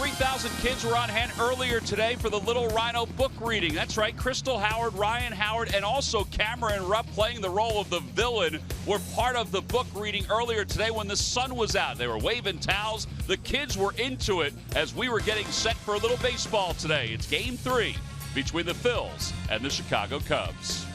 3,000 kids were on hand earlier today for the Little Rhino book reading. That's right, Crystal Howard, Ryan Howard, and also Cameron Rupp, playing the role of the villain, were part of the book reading earlier today when the sun was out. They were waving towels. The kids were into it as we were getting set for a little baseball today. It's Game 3 between the Phils and the Chicago Cubs.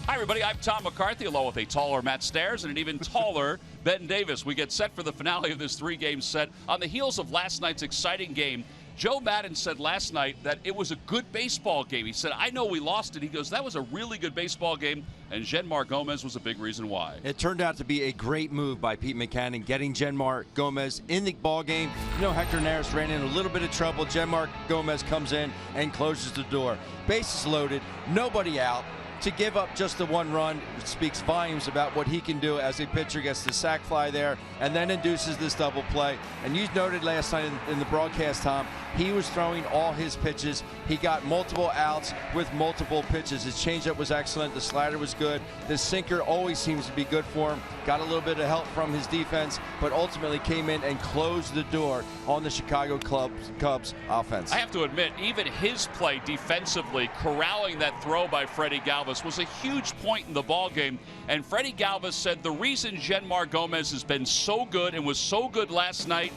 Hi, everybody. I'm Tom McCarthy, along with a taller Matt Stairs and an even taller Ben Davis. We get set for the finale of this three-game set. On the heels of last night's exciting game, Joe Maddon said last night that it was a good baseball game. He said, I know we lost it. He goes, that was a really good baseball game, and Genmar Gomez was a big reason why. It turned out to be a great move by Pete Mackanin, getting Genmar Gomez in the ball game. You know, Hector Neris ran in a little bit of trouble. Genmar Gomez comes in and closes the door. Bases loaded, nobody out. To give up just the one run speaks volumes about what he can do as a pitcher. Gets the sac fly there and then induces this double play. And you noted last night in the broadcast, Tom, he was throwing all his pitches. He got multiple outs with multiple pitches. His changeup was excellent. The slider was good. The sinker always seems to be good for him. Got a little bit of help from his defense, but ultimately came in and closed the door on the Chicago Cubs offense. I have to admit, even his play defensively, corralling that throw by Freddie Galvis, was a huge point in the ball game. And Freddie Galvis said the reason Genmar Gomez has been so good and was so good last night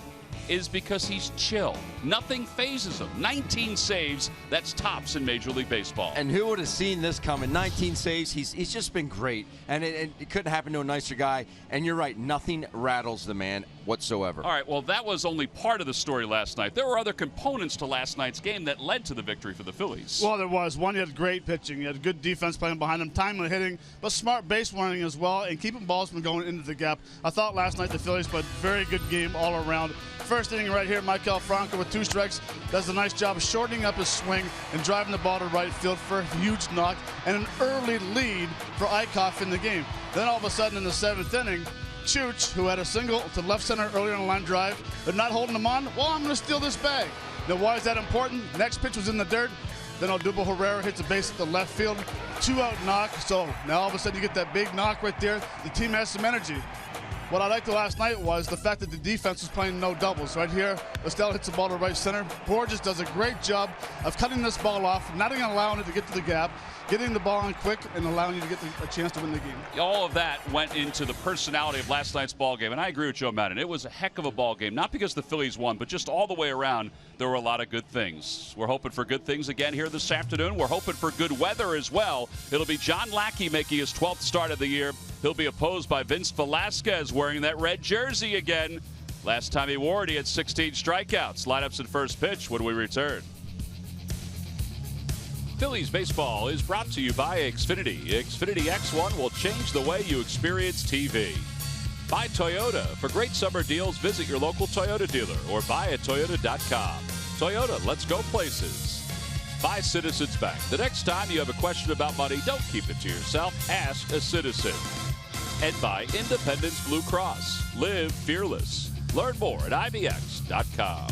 is because he's chill. Nothing phases him. 19 saves, that's tops in Major League Baseball. And who would have seen this coming? 19 saves, he's just been great. And it couldn't happen to a nicer guy. And you're right, nothing rattles the man whatsoever. All right, well, that was only part of the story last night. There were other components to last night's game that led to the victory for the Phillies. Well, there was. One, you had great pitching. You had good defense playing behind him, timely hitting, but smart base running as well, and keeping balls from going into the gap. I thought last night the Phillies played a very good game all around. First inning right here, Michael Franco with 2 strikes does a nice job of shortening up his swing and driving the ball to right field for a huge knock and an early lead for Eichhoff in the game. Then all of a sudden in the 7th inning, Chooch, who had a single to left center earlier in the line drive, they're not holding him on. Well, I'm going to steal this bag. Now, why is that important? Next pitch was in the dirt. Then Odubel Herrera hits a base at the left field. 2-out knock. So now all of a sudden you get that big knock right there. The team has some energy. What I liked last night was the fact that the defense was playing no doubles. Right here, Estelle hits the ball to right center. Borges does a great job of cutting this ball off, not even allowing it to get to the gap, getting the ball in quick, and allowing you to get a chance to win the game. All of that went into the personality of last night's ball game, and I agree with Joe Maddon. It was a heck of a ball game, not because the Phillies won, but just all the way around, there were a lot of good things. We're hoping for good things again here this afternoon. We're hoping for good weather as well. It'll be John Lackey making his 12th start of the year. He'll be opposed by Vince Velasquez wearing that red jersey again. Last time he wore it, he had 16 strikeouts. Lineups at first pitch when we return. Phillies baseball is brought to you by Xfinity. Xfinity X1 will change the way you experience TV. By Toyota. For great summer deals, visit your local Toyota dealer or buyatoyota.com. Toyota, let's go places. By Citizens Bank. The next time you have a question about money, don't keep it to yourself. Ask a citizen. And by Independence Blue Cross. Live fearless. Learn more at IBX.com.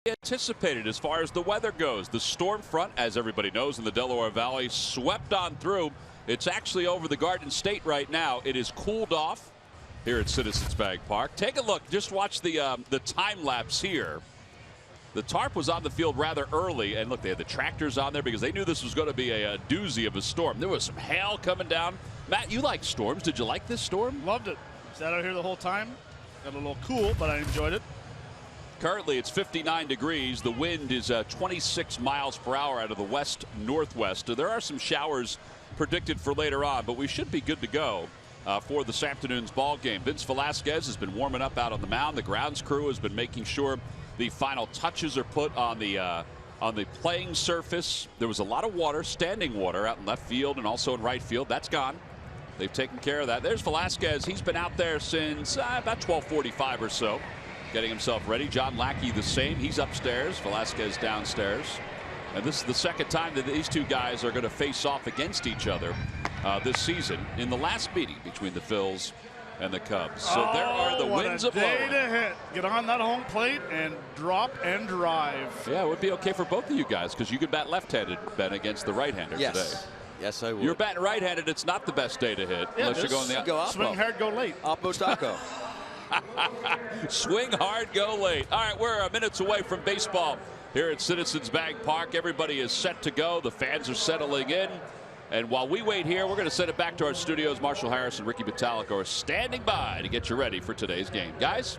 anticipated as far as the weather goes. The storm front, as everybody knows, in the Delaware Valley swept on through. It's actually over the Garden State right now. It is cooled off here at Citizens Bank Park. Take a look. Just watch the time lapse here. The tarp was on the field rather early, and look, they had the tractors on there because they knew this was going to be a doozy of a storm. There was some hail coming down. Matt, you like storms. Did you like this storm? Loved it. Sat out here the whole time. Got a little cool, but I enjoyed it. Currently, it's 59 degrees. The wind is 26 miles per hour out of the west-northwest. There are some showers predicted for later on, but we should be good to go for this afternoon's ball game. Vince Velasquez has been warming up out on the mound. The grounds crew has been making sure the final touches are put on the playing surface. There was a lot of water, standing water, out in left field and also in right field. That's gone. They've taken care of that. There's Velasquez. He's been out there since about 12:45 or so, getting himself ready. John Lackey the same. He's upstairs. Velasquez downstairs. And this is the second time that these two guys are going to face off against each other this season in the last meeting between the Phils and the Cubs. So there are the winds of blowing. What a day to hit. Get on that home plate and drop and drive. Yeah, it would be okay for both of you guys because you could bat left-handed, Ben, against the right-hander today. Yes, I would. You're batting right-handed. It's not the best day to hit unless you're going the go Oppo. Swing hard, go late. Oppo Taco. Swing hard, go late. All right, we're minutes away from baseball here at Citizens Bank Park. Everybody is set to go. The fans are settling in. And while we wait here, we're going to send it back to our studios. Marshall Harris and Ricky Vitalico are standing by to get you ready for today's game. Guys?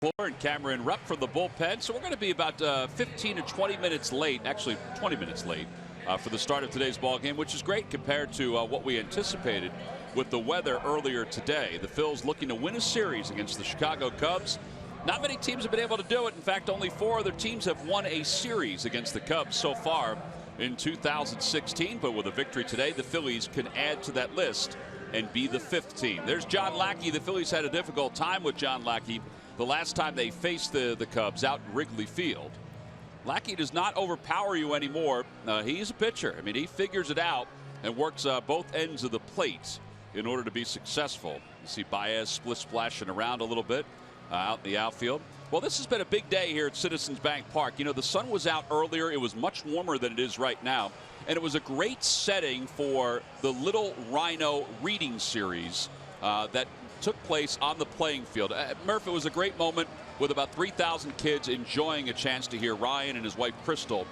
And Cameron Rupp from the bullpen. So we're going to be about 15 to 20 minutes late, actually 20 minutes late for the start of today's ball game, which is great compared to what we anticipated with the weather earlier today. The Phils looking to win a series against the Chicago Cubs. Not many teams have been able to do it. In fact, only 4 other teams have won a series against the Cubs so far in 2016. But with a victory today, the Phillies can add to that list and be the 5th team. There's John Lackey. The Phillies had a difficult time with John Lackey the last time they faced the Cubs out in Wrigley Field. Lackey does not overpower you anymore. He's a pitcher. I mean, he figures it out and works both ends of the plate in order to be successful. You see Baez splashing around a little bit out in the outfield. Well, this has been a big day here at Citizens Bank Park. You know, the sun was out earlier. It was much warmer than it is right now. And it was a great setting for the Little Rhino reading series that took place on the playing field. Murph, it was a great moment with about 3,000 kids enjoying a chance to hear Ryan and his wife Crystal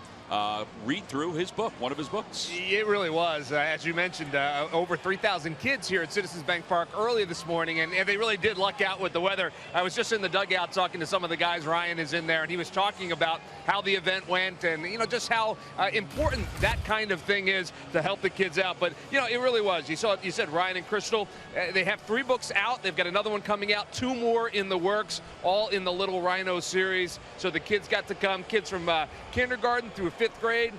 read through his book, one of his books. It really was. As you mentioned, over 3,000 kids here at Citizens Bank Park early this morning, and they really did luck out with the weather. I was just in the dugout talking to some of the guys. Ryan is in there, and he was talking about how the event went and, you know, just how important that kind of thing is to help the kids out. But, you know, it really was. You said Ryan and Crystal, they have 3 books out. They've got another one coming out, 2 more in the works, all in the Little Rhino series. So the kids got to come, kids from kindergarten through 5th grade.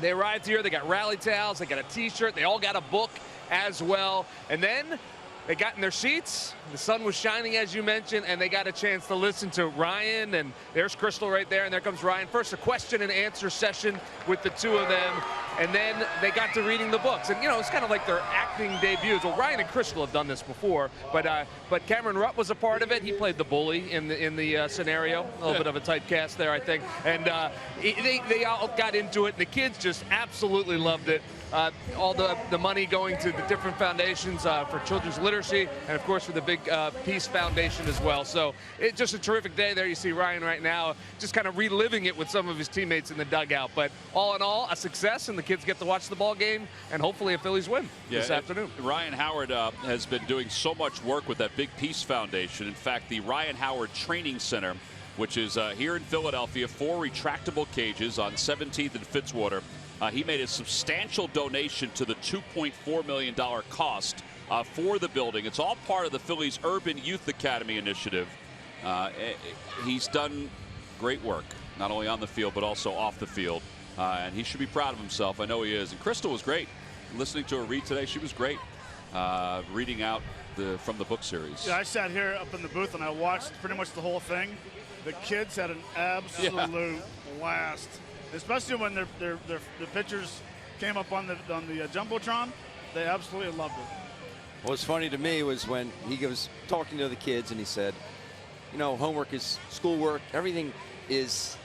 They arrived here. They got rally towels. They got a T-shirt. They all got a book as well. And then they got in their seats. The sun was shining, as you mentioned, and they got a chance to listen to Ryan. And there's Crystal right there, and there comes Ryan. First, a question and answer session with the 2 of them, and then they got to reading the books. And, you know, it's kind of like their acting debuts. Well, Ryan and Crystal have done this before, but Cameron Rupp was a part of it. He played the bully in the scenario. A little bit of a typecast there, I think. And they all got into it, and the kids just absolutely loved it. All the money going to the different foundations for children's literacy, and of course for the big Peace Foundation as well. So it's just a terrific day there. You see Ryan right now just kind of reliving it with some of his teammates in the dugout. But all in all, a success, and the kids get to watch the ball game and hopefully a Phillies win this afternoon. Ryan Howard has been doing so much work with that big Peace Foundation. In fact, the Ryan Howard Training Center, which is here in Philadelphia, 4 retractable cages on 17th and Fitzwater. He made a substantial donation to the $2.4 million cost for the building. It's all part of the Phillies Urban Youth Academy initiative. He's done great work, not only on the field, but also off the field. And he should be proud of himself. I know he is. And Crystal was great. Listening to her read today, she was great. Reading out from the book series. Yeah, I sat here up in the booth and I watched pretty much the whole thing. The kids had an absolute blast. Especially when the pitchers came up on the Jumbotron, they absolutely loved it. What was funny to me was when he was talking to the kids and he said, you know, homework is schoolwork, everything is,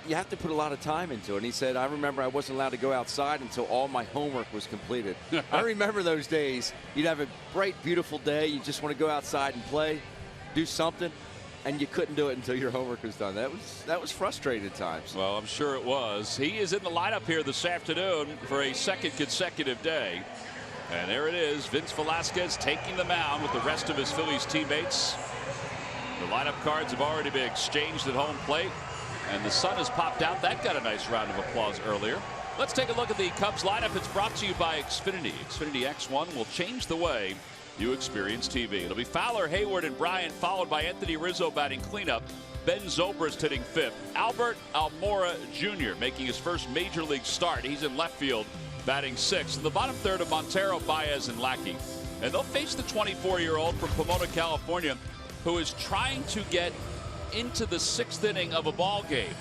you have to put a lot of time into it. And he said, I remember I wasn't allowed to go outside until all my homework was completed. I remember those days. You'd have a bright, beautiful day. You just want to go outside and play, do something, and you couldn't do it until your homework was done. That was frustrating at times. Well, I'm sure it was. He is in the lineup here this afternoon for a 2nd consecutive day. And there it is, Vince Velasquez taking the mound with the rest of his Phillies teammates. The lineup cards have already been exchanged at home plate, and the sun has popped out. That got a nice round of applause earlier. Let's take a look at the Cubs lineup. It's brought to you by Xfinity. Xfinity X1 will change the way you experience TV. It'll be Fowler, Hayward, and Bryant, followed by Anthony Rizzo batting cleanup. Ben Zobrist hitting 5th. Albert Almora Jr. making his first major league start. He's in left field batting 6th. In the bottom third of Montero, Baez, and Lackey. And they'll face the 24-year-old from Pomona, California, who is trying to get into the 6th inning of a ball game.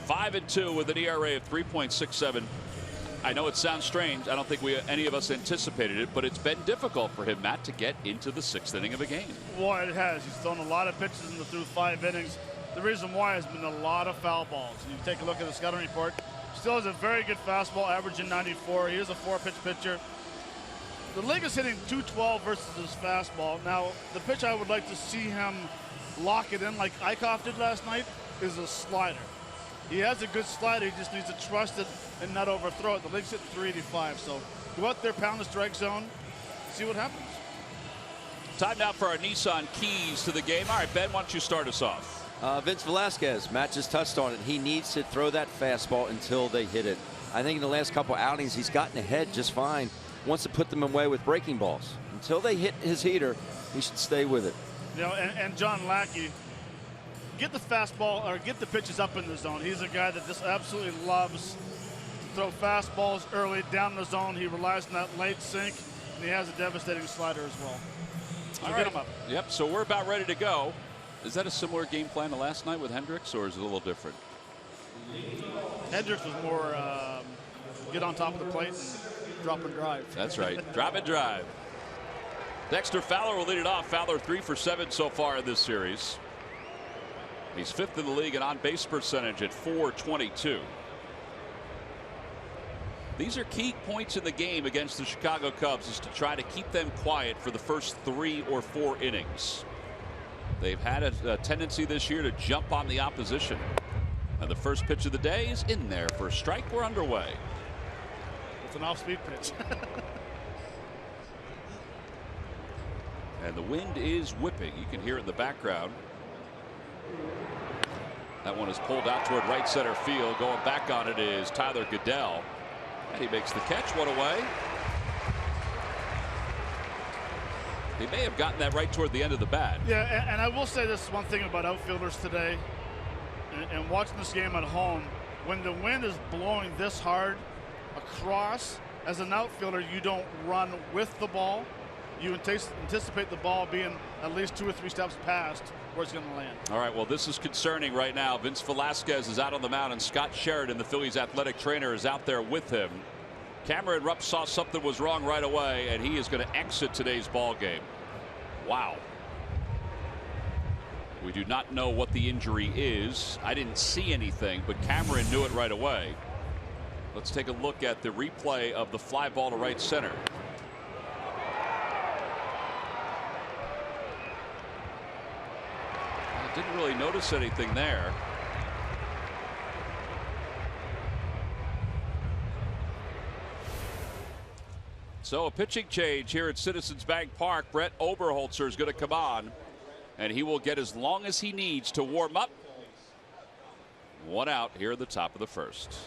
5-2 with an ERA of 3.67. I know it sounds strange. I don't think any of us anticipated it, but it's been difficult for him, Matt, to get into the 6th inning of a game. Well, it has. He's thrown a lot of pitches through 5 innings. The reason why has been a lot of foul balls. You take a look at the scouting report. Still has a very good fastball, averaging 94. He is a 4-pitch pitcher. The league is hitting 212 versus his fastball. Now, the pitch I would like to see him lock it in like Eichhoff did last night is a slider. He has a good slider. He just needs to trust it and not overthrow it. The league's at 385. So go out there, pound the strike zone, see what happens. Time now for our Nissan keys to the game. All right, Ben, why don't you start us off? Vince Velasquez, Matt just touched on it. He needs to throw that fastball until they hit it. I think in the last couple outings, he's gotten ahead just fine. Wants to put them away with breaking balls. Until they hit his heater, he should stay with it. You know, and John Lackey, get the fastball or get the pitches up in the zone. He's a guy that just absolutely loves to throw fastballs early down the zone. He relies on that late sink, and he has a devastating slider as well. So get him up. Yep, so we're about ready to go. Is that a similar game plan to last night with Hendricks, or is it a little different? Hendricks was more get on top of the plate and drop and drive. That's right. Drop and drive. Dexter Fowler will lead it off. Fowler 3 for 7 so far in this series. He's 5th in the league in on-base percentage at .422. These are key points in the game against the Chicago Cubs, is to try to keep them quiet for the first 3 or 4 innings. They've had a tendency this year to jump on the opposition. And the first pitch of the day is in there for a strike. We're underway. It's an off-speed pitch. And the wind is whipping. You can hear it in the background. That one is pulled out toward right center field. Going back on it is Tyler Goodell. And he makes the catch. One away. He may have gotten that right toward the end of the bat. Yeah, and I will say this one thing about outfielders today, and watching this game at home, when the wind is blowing this hard across, as an outfielder, you don't run with the ball. You anticipate the ball being at least 2 or 3 steps past where it's going to land. All right, well, this is concerning right now. Vince Velasquez is out on the mound, and Scott Sheridan, the Phillies athletic trainer, is out there with him. Cameron Rupp saw something was wrong right away, and he is going to exit today's ball game. Wow. We do not know what the injury is. I didn't see anything, but Cameron knew it right away. Let's take a look at the replay of the fly ball to right center. I didn't really notice anything there. So a pitching change here at Citizens Bank Park. Brett Oberholzer is going to come on, and he will get as long as he needs to warm up. 1 out here at the top of the first.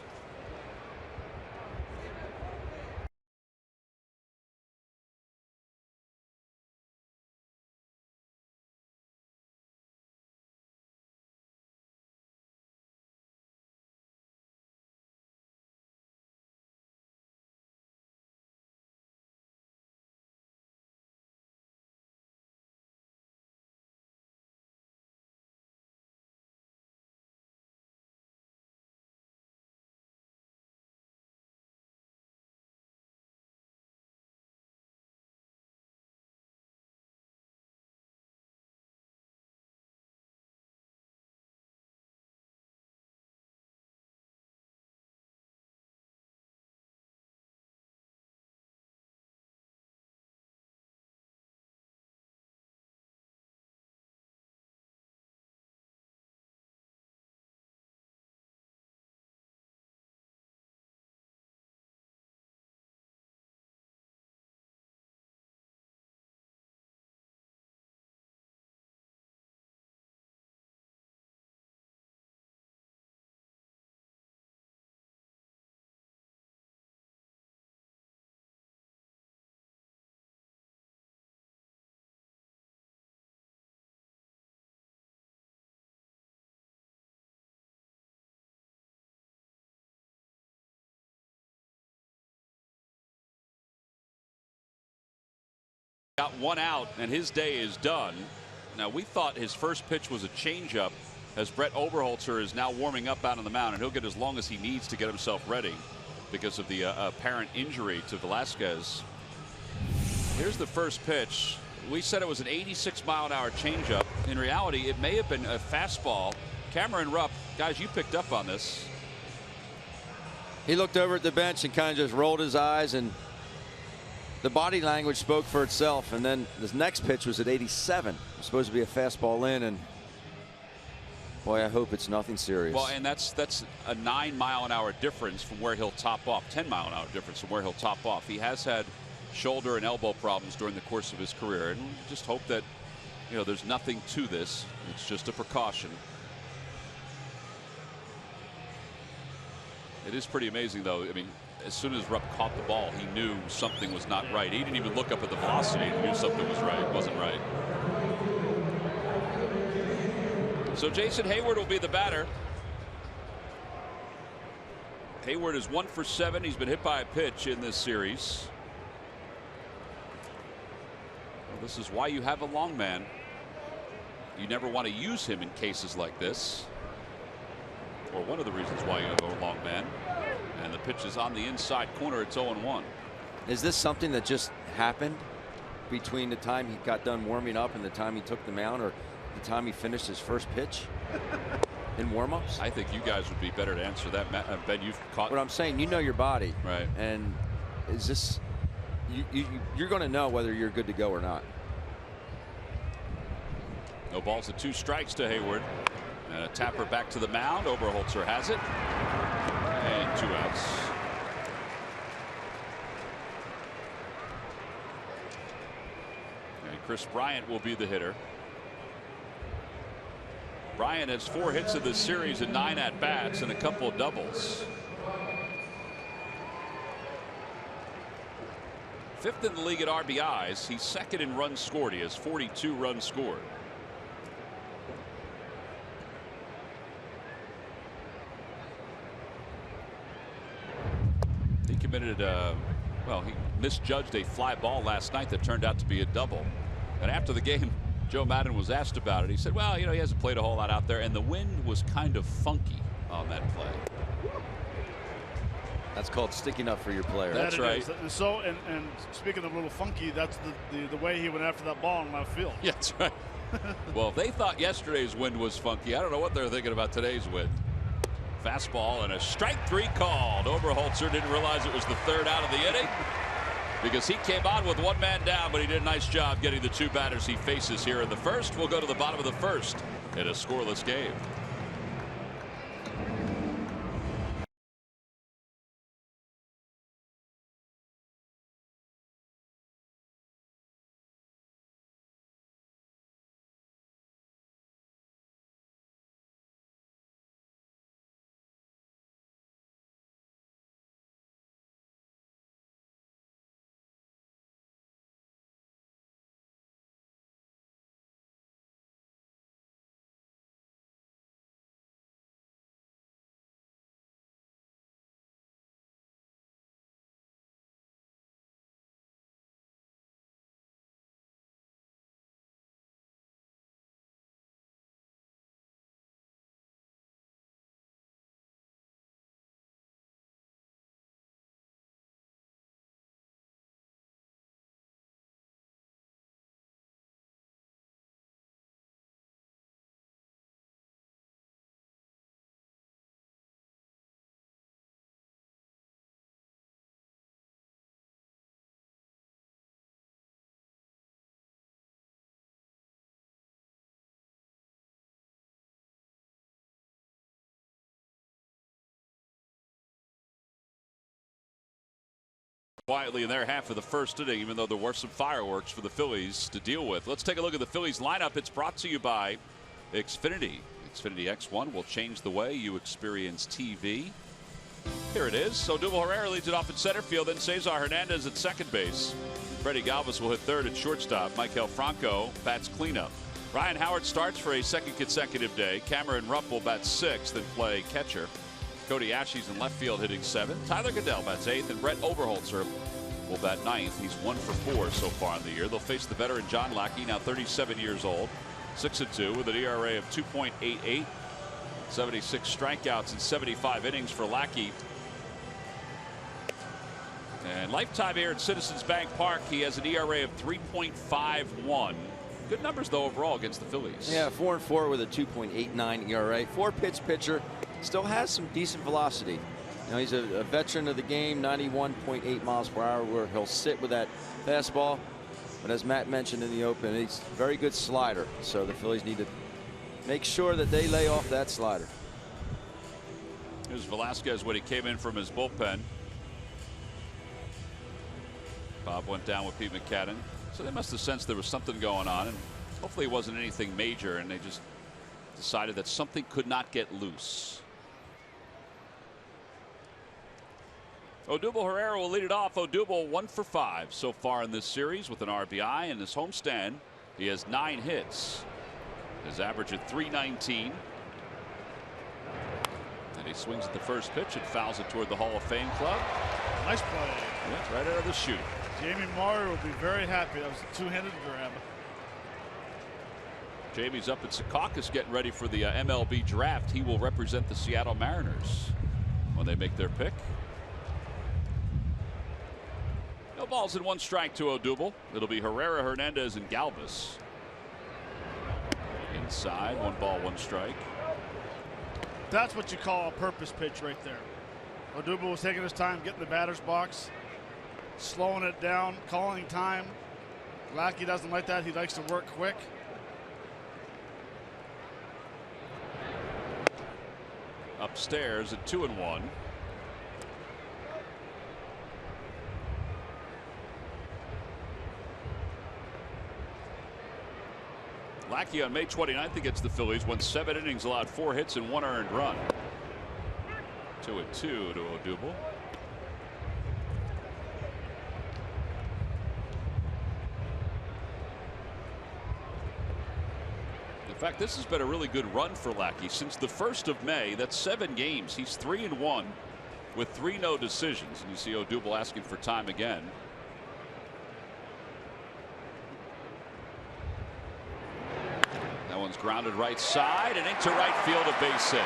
Got 1 out, and his day is done. Now, we thought his first pitch was a changeup, as Brett Oberholzer is now warming up out on the mound, and he'll get as long as he needs to get himself ready because of the apparent injury to Velasquez. Here's the first pitch. We said it was an 86-mile-an-hour changeup. In reality, it may have been a fastball. Cameron Rupp, guys, you picked up on this. He looked over at the bench and kind of just rolled his eyes, and the body language spoke for itself. And then this next pitch was at 87. It was supposed to be a fastball in, and boy, I hope it's nothing serious. Well, and that's a 9-mile-an-hour difference from where he'll top off. 10-mile-an-hour difference from where he'll top off. He has had shoulder and elbow problems during the course of his career, and just hope that there's nothing to this. It's just a precaution. It is pretty amazing, though. I mean, as soon as Rupp caught the ball, he knew something was not right. He didn't even look up at the velocity. He knew something was right. It wasn't right. So Jason Hayward will be the batter. Hayward is 1 for 7. He's been hit by a pitch in this series. Well, this is why you have a long man. You never want to use him in cases like this. Or one of the reasons why you have a long man. And the pitch is on the inside corner. It's 0-1. Is this something that just happened between the time he got done warming up and the time he took the mound, or the time he finished his first pitch in warm-ups? I think you guys would be better to answer that. Ben, you've caught. What I'm saying, you know your body. Right. And is this, you're going to know whether you're good to go or not. No balls and 2 strikes to Hayward. And a tapper back to the mound. Oberholzer has it. And 2 outs. And Chris Bryant will be the hitter. Bryant has 4 hits in this series and 9 at-bats and a couple of doubles. 5th in the league at RBIs. He's 2nd in runs scored. He has 42 runs scored. He committed well, he misjudged a fly ball last night that turned out to be a double. And after the game, Joe Maddon was asked about it. He said, well, he hasn't played a whole lot out there, and the wind was kind of funky on that play. That's called sticking up for your player. That's right. And so, and speaking of a little funky, that's the way he went after that ball in left field. Yeah, that's right. Well, they thought yesterday's wind was funky. I don't know what they're thinking about today's wind. Fastball and a strike 3 called. Oberholzer didn't realize it was the 3rd out of the inning because he came on with 1 man down, but he did a nice job getting the 2 batters he faces here in the 1st. We'll go to the bottom of the 1st in a scoreless game. Quietly in their half of the 1st inning, even though there were some fireworks for the Phillies to deal with. Let's take a look at the Phillies lineup. It's brought to you by Xfinity. Xfinity X1 will change the way you experience TV. Here it is. So Duval Herrera leads it off at center field, then Cesar Hernandez at second base. Freddie Galvis will hit 3rd at shortstop. Maikel Franco bats cleanup. Ryan Howard starts for a 2nd consecutive day. Cameron Rupp will bat 6th and play catcher. Cody Ashley's in left field hitting 7th. Tyler Goodell bats 8th, and Brett Oberholzer will bat 9th. He's 1 for 4 so far in the year. They'll face the veteran John Lackey, now 37 years old, 6-2 with an ERA of 2.88, 76 strikeouts in 75 innings for Lackey. And lifetime here at Citizens Bank Park, he has an ERA of 3.51. Good numbers though overall against the Phillies. Yeah, 4-4 with a 2.89 ERA. 4-pitch pitcher. Still has some decent velocity. He's a veteran of the game, 91.8 miles per hour, where he'll sit with that fastball. But as Matt mentioned in the open, he's a very good slider. So the Phillies need to make sure that they lay off that slider. Here's Velasquez when he came in from his bullpen. Bob went down with Pete McCannon. So they must have sensed there was something going on, and hopefully it wasn't anything major, and they just decided that something could not get loose. Odubel Herrera will lead it off. Odubel 1 for 5 so far in this series with an RBI. In his homestand, he has 9 hits. His average at .319. And he swings at the first pitch and fouls it toward the Hall of Fame club. Nice play. Yeah, right out of the chute. Jamie Moyer will be very happy. That was a two-handed grab. Jamie's up at Secaucus getting ready for the MLB draft. He will represent the Seattle Mariners when they make their pick. No balls and 1 strike to Odubel. It'll be Herrera, Hernandez, and Galvis. Inside, 1 ball, 1 strike. That's what you call a purpose pitch right there. Odubel was taking his time getting the batter's box, slowing it down, calling time. Lackey doesn't like that. He likes to work quick. Upstairs at 2-1. Lackey on May 29th against the Phillies went 7 innings, allowed 4 hits and 1 earned run. 2-2 to Odubel. In fact, this has been a really good run for Lackey since the 1st of May. That's 7 games. He's 3-1 with 3 no decisions. And you see Odubel asking for time again. That one's grounded right side and into right field, a base hit.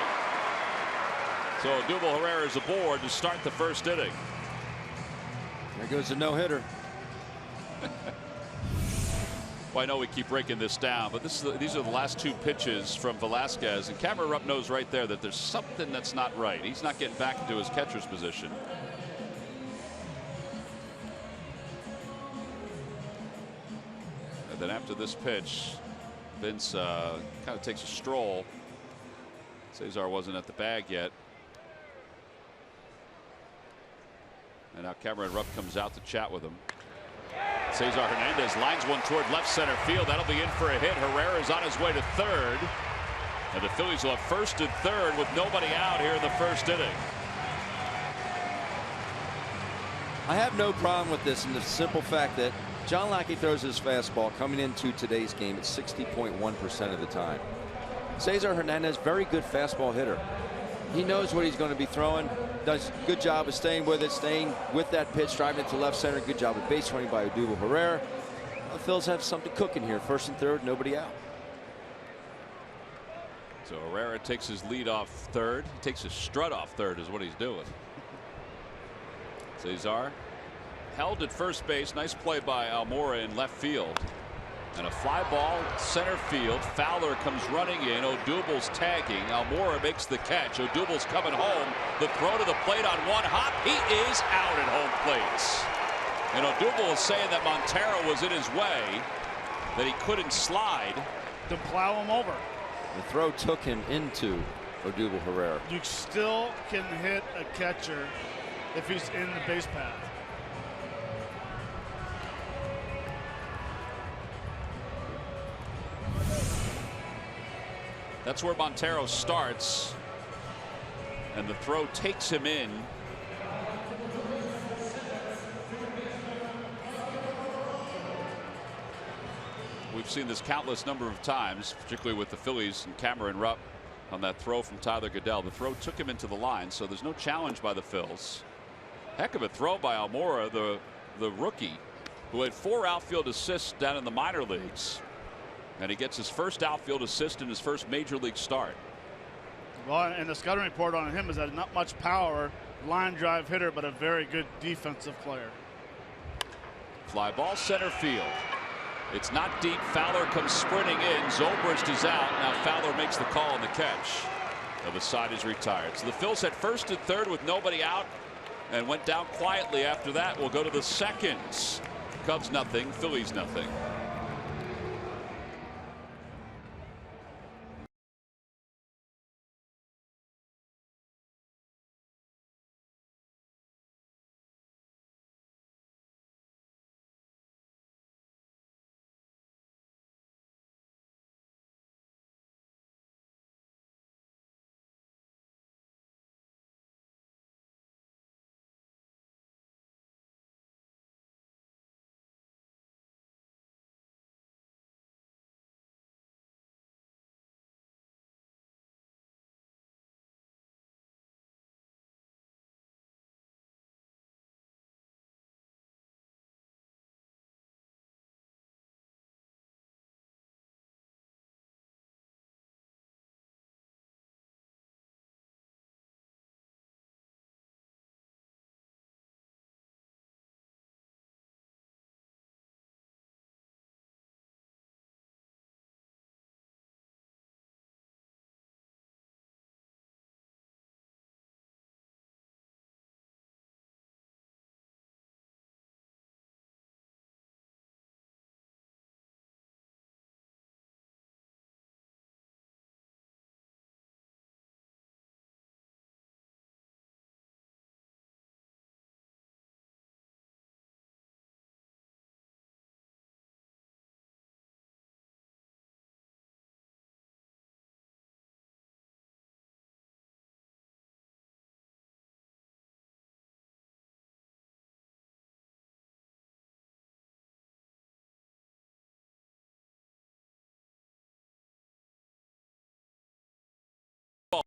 So Odubel Herrera is aboard to start the 1st inning. There goes a no-hitter. Well, I know we keep breaking this down, but these are the last 2 pitches from Velasquez, and Camera Rupp knows right there that there's something that's not right. He's not getting back into his catcher's position. And then after this pitch, Vince kind of takes a stroll. Cesar wasn't at the bag yet. And now Cameron Rupp comes out to chat with him. Cesar Hernandez lines one toward left center field. That'll be in for a hit. Herrera is on his way to 3rd. And the Phillies will have 1st and 3rd with nobody out here in the 1st inning. I have no problem with this in the simple fact that John Lackey throws his fastball coming into today's game at 60.1% of the time. Cesar Hernandez, very good fastball hitter. He knows what he's going to be throwing. Does a good job of staying with it, staying with that pitch, driving it to left center. Good job of base running by Odubel Herrera. The Phils have something cooking here. 1st and 3rd, nobody out. So Herrera takes his lead off 3rd. He takes his strut off 3rd is what he's doing. Cesar held at first base. Nice play by Almora in left field. And a fly ball center field. Fowler comes running in. Odubel's tagging. Almora makes the catch. Odubel's coming home. The throw to the plate on 1 hop. He is out at home plate. And Odubel is saying that Montero was in his way, that he couldn't slide. To plow him over. The throw took him into Odubel Herrera. You still can hit a catcher if he's in the base path. That's where Montero starts, and the throw takes him in. We've seen this countless number of times, particularly with the Phillies and Cameron Rupp on that throw from Tyler Goodell. The throw took him into the line, so there's no challenge by the Phils. Heck of a throw by Almora, the rookie, who had 4 outfield assists down in the minor leagues. And he gets his first outfield assist in his first major league start. Well, and the scouting report on him is that not much power, line drive hitter, but a very good defensive player. Fly ball center field. It's not deep. Fowler comes sprinting in. Zobrist is out. Now Fowler makes the call on the catch. Now the side is retired. So the Phils had 1st and 3rd with nobody out and went down quietly after that. We'll go to the seconds. Cubs nothing. Phillies nothing.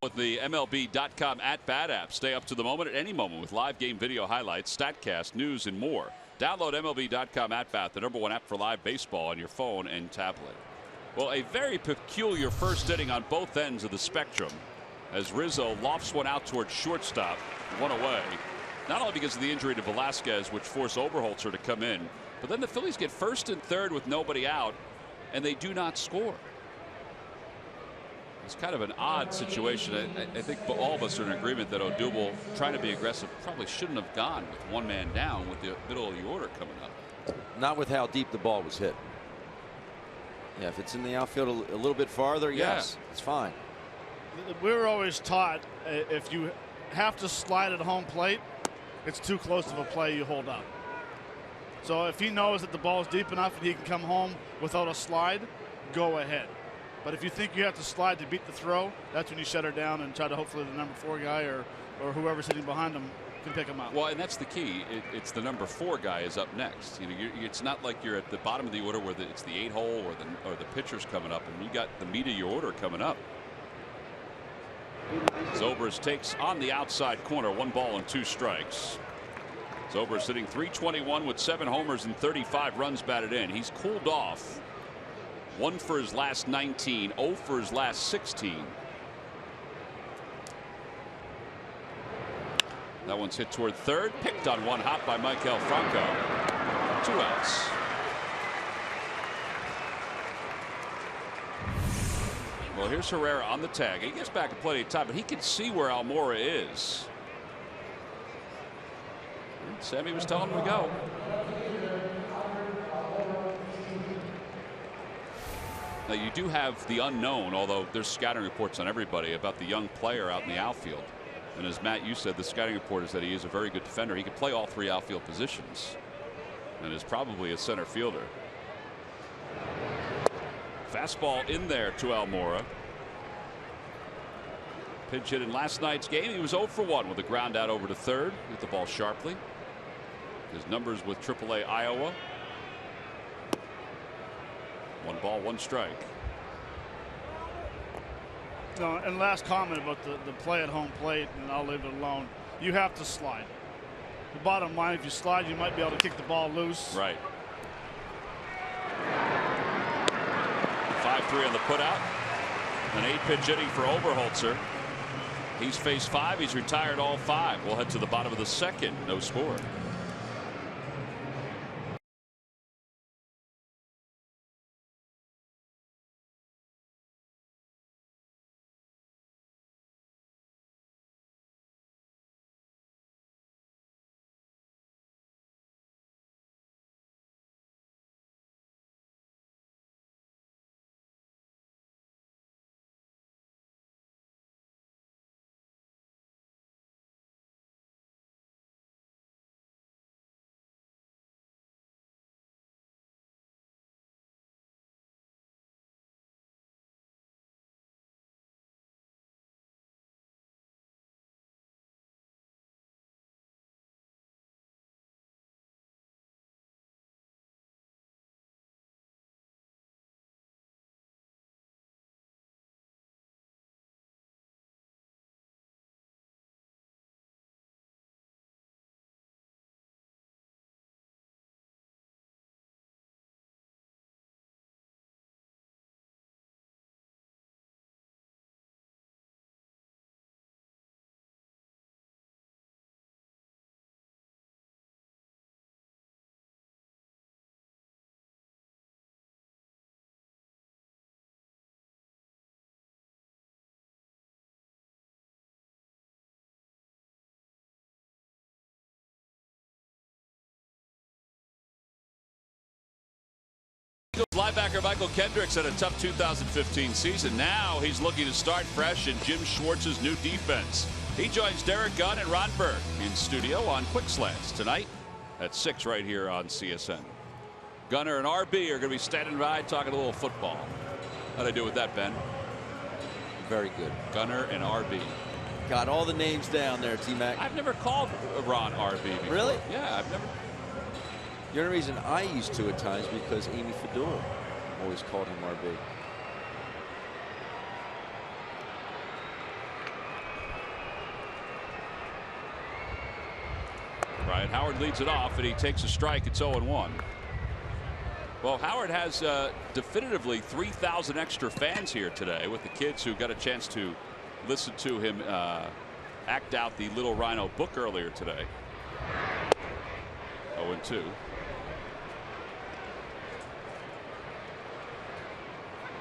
With the MLB.com at-bat app. Stay up to the moment at any moment with live game video highlights, StatCast, news, and more. Download MLB.com at-bat, the #1 app for live baseball on your phone and tablet. Well, a very peculiar first inning on both ends of the spectrum as Rizzo lofts one out towards shortstop, one away. Not only because of the injury to Velasquez, which forced Oberholzer to come in, but then the Phillies get first and third with nobody out, and they do not score. It's kind of an odd situation. I think all of us are in agreement that Odubel, trying to be aggressive, probably shouldn't have gone with one man down with the middle of the order coming up. Not with how deep the ball was hit. Yeah, if it's in the outfield a little bit farther, yes, it's fine. We were always taught if you have to slide at home plate, it's too close of a play, you hold up. So if he knows that the ball is deep enough and he can come home without a slide, go ahead. But if you think you have to slide to beat the throw, that's when you shut her down and try to hopefully the #4 guy or whoever's sitting behind him can pick him out. Well, and that's the key. It's the #4 guy is up next. You know, it's not like you're at the bottom of the order where it's the 8 hole or the pitcher's coming up, and you got the meat of your order coming up. Zobrist takes on the outside corner, 1 ball and 2 strikes. Zobrist hitting .321 with 7 homers and 35 runs batted in. He's cooled off. 1 for his last 19, 0 for his last 16. That one's hit toward third, picked on 1 hop by Maikel Franco. 2 outs. Well, here's Herrera on the tag. He gets back in plenty of time, but he can see where Almora is. Sammy was telling him to go. Now, you do have the unknown, although there's scouting reports on everybody about the young player out in the outfield. And as Matt, you said, the scouting report is that he is a very good defender. He can play all 3 outfield positions and is probably a center fielder. Fastball in there to Almora. Pinch hit in last night's game. He was 0 for 1 with a ground out over to third. Hit the ball sharply. His numbers with AAA Iowa. 1 ball, 1 strike. No, and last comment about the play at home plate, and I'll leave it alone. You have to slide. The bottom line, if you slide, you might be able to kick the ball loose. Right. 5-3 on the putout. An 8-pitch inning for Oberholzer. He's faced 5. He's retired all 5. We'll head to the bottom of the 2nd. No score. Linebacker Michael Kendricks had a tough 2015 season. Now he's looking to start fresh in Jim Schwartz's new defense. He joins Derek Gunn and Ron Berg in studio on Quick Slants tonight at 6 right here on CSN. Gunner and RB are going to be standing by talking a little football. How'd I do with that, Ben? Very good. Gunner and RB. Got all the names down there, T-Mac. I've never called Ron RB before. Really? Yeah, I've never. The only reason I used to at times because Amy Fedora always called him RB. Howard leads it off, and he takes a strike. It's 0-1. Well, Howard has definitively 3,000 extra fans here today with the kids who got a chance to listen to him act out the Little Rhino book earlier today. 0-2.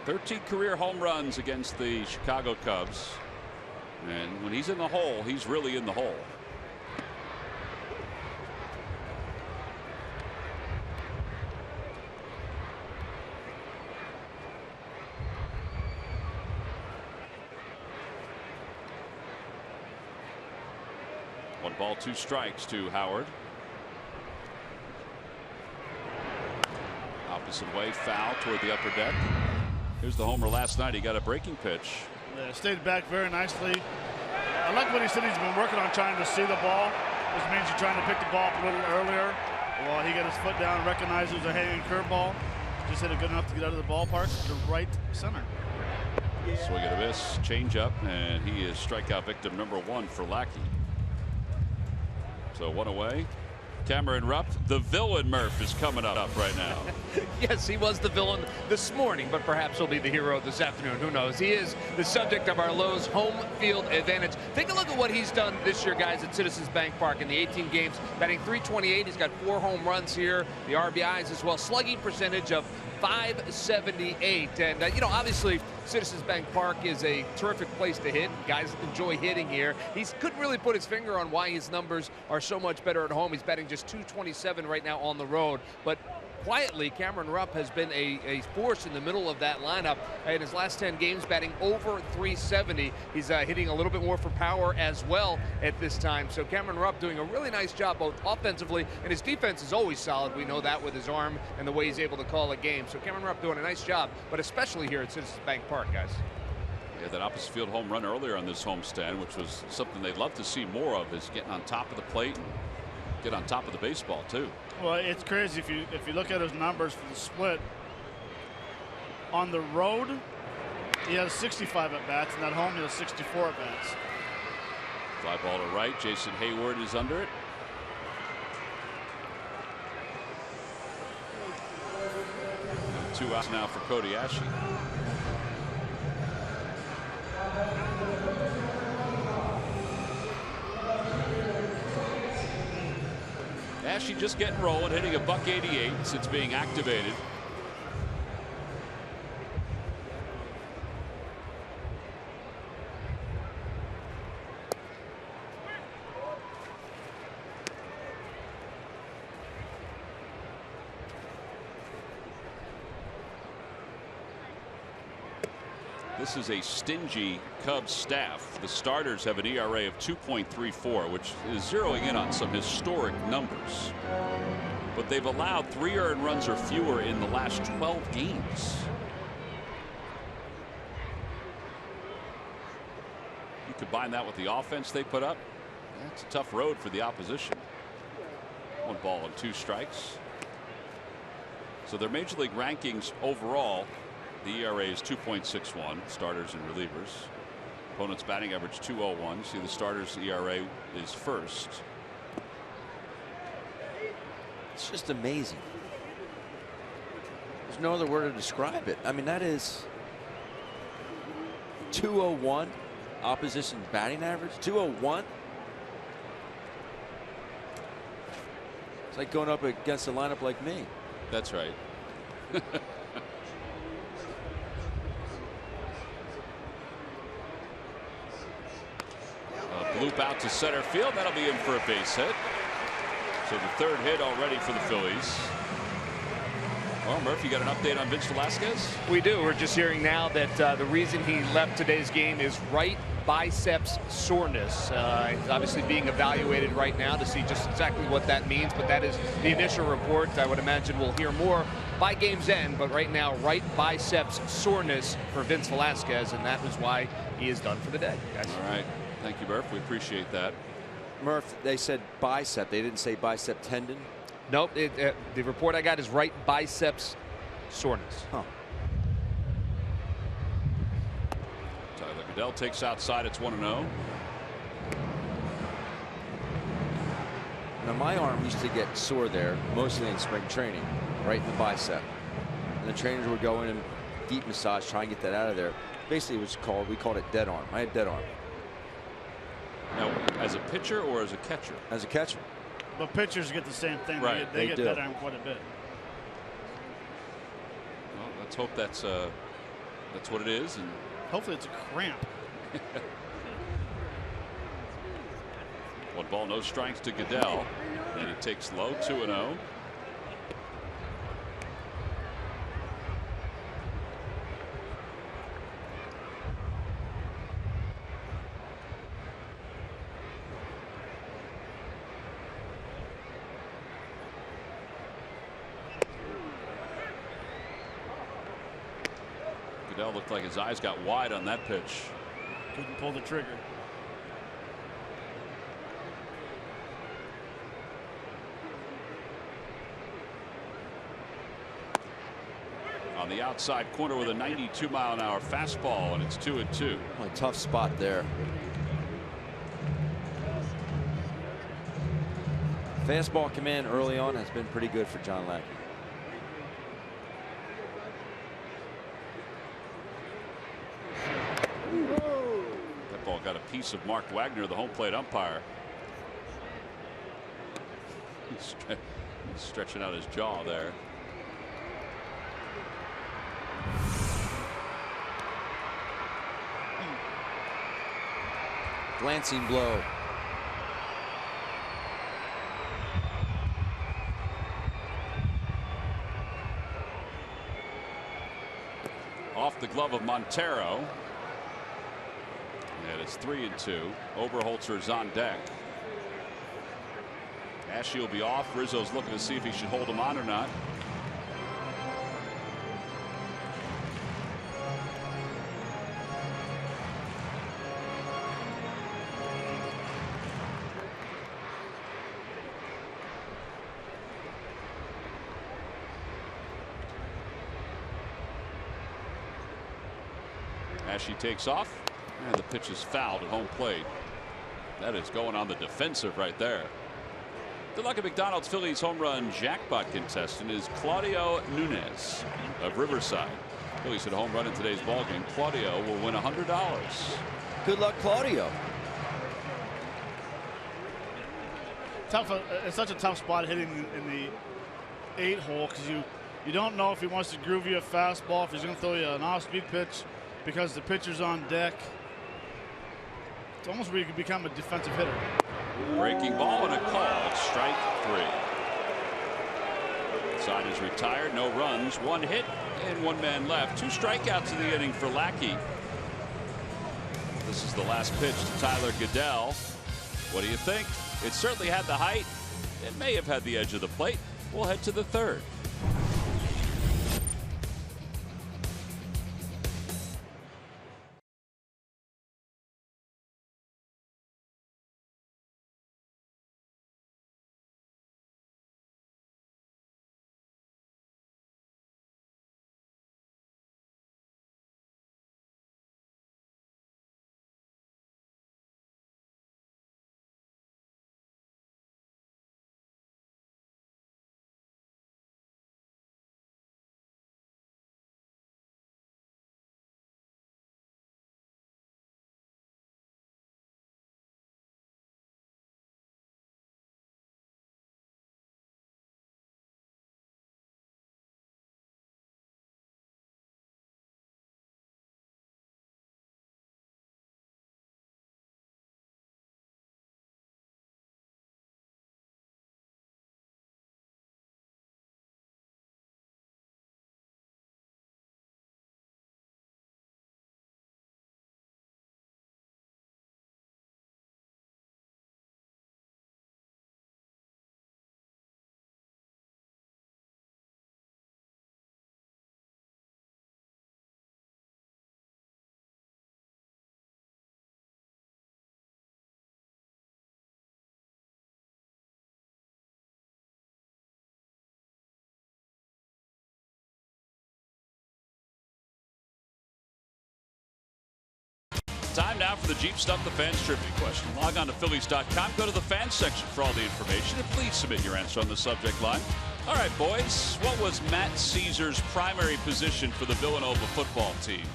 .13 career home runs against the Chicago Cubs. And when he's in the hole, he's really in the hole. One ball, 2 strikes to Howard. Opposite way, foul toward the upper deck. Here's the homer last night. He got a breaking pitch. Yeah, stayed back very nicely. I like what he said. He's been working on trying to see the ball, which means you're trying to pick the ball up a little earlier. While he got his foot down and recognized it was a hanging curveball. Just hit it good enough to get out of the ballpark to right center. Swing and a miss, change up, and he is strikeout victim number 1 for Lackey. So 1 away. Cameron Rupp, the villain Murph, is coming up right now. Yes, he was the villain this morning, but perhaps he'll be the hero this afternoon. Who knows? He is the subject of our Lowe's home field advantage. Take a look at what he's done this year, guys, at Citizens Bank Park in the 18 games, batting .328. He's got 4 home runs here, the RBIs as well, slugging percentage of .578. And, you know, obviously, Citizens Bank Park is a terrific place to hit. Guys enjoy hitting here. He couldn't really put his finger on why his numbers are so much better at home. He's batting just .227 right now on the road. But quietly, Cameron Rupp has been a force in the middle of that lineup. In his last 10 games, batting over .370. He's hitting a little bit more for power as well at this time. So Cameron Rupp doing a really nice job both offensively, and his defense is always solid. We know that with his arm and the way he's able to call a game. So Cameron Rupp doing a nice job, but especially here at Citizens Bank Park, guys. Yeah, that opposite field home run earlier on this homestand, which was something they'd love to see more of, is getting on top of the plate and get on top of the baseball too. Well, it's crazy if you look at his numbers for the split. On the road, he has 65 at bats, and at home he has 64 at bats. Fly ball to right. Jason Hayward is under it. And 2 outs now for Cody Ashe. Ashe just getting rolling, hitting a .188 since being activated. This is a stingy Cubs staff. The starters have an ERA of 2.34, which is zeroing in on some historic numbers. But they've allowed 3 earned runs or fewer in the last 12 games. You combine that with the offense they put up. That's a tough road for the opposition. 1 ball and 2 strikes. So their major league rankings overall, the ERA is 2.61, starters and relievers. Opponent's batting average 201. See, the starters ERA is first. It's just amazing. There's no other word to describe it. I mean, that is 201 opposition batting average. 201. It's like going up against a lineup like me. That's right. Loop out to center field. That'll be in for a base hit. So the 3rd hit already for the Phillies. Well, Murph, you got an update on Vince Velasquez? We do. We're just hearing now that the reason he left today's game is right biceps soreness. He's obviously being evaluated right now to see just exactly what that means, but that is the initial report. I would imagine we'll hear more by game's end, but right now, right biceps soreness for Vince Velasquez, and that is why he is done for the day, guys. All right. Thank you, Murph. We appreciate that. Murph, they said bicep. They didn't say bicep tendon. Nope. The report I got is right biceps soreness. Huh. Tyler Goodell takes outside. It's 1-0. Now my arm used to get sore there, mostly in spring training, right in the bicep. And the trainers would go in and deep massage, try and get that out of there. Basically, we called it dead arm. I had dead arm. Now, as a pitcher or as a catcher? As a catcher. But pitchers get the same thing. Right. They They get do. that arm quite a bit. Well, let's hope that's what it is. And Hopefully it's a cramp. 1 ball, no strikes to Goodell. And he takes low, 2-0. Goodell looked like his eyes got wide on that pitch. Couldn't pull the trigger. On the outside corner with a 92-mile-an-hour fastball, and it's 2-2. Oh, a tough spot there. Fastball command early on has been pretty good for John Lackey. That ball got a piece of Mark Wagner, the home plate umpire. He's stretching out his jaw there. Glancing blow. Off the glove of Montero. And it's 3-2. Oberholzer's on deck. Ashe will be off. Rizzo's looking to see if he should hold him on or not. Ashe takes off, and the pitch is fouled at home plate. That is going on the defensive right there. The luck of McDonald's Phillies home run jackpot contestant is Claudio Nunez of Riverside. Phillies hit a home run in today's ballgame. Claudio will win $100. Good luck, Claudio. Tough. It's such a tough spot hitting in the 8-hole because you don't know if he wants to groove you a fastball, if he's going to throw you an off-speed pitch because the pitcher's on deck. It's almost where you can become a defensive hitter. Breaking ball and a call. Strike 3. Side is retired. No runs. 1 hit and 1 man left. 2 strikeouts in the inning for Lackey. This is the last pitch to Tyler Goodell. What do you think? It certainly had the height. It may have had the edge of the plate. We'll head to the 3rd. the Jeep Stuff the Fans trivia question. Log on to Phillies.com. Go to the fans section for all the information. And please submit your answer on the subject line. All right, boys. What was Matt Caesar's primary position for the Villanova football team?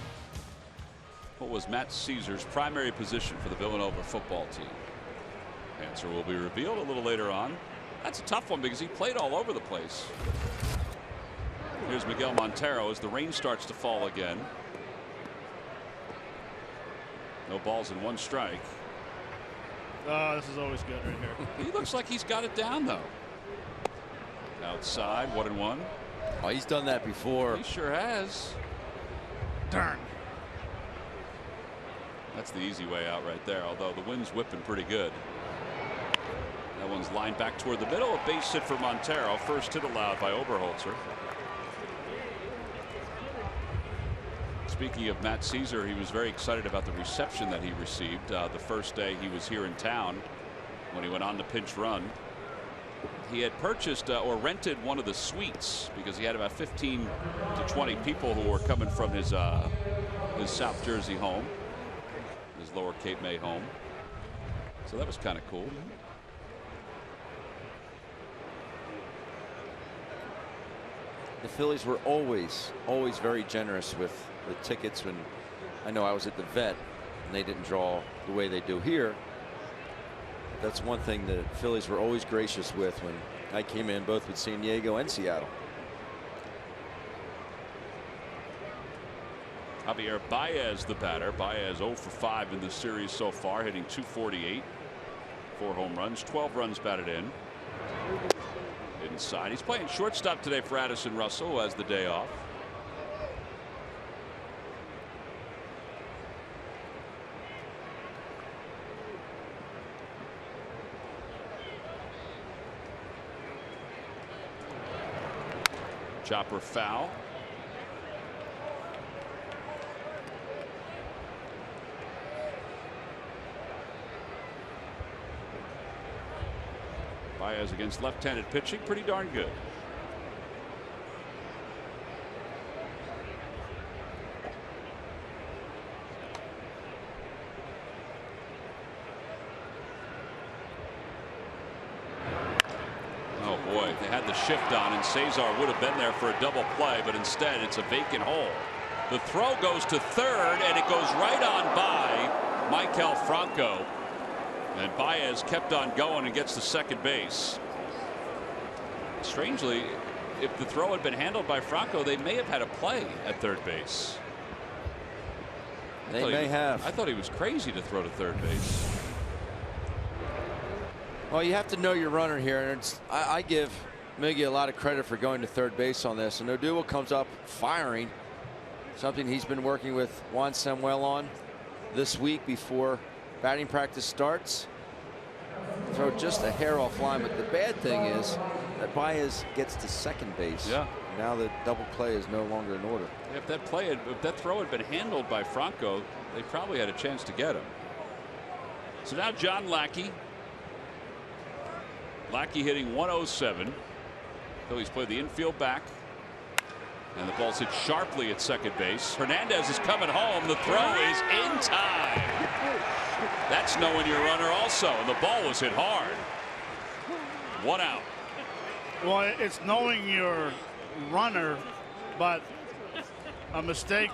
What was Matt Caesar's primary position for the Villanova football team? Answer will be revealed a little later on. That's a tough one because he played all over the place. Here's Miguel Montero as the rain starts to fall again. No balls and 1 strike. Oh, this is always good right here. He looks like he's got it down, though. Outside, 1-1. Oh, he's done that before. He sure has. Darn. That's the easy way out right there, although the wind's whipping pretty good. That one's lined back toward the middle. A base hit for Montero. First hit allowed by Oberholzer. Speaking of Matt Caesar, he was very excited about the reception that he received the first day he was here in town when he went on the pinch run. He had purchased or rented one of the suites because he had about 15 to 20 people who were coming from his South Jersey home, his Lower Cape May home. So that was kind of cool. The Phillies were always very generous with tickets. When I know I was at the Vet and they didn't draw the way they do here. That's one thing the Phillies were always gracious with when I came in, both with San Diego and Seattle. Javier Baez, the batter. Baez 0 for 5 in the series so far, hitting .248. 4 home runs, 12 runs batted in. Inside. He's playing shortstop today for Addison Russell, who has the day off. Chopper foul. Baez against left-handed pitching, pretty darn good. Oh boy, they had the shift on and Cesar would have been there for a double play, but instead it's a vacant hole. The throw goes to third and it goes right on by Michael Franco. And Baez kept on going and gets to second base. Strangely, if the throw had been handled by Franco, they may have had a play at third base. They may have. I thought he was crazy to throw to third base. Well, you have to know your runner here, and I give Miggy a lot of credit for going to third base on this. And Odubel comes up firing, something he's been working with Juan Samuel on this week before batting practice starts. Throw just a hair off line, but the bad thing is that Baez gets to second base. Yeah. Now the double play is no longer in order. If that throw had been handled by Franco, they probably had a chance to get him. So now John Lackey. Lackey hitting 107. Phillies play the infield back. And the ball's hit sharply at second base. Hernandez is coming home. The throw is in time. That's knowing your runner also. And the ball was hit hard. 1 out. Well, it's knowing your runner, but a mistake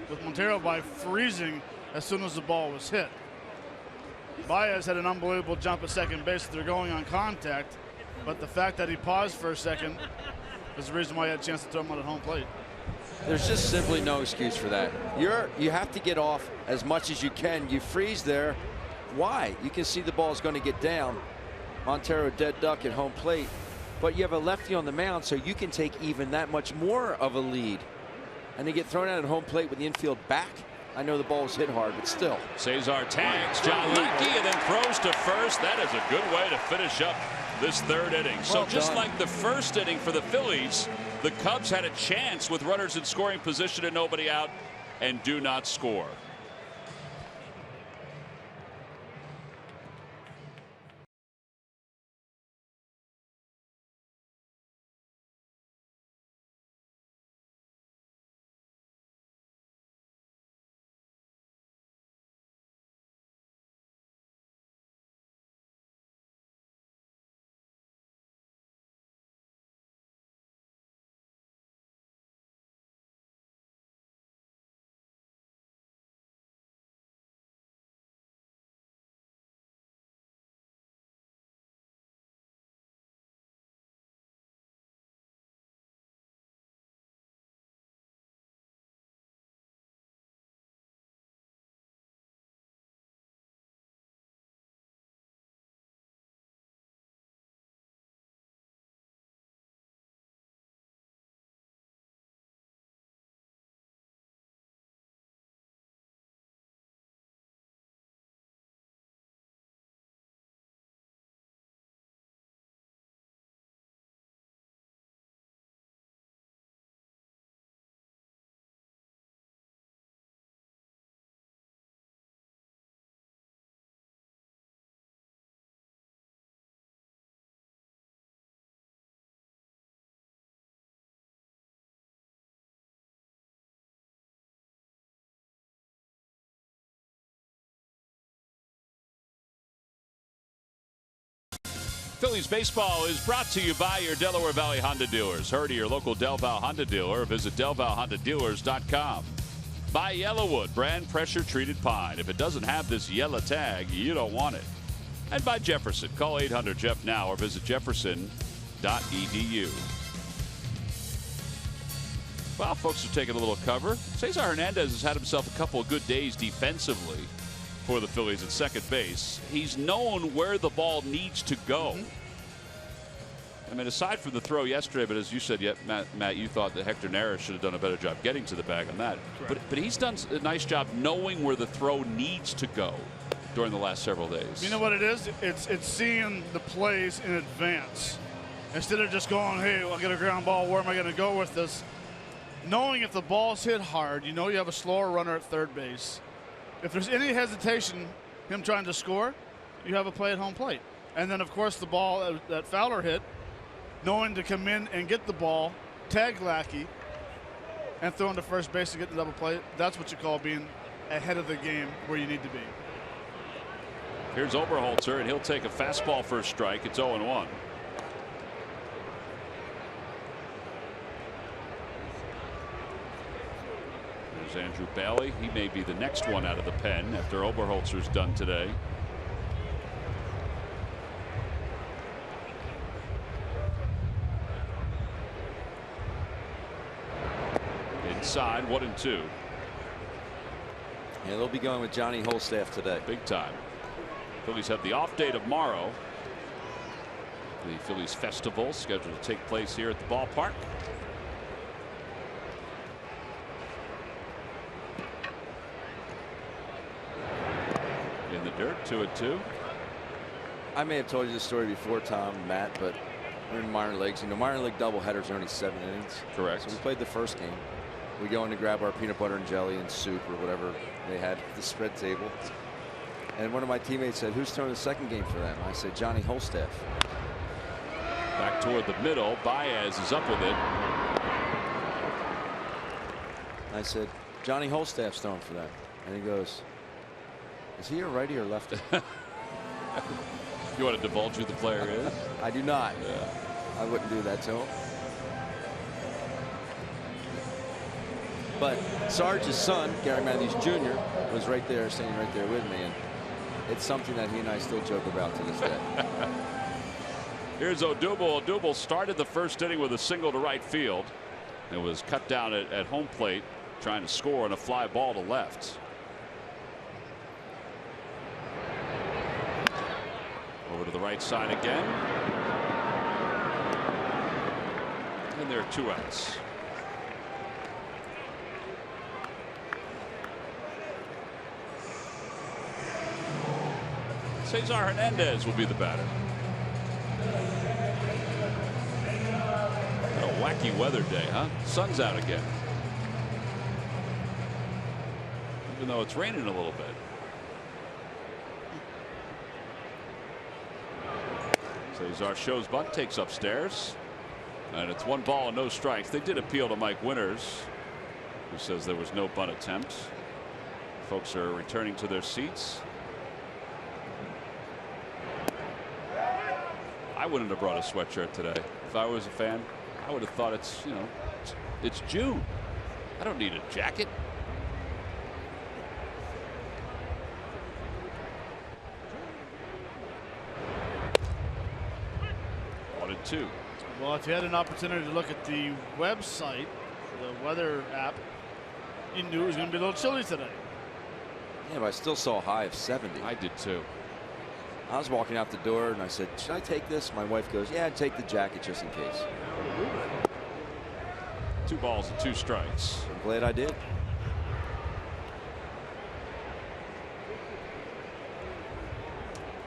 with Montero by freezing as soon as the ball was hit. Baez had an unbelievable jump at second base. They're going on contact, but the fact that he paused for a second is the reason why he had a chance to throw him on at home plate. There's just simply no excuse for that. You have to get off as much as you can. You freeze there. Why? You can see the ball is going to get down. Montero dead duck at home plate, but you have a lefty on the mound, so you can take even that much more of a lead. And they get thrown out at home plate with the infield back. I know the ball was hit hard, but still. Cesar tags John Lackey and then throws to first. That is a good way to finish up this third inning. So just like the first inning for the Phillies, the Cubs had a chance with runners in scoring position and nobody out and do not score. Phillies baseball is brought to you by your Delaware Valley Honda dealers. Hurry to your local Del Val Honda dealer or visit DelValHondaDealers.com. By Yellowwood, brand pressure treated pine. If it doesn't have this yellow tag, you don't want it. And by Jefferson. Call 800-JEFF now or visit jefferson.edu. Well, folks are taking a little cover. Cesar Hernandez has had himself a couple of good days defensively for the Phillies at second base. He's known where the ball needs to go. I mean, aside from the throw yesterday, but as you said, Matt, you thought that Hector Neris should have done a better job getting to the bag on that. But he's done a nice job knowing where the throw needs to go during the last several days. You know what it is? It's seeing the plays in advance. Instead of just going, hey, I'll get a ground ball, where am I going to go with this? Knowing if the ball's hit hard, you know you have a slower runner at third base. If there's any hesitation, him trying to score, you have a play at home plate. And then, of course, the ball that Fowler hit, knowing to come in and get the ball, tag Lackey, and throw into first base to get the double play, that's what you call being ahead of the game where you need to be. Here's Oberholzer, and he'll take a fastball for a strike. It's 0-1. There's Andrew Bailey. He may be the next one out of the pen after Oberholzer's done today. Inside, 1-2. Yeah, they'll be going with Johnny Holstaff today. Big time. Phillies have the off day tomorrow. The Phillies Festival scheduled to take place here at the ballpark. In the dirt, 2-2. I may have told you this story before, Tom, Matt, but we're in minor leagues. You know, minor league doubleheaders are only 7 innings. Correct. So we played the first game. We go in to grab our peanut butter and jelly and soup or whatever they had at the spread table. And one of my teammates said, who's throwing the second game for them? I said, Johnny Holstaff. Back toward the middle. Baez is up with it. I said, Johnny Holstaff's throwing for them. And he goes, is he a righty or lefty? You want to divulge who the player is? I do not. Yeah. I wouldn't do that to him. But Sarge's son, Gary Matthews Jr., was right there, standing right there with me. And it's something that he and I still joke about to this day. Here's Odubel. Odubel started the first inning with a single to right field. It was cut down at home plate, trying to score on a fly ball to left. Over to the right side again. And there are 2 outs. Cesar Hernandez will be the batter. What a wacky weather day, huh? Sun's out again. Even though it's raining a little bit. Cesar shows bunt, takes upstairs. And it's 1 ball and no strikes. They did appeal to Mike Winters, who says there was no bunt attempt. Folks are returning to their seats. I wouldn't have brought a sweatshirt today. If I was a fan, I would have thought it's, you know, it's June. I don't need a jacket. One and two. Well, if you had an opportunity to look at the website, the weather app, you knew it was going to be a little chilly today. Yeah, but I still saw a high of 70. I did too. I was walking out the door and I said, should I take this? My wife goes, yeah, take the jacket just in case. 2 balls and 2 strikes. I'm glad I did.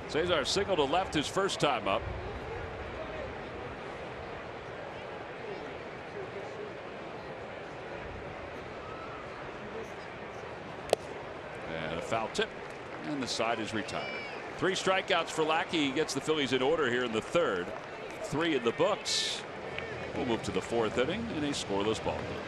Cesar signal to left his first time up. And a foul tip, and the side is retired. 3 strikeouts for Lackey. He gets the Phillies in order here in the 3rd. 3 in the books. We'll move to the 4th inning in a scoreless ball game.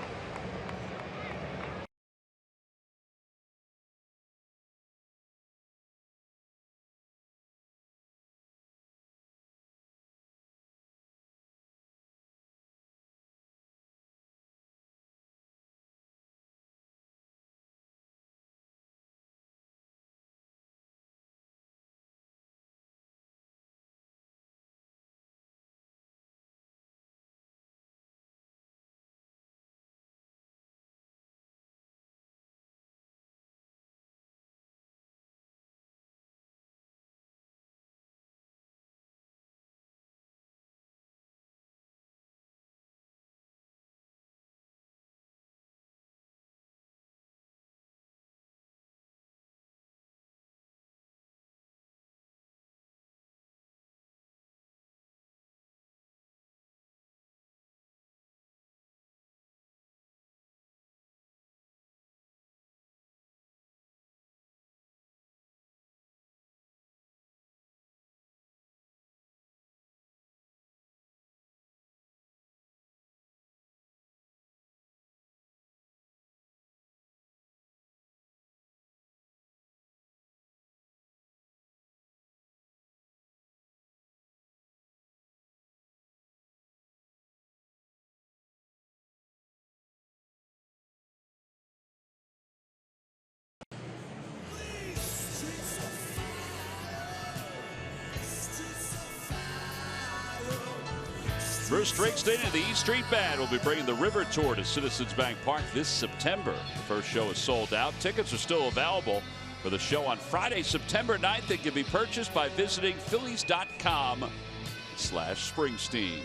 Bruce Springsteen and the E Street Band will be bringing the River Tour to Citizens Bank Park this September. The first show is sold out. Tickets are still available for the show on Friday, September 9th. They can be purchased by visiting Phillies.com/Springsteen.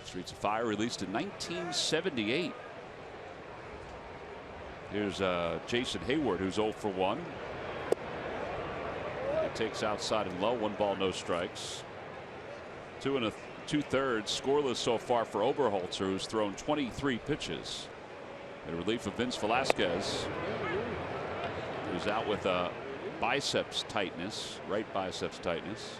Streets of Fire released in 1978. Here's Jason Hayward, who's 0 for 1. He takes outside and low. 1 ball, no strikes. 2 2/3 scoreless so far for Oberholzer, who's thrown 23 pitches. In relief of Vince Velasquez, who's out with a biceps tightness, right biceps tightness.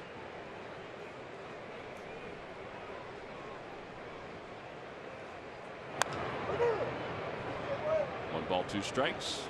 One ball, 2 strikes.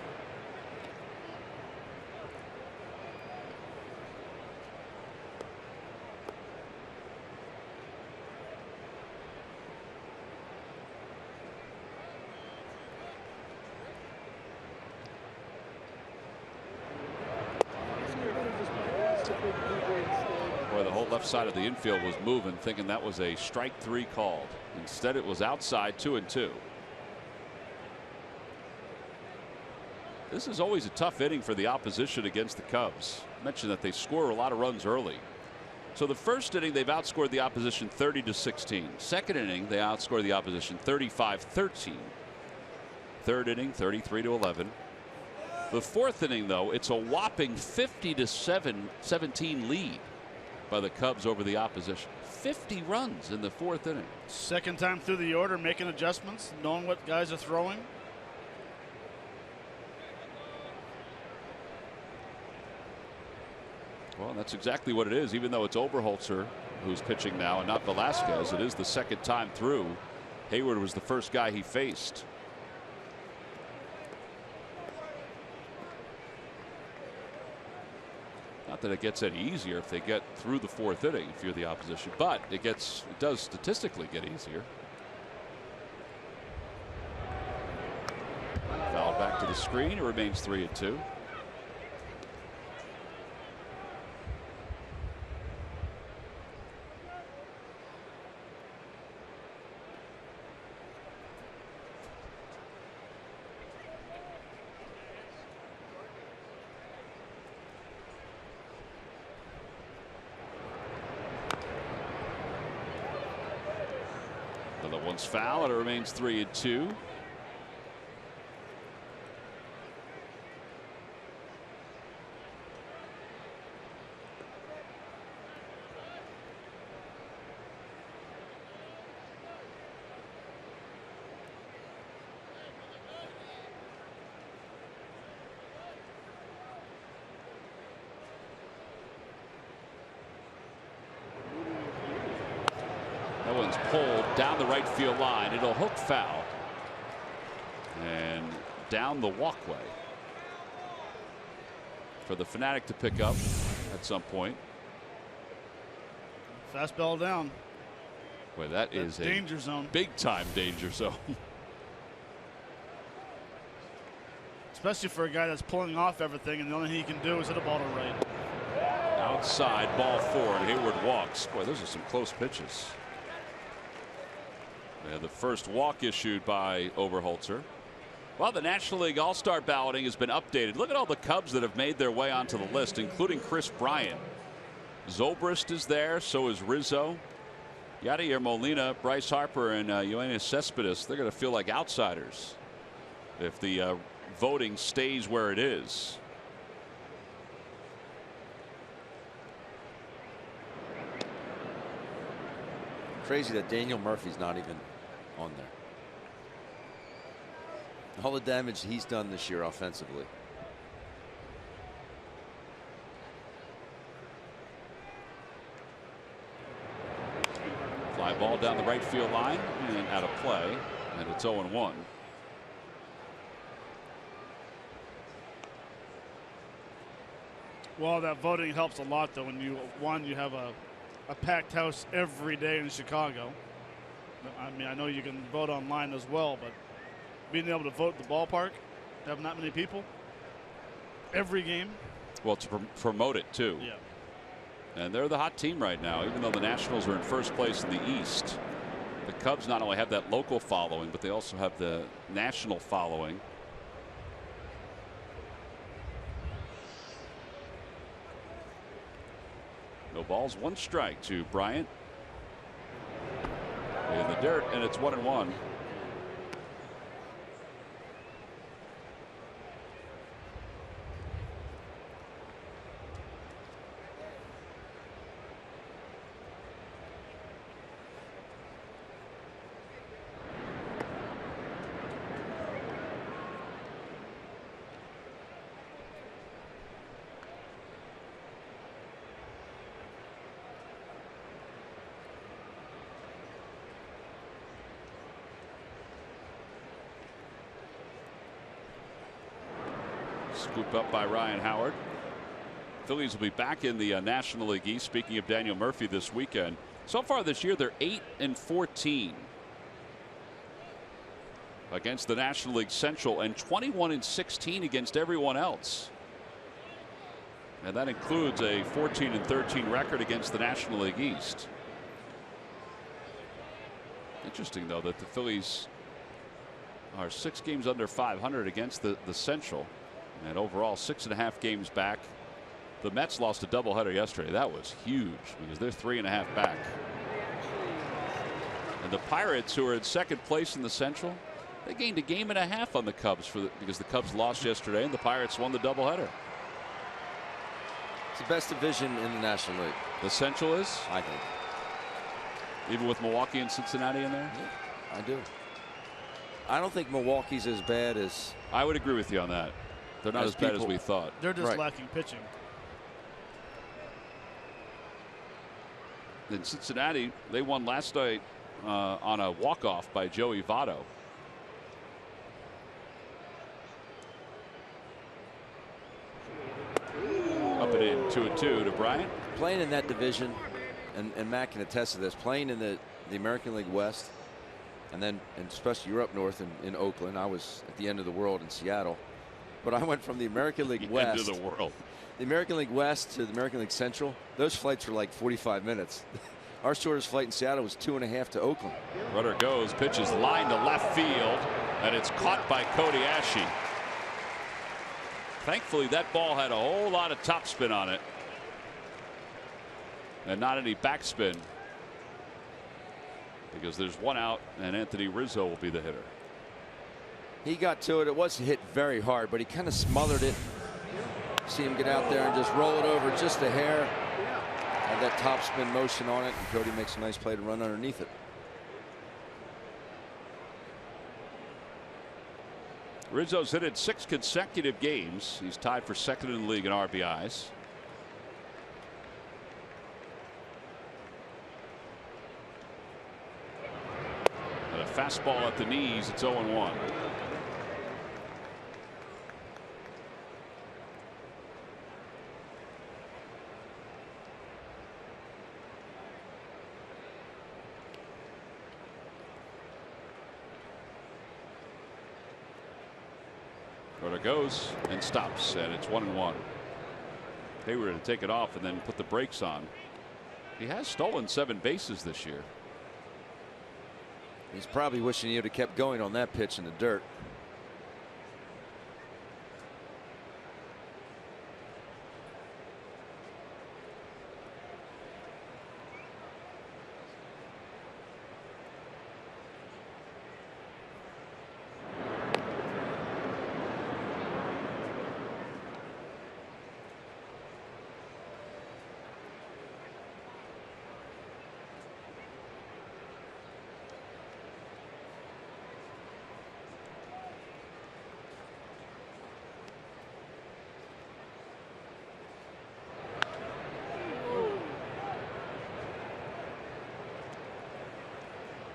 Boy, the whole left side of the infield was moving, thinking that was a strike 3 called. Instead, it was outside, 2-2. This is always a tough inning for the opposition against the Cubs. I mentioned that they score a lot of runs early. So the first inning, they've outscored the opposition 30-16. Second inning, they outscored the opposition 35-13. Third inning, 33-11. The fourth inning, though, it's a whopping 50-17 lead by the Cubs over the opposition. 50 runs in the fourth inning. Second time through the order, making adjustments, knowing what guys are throwing. Well, that's exactly what it is. Even though it's Oberholzer who's pitching now and not Velasquez, it is the second time through. Hayward was the first guy he faced. Not that it gets any easier if they get through the fourth inning if you're the opposition, but it does statistically get easier. Foul back to the screen. It remains 3-2. Another one's foul, and it remains 3-2. That one's pulled down the right field line. It'll hook foul and down the walkway for the Fanatic to pick up at some point. Fastball down. Boy, that's a danger zone. Big time danger zone. Especially for a guy that's pulling off everything, and the only thing he can do is hit a ball to right. Outside, ball 4, and Hayward walks. Boy, those are some close pitches. Yeah, the first walk issued by Oberholzer. Well, the National League All-Star balloting has been updated. Look at all the Cubs that have made their way onto the list, including Chris Bryant. Zobrist is there, so is Rizzo. Yadier Molina, Bryce Harper, and Yoenis Cespedes. They're going to feel like outsiders if the voting stays where it is. Crazy that Daniel Murphy's not even on there. All the damage he's done this year offensively. Fly ball down the right field line and out of play, and it's 0-1. Well, that voting helps a lot, though. When you have a packed house every day in Chicago. I mean, I know you can vote online as well, but being able to vote at the ballpark, having that many people every game. Well, to promote it too. Yeah. And they're the hot team right now, even though the Nationals are in first place in the East. The Cubs not only have that local following, but they also have the national following. No balls, 1 strike to Bryant. In the dirt, and it's 1-1. Scooped up by Ryan Howard. Phillies will be back in the National League East. Speaking of Daniel Murphy this weekend, so far this year they're 8-14 against the National League Central and 21-16 against everyone else. And that includes a 14-13 record against the National League East. Interesting, though, that the Phillies are 6 games under 500 against the Central. And overall 6.5 games back. The Mets lost a doubleheader yesterday. That was huge because they're 3.5 back. And the Pirates, who are in second place in the Central, they gained a game and a half on the Cubs because the Cubs lost yesterday and the Pirates won the doubleheader. It's the best division in the National League. The Central is, I think. Even with Milwaukee and Cincinnati in there? Yeah, I do. I don't think Milwaukee's as bad as. I would agree with you on that. They're not as bad as we thought. They're just lacking pitching. In Cincinnati, they won last night on a walk-off by Joey Votto. Up and in, 2-2 to Bryant. Playing in that division, and Matt can attest to this, playing in the American League West, and then and especially you're up north in Oakland. I was at the end of the world in Seattle. But I went from the American League West. End of the world. The American League West to the American League Central. Those flights were like 45 minutes. Our shortest flight in Seattle was 2.5 to Oakland. Rudder goes, pitches line to left field, and it's caught by Cody Ashe. Thankfully, that ball had a whole lot of topspin on it, and not any backspin, because there's 1 out, and Anthony Rizzo will be the hitter. He got to it. It wasn't hit very hard, but he kind of smothered it. See him get out there and just roll it over just a hair. Had that topspin motion on it, and Cody makes a nice play to run underneath it. Rizzo's hit in 6 consecutive games. He's tied for second in the league in RBIs. And a fastball at the knees. It's 0-1. Rudder goes and stops, and it's 1-1. Hayward to take it off and then put the brakes on. He has stolen 7 bases this year. He's probably wishing he would have kept going on that pitch in the dirt.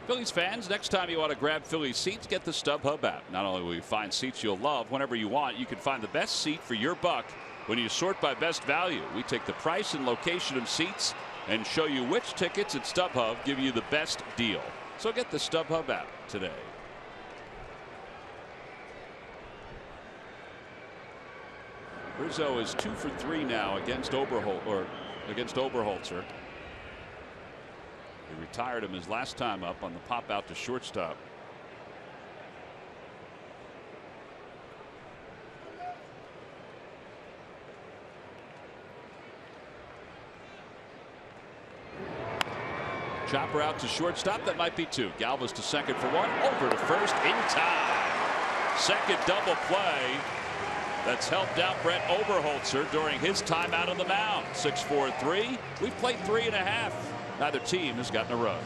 Phillies fans, next time you want to grab Phillies seats, get the StubHub app. Not only will you find seats you'll love whenever you want, you can find the best seat for your buck when you sort by best value. We take the price and location of seats and show you which tickets at StubHub give you the best deal. So get the StubHub app today. Rizzo is 2 for 3 now against Oberholzer, or against Oberholzer. He retired him his last time up on the pop out to shortstop. Chopper out to shortstop. That might be two. Galvis to second for one. Over to first in time. Second double play that's helped out Brett Oberholzer during his time out on the mound. 6-4-3. We've played 3.5. Neither team has gotten a run.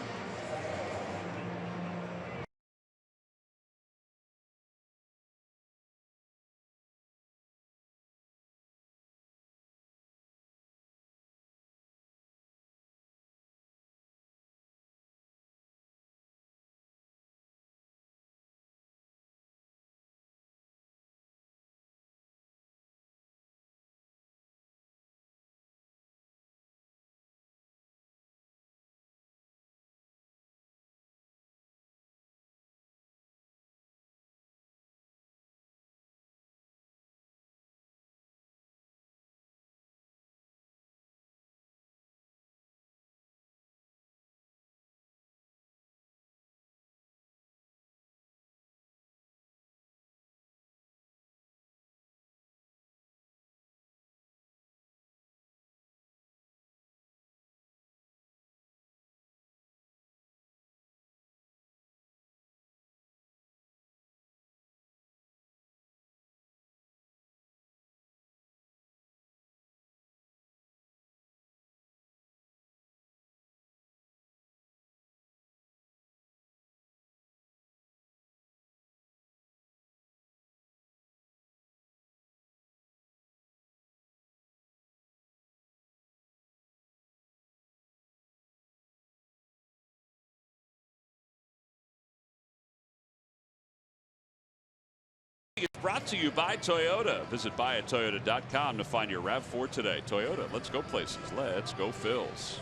It's brought to you by Toyota. Visit buyatoyota.com to find your RAV4 today. Toyota, let's go places. Let's go Phils.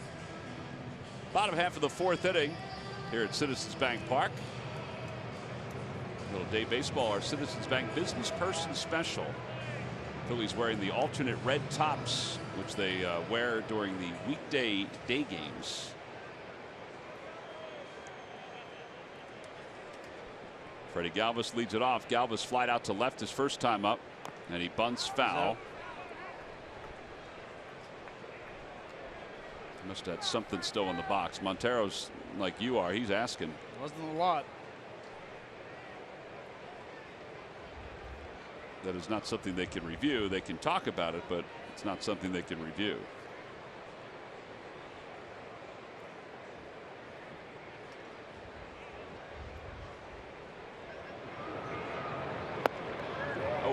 Bottom half of the fourth inning here at Citizens Bank Park. Little day baseball, our Citizens Bank Business Person Special. Phillies wearing the alternate red tops, which they wear during the weekday day games. Freddie Galvis leads it off. Galvis flied out to left his first time up, and he bunts foul. Must have had something still in the box. Montero's like you are. He's asking. Wasn't a lot. That is not something they can review. They can talk about it, but it's not something they can review.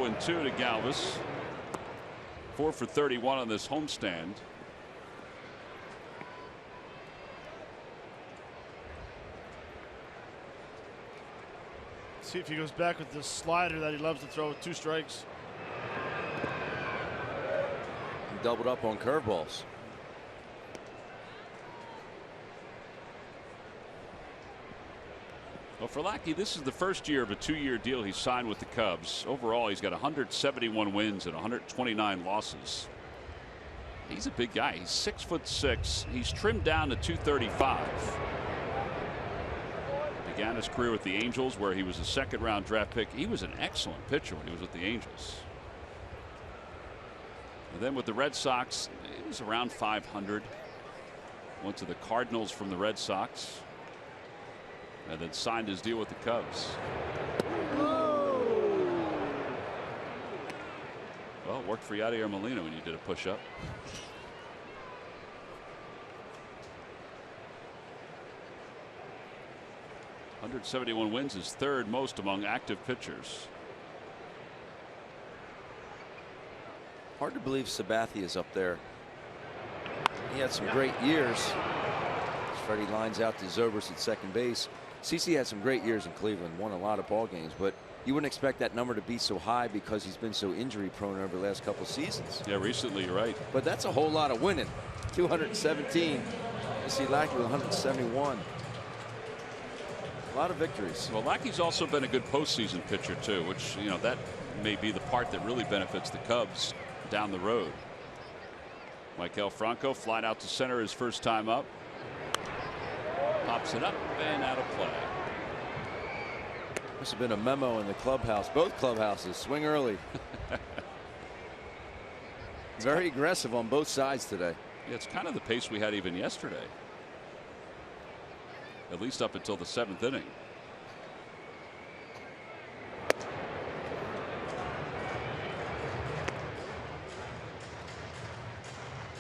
And 2 to Galvis. 4 for 31 on this homestand. See if he goes back with the slider that he loves to throw with 2 strikes. He doubled up on curveballs. Well, for Lackey, this is the first year of a 2-year deal he signed with the Cubs. Overall, he's got 171 wins and 129 losses. He's a big guy. He's 6'6". He's trimmed down to 235. Began his career with the Angels, where he was a 2nd-round draft pick. He was an excellent pitcher when he was with the Angels. And then with the Red Sox, he was around 500. Went to the Cardinals from the Red Sox. And then signed his deal with the Cubs. Well, it worked for Yadier Molina when you did a push-up. .171 wins is 3rd most among active pitchers. Hard to believe Sabathia is up there. He had some great years. Freddie lines out to Zobrist at second base. CC had some great years in Cleveland, won a lot of ball games, but you wouldn't expect that number to be so high because he's been so injury prone over the last couple of seasons. Yeah, recently, you're right. But that's a whole lot of winning. 217. You see Lackey with 171. A lot of victories. Well, Lackey's also been a good postseason pitcher too, which, you know, that may be the part that really benefits the Cubs down the road. Maikel Franco flying out to center his first time up. Pops it up and out of play. Must have been a memo in the clubhouse. Both clubhouses swing early. Very aggressive on both sides today. Yeah, it's kind of the pace we had even yesterday. At least up until the 7th inning.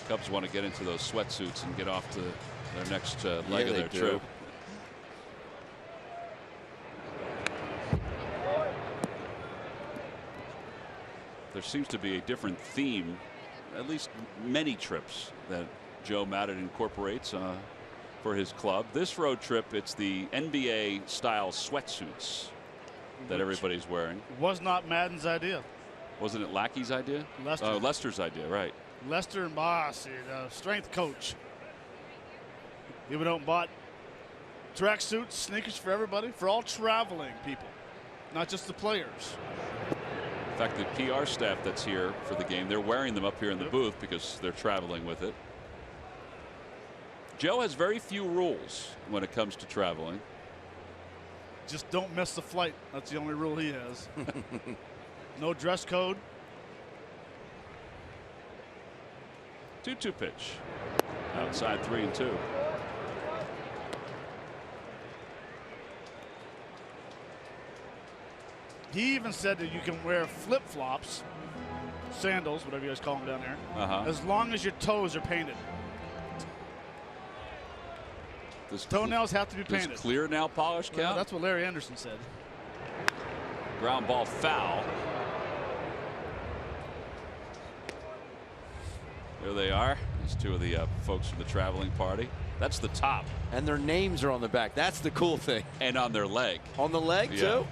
Cubs want to get into those sweatsuits and get off to their next leg of their trip. There seems to be a different theme, at least many trips, that Joe Maddon incorporates for his club. This road trip, it's the NBA style sweatsuits that everybody's wearing. Was not Madden's idea. Wasn't it Lackey's idea? Lester's idea, right. Lester and Boss, strength coach. He went out and bought track suits, sneakers for everybody, for all traveling people, not just the players. In fact, the PR staff that's here for the game, they're wearing them up here in the booth because they're traveling with it. Joe has very few rules when it comes to traveling. Just don't miss the flight. That's the only rule he has. No dress code. 2-2 pitch. Outside 3-2. He even said that you can wear flip-flops, sandals, whatever you guys call them down there, as long as your toes are painted. Does toenails have to be painted. Does clear nail polish count? Well, that's what Larry Anderson said. Ground ball foul. There they are. These two of the folks from the traveling party. That's the top. And their names are on the back. That's the cool thing. And on their leg. On the leg, too?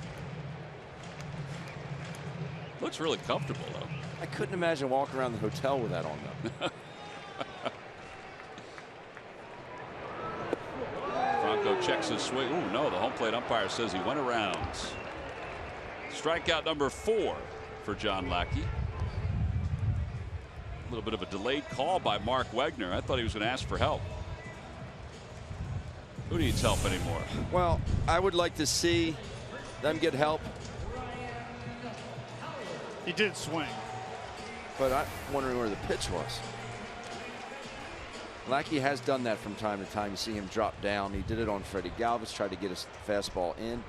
Looks really comfortable, though. I couldn't imagine walking around the hotel with that on, though. Franco checks his swing. Ooh, no, the home plate umpire says he went around. Strikeout number 4 for John Lackey. A little bit of a delayed call by Mark Wegner. I thought he was going to ask for help. Who needs help anymore? Well, I would like to see them get help. He did swing. But I'm wondering where the pitch was. Lackey has done that from time to time. You see him drop down. He did it on Freddie Galvis, tried to get his fastball in,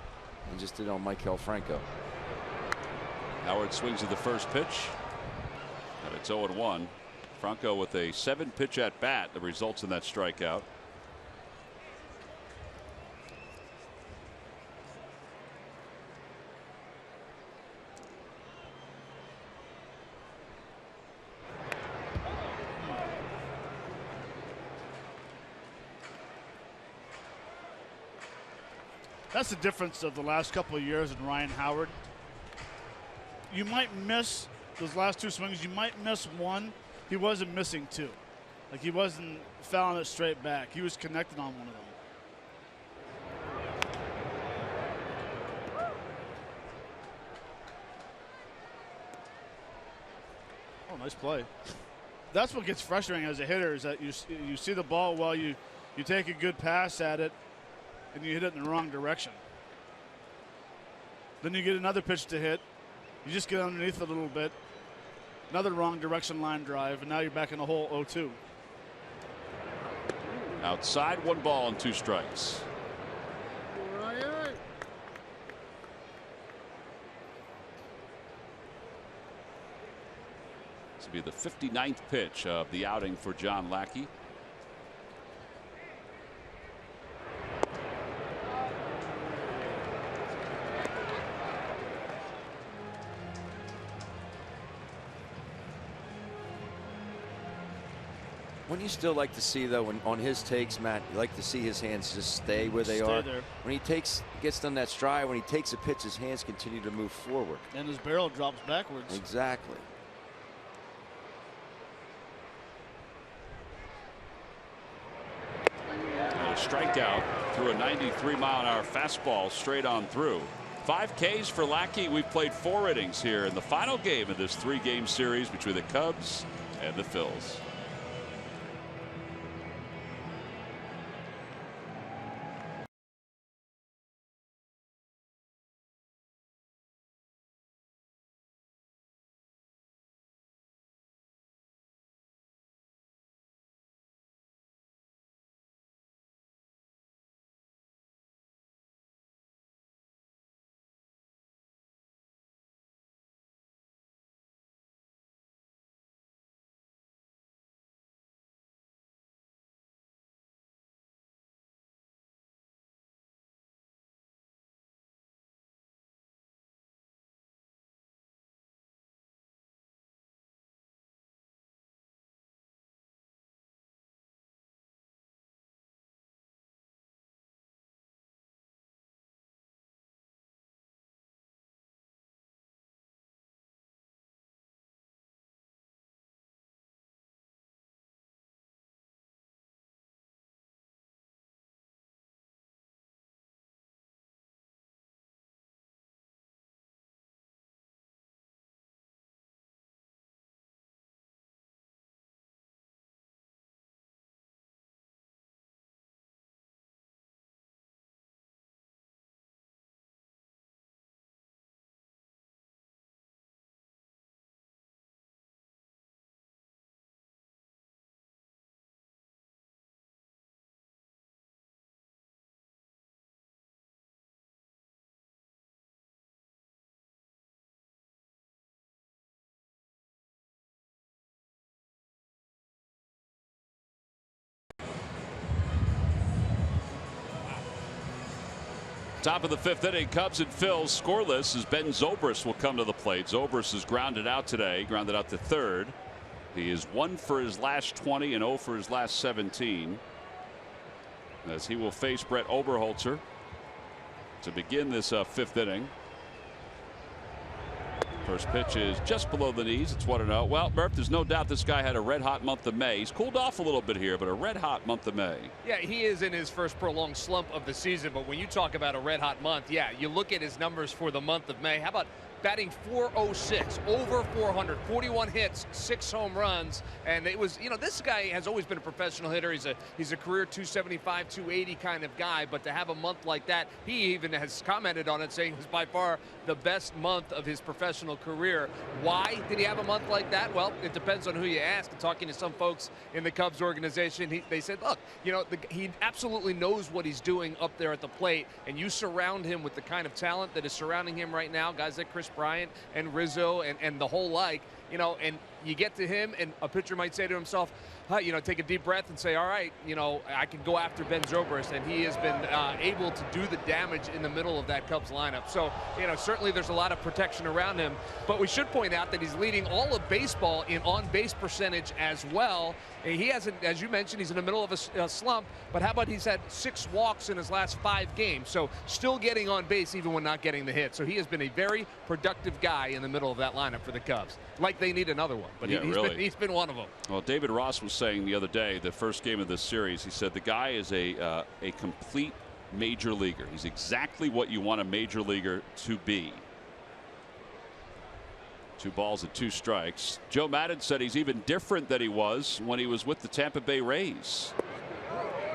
and just did it on Maikel Franco. Howard swings at the first pitch. And it's 0-1. Franco with a 7-pitch at bat that results in that strikeout. That's the difference of the last couple of years in Ryan Howard. You might miss those last 2 swings. You might miss one. He wasn't missing 2. Like, he wasn't fouling it straight back. He was connected on one of them. Oh, nice play. That's what gets frustrating as a hitter, is that you see the ball while you take a good pass at it, and you hit it in the wrong direction. Then you get another pitch to hit. You just get underneath it a little bit. Another wrong direction line drive, and now you're back in the hole 0-2. Outside, 1 ball and 2 strikes. This will be the 59th pitch of the outing for John Lackey. Wouldn't you still like to see, though, when on his takes, Matt, you like to see his hands just stay where they are? There. When he gets done that stride, when he takes a pitch, his hands continue to move forward. And his barrel drops backwards. Exactly. And a strikeout through a 93-mile-an-hour fastball straight on through. 5 Ks for Lackey. We've played 4 innings here in the final game of this 3-game series between the Cubs and the Phils. Top of the 5th inning, Cubs and Phils scoreless as Ben Zobrist will come to the plate. Zobrist is grounded out today, grounded out to third. He is 1 for his last 20 and 0 for his last 17. As he will face Brett Oberholzer to begin this 5th inning. First pitch is just below the knees. It's 1-0. Well, Murph, there's no doubt this guy had a red-hot month of May. He's cooled off a little bit here, but a red-hot month of May. Yeah, he is in his first prolonged slump of the season, but when you talk about a red-hot month, yeah, you look at his numbers for the month of May. How about batting .406, over 400, 41 hits, 6 home runs, and it was, you know, this guy has always been a professional hitter. He's a career 275, 280 kind of guy, but to have a month like that, he even has commented on it, saying it was by far the best month of his professional career. Why did he have a month like that? Well, it depends on who you ask. And talking to some folks in the Cubs organization, they said, look, you know, he absolutely knows what he's doing up there at the plate, and you surround him with the kind of talent that is surrounding him right now, guys like Chris Bryant and Rizzo and the whole like, you know, and you get to him and a pitcher might say to himself, you know, take a deep breath and say, all right, you know, I can go after Ben Zobrist, and he has been able to do the damage in the middle of that Cubs lineup. So, you know, certainly there's a lot of protection around him, but we should point out that he's leading all of baseball in on-base percentage as well. And he hasn't, as you mentioned, he's in the middle of a slump, but how about he's had 6 walks in his last 5 games, so still getting on base even when not getting the hit. So he has been a very productive guy in the middle of that lineup for the Cubs. Like they need another one, but yeah, he's been one of them. Well, David Ross was saying the other day, the first game of this series, he said the guy is a complete major leaguer. He's exactly what you want a major leaguer to be. 2 balls and 2 strikes. Joe Maddon said he's even different than he was when he was with the Tampa Bay Rays.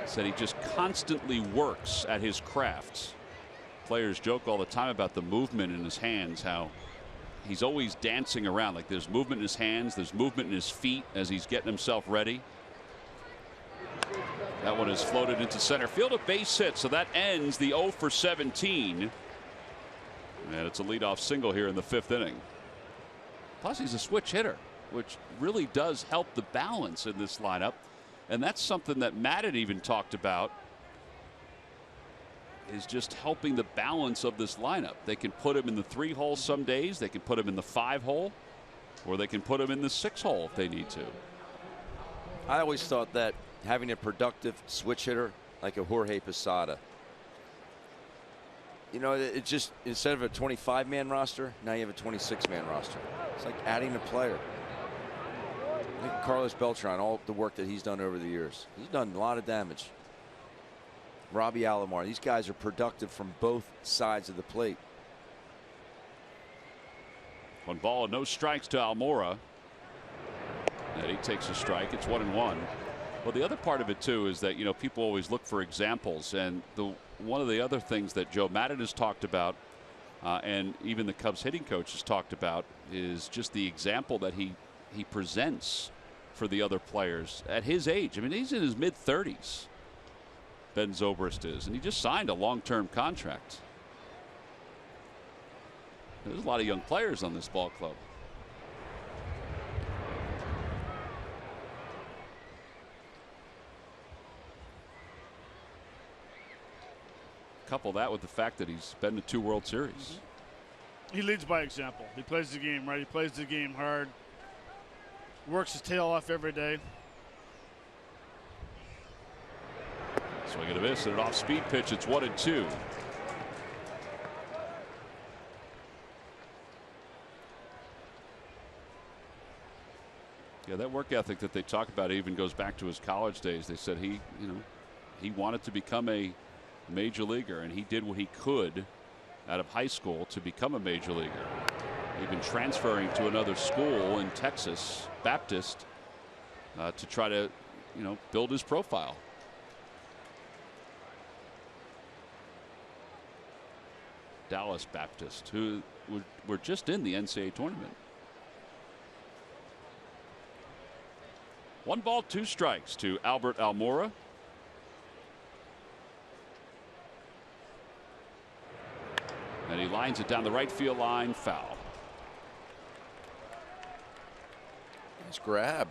Said he just constantly works at his craft. Players joke all the time about the movement in his hands, how he's always dancing around. Like there's movement in his hands, there's movement in his feet as he's getting himself ready. That one is floated into center field, a base hit, so that ends the 0 for 17. And it's a leadoff single here in the 5th inning. Plus he's a switch hitter, which really does help the balance in this lineup. And that's something that Matt had even talked about, is just helping the balance of this lineup. They can put him in the 3 hole some days, they can put him in the 5 hole, or they can put him in the 6 hole if they need to. I always thought that having a productive switch hitter like a Jorge Posada, you know, it just, instead of a 25-man roster, now you have a 26-man roster. It's like adding a player. Look at Carlos Beltran, all the work that he's done over the years. He's done a lot of damage. Robbie Alomar, these guys are productive from both sides of the plate. 1 ball and no strikes to Almora. And he takes a strike. It's 1-1. Well, the other part of it too is that, you know, people always look for examples, and one of the other things that Joe Maddon has talked about, and even the Cubs hitting coach has talked about, is just the example that he presents for the other players at his age. I mean, he's in his mid-30s. Ben Zobrist is, and he just signed a long-term contract. There's a lot of young players on this ball club. Couple that with the fact that he's been to 2 World Series. He leads by example. He plays the game right. He plays the game hard. Works his tail off every day. Swing and a miss and an off-speed pitch. It's 1-2. Yeah, that work ethic that they talk about even goes back to his college days. They said he wanted to become a major leaguer, and he did what he could out of high school to become a major leaguer. Even transferring to another school in Texas, Baptist, to try to, build his profile. Dallas Baptist, who were just in the NCAA tournament. 1 ball, 2 strikes to Albert Almora. And he lines it down the right field line, foul. Nice grab.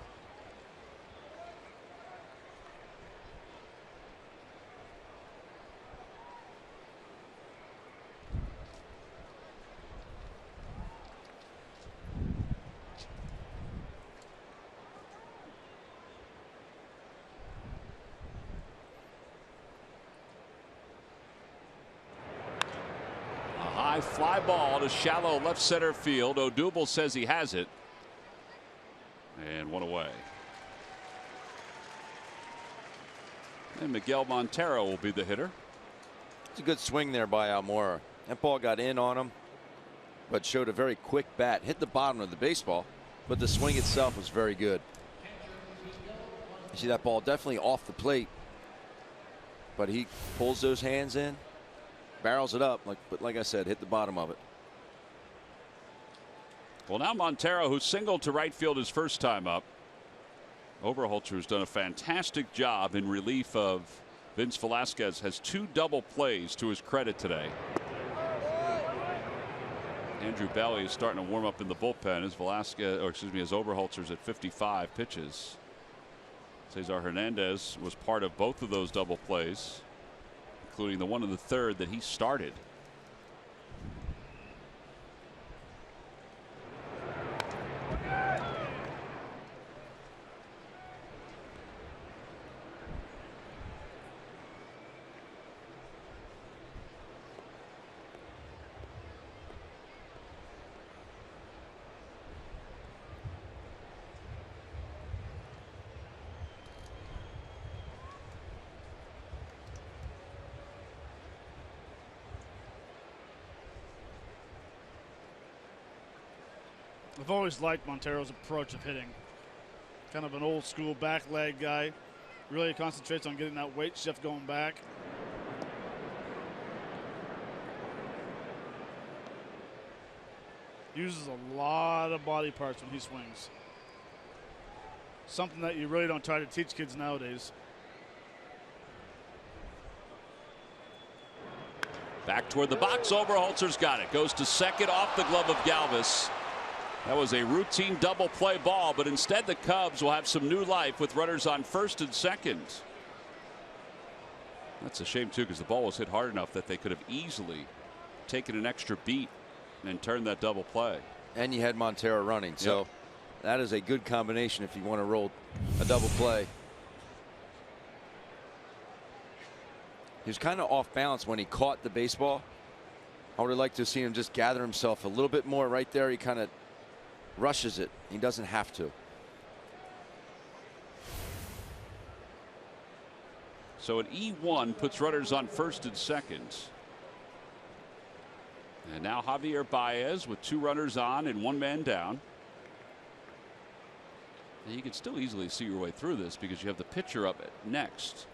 A high fly ball to shallow left center field. Odubel says he has it. And one away. And Miguel Montero will be the hitter. It's a good swing there by Almora. That ball got in on him, but showed a very quick bat. Hit the bottom of the baseball, but the swing itself was very good. You see that ball definitely off the plate, but he pulls those hands in, barrels it up, but like I said, hit the bottom of it. Well, now Montero, who singled to right field his first time up. Overholser's done a fantastic job in relief of Vince Velasquez. Has 2 double plays to his credit today. Andrew Bailey is starting to warm up in the bullpen as as Overholser's at 55 pitches. Cesar Hernandez was part of both of those double plays, including the one in the third that he started. I've always liked Montero's approach of hitting. Kind of an old school back leg guy. Really concentrates on getting that weight shift going back. Uses a lot of body parts when he swings. Something that you really don't try to teach kids nowadays. Back toward the box. Overholser's got it. Goes to second off the glove of Galvis. That was a routine double play ball, but instead the Cubs will have some new life with runners on first and second. That's a shame too, because the ball was hit hard enough that they could have easily taken an extra beat and turned that double play. And you had Montero running, so that is a good combination if you want to roll a double play. He was kind of off balance when he caught the baseball. I would have liked to see him just gather himself a little bit more right there. He kind of rushes it. He doesn't have to. So an E1 puts runners on first and second. And now Javier Baez with 2 runners on and 1 man down. And you can still easily see your way through this because you have the pitcher up next.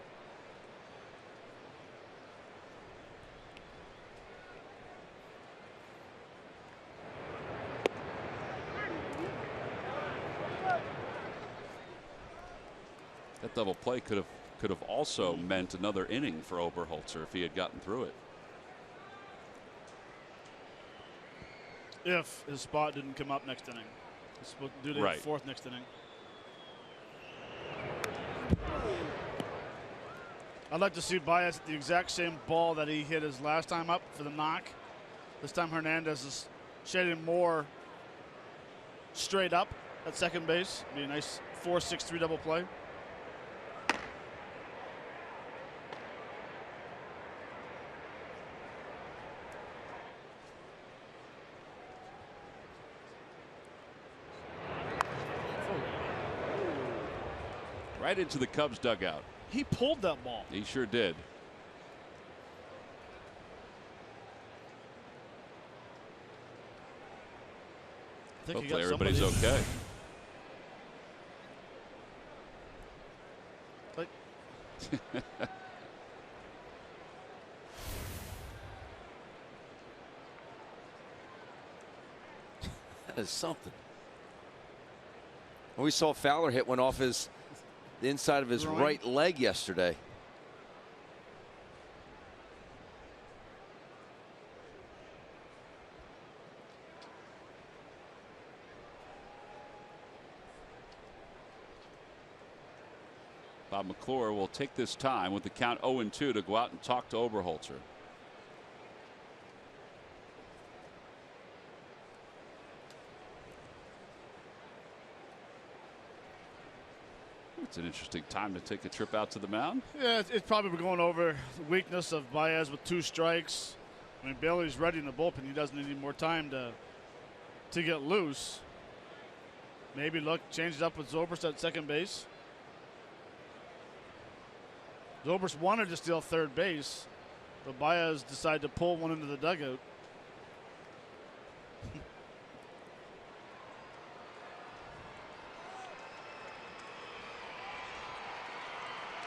That double play could have also meant another inning for Oberholzer if he had gotten through it. If his spot didn't come up next inning. He's supposed to do the 4th next inning. I'd like to see Baez at the exact same ball that he hit his last time up for the knock. This time Hernandez is shading more straight up at second base. Be a nice 4-6-3 double play. Right into the Cubs dugout. He pulled that ball. He sure did. Hopefully everybody's okay. That is something. We saw Fowler hit one off the inside of his right leg yesterday. Bob McClure will take this time with the count 0-2 to go out and talk to Oberholzer. It's an interesting time to take a trip out to the mound. Yeah, it's probably going over the weakness of Baez with 2 strikes. I mean, Bailey's ready in the bullpen. He doesn't need any more time to get loose. Maybe look, change it up with Zobrist at second base. Zobrist wanted to steal third base, but Baez decided to pull one into the dugout.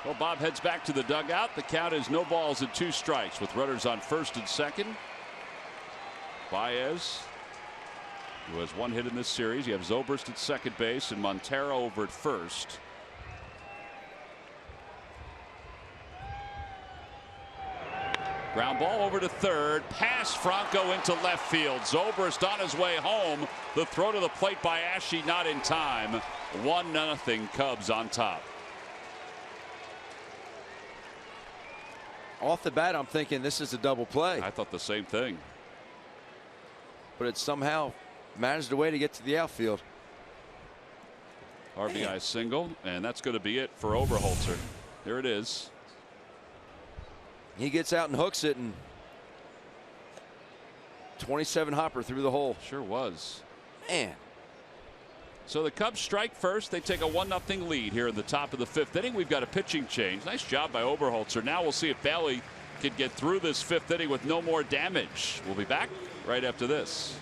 Well, Bob heads back to the dugout. The count is no balls and 2 strikes with runners on first and second. Baez, who has 1 hit in this series. You have Zobrist at second base and Montero over at first. Ground ball over to third. Pass Franco into left field. Zobrist on his way home. The throw to the plate by Ashe not in time. 1-0 Cubs on top. Off the bat, I'm thinking this is a double play. I thought the same thing. But it somehow managed a way to get to the outfield. RBI single, and that's going to be it for Oberholzer. Here it is. He gets out and hooks it, and 27 hopper through the hole. Sure was. Man. So the Cubs strike first. They take a 1-0 lead here in the top of the 5th inning. We've got a pitching change. Nice job by Oberholzer. Now we'll see if Bailey can get through this 5th inning with no more damage. We'll be back right after this.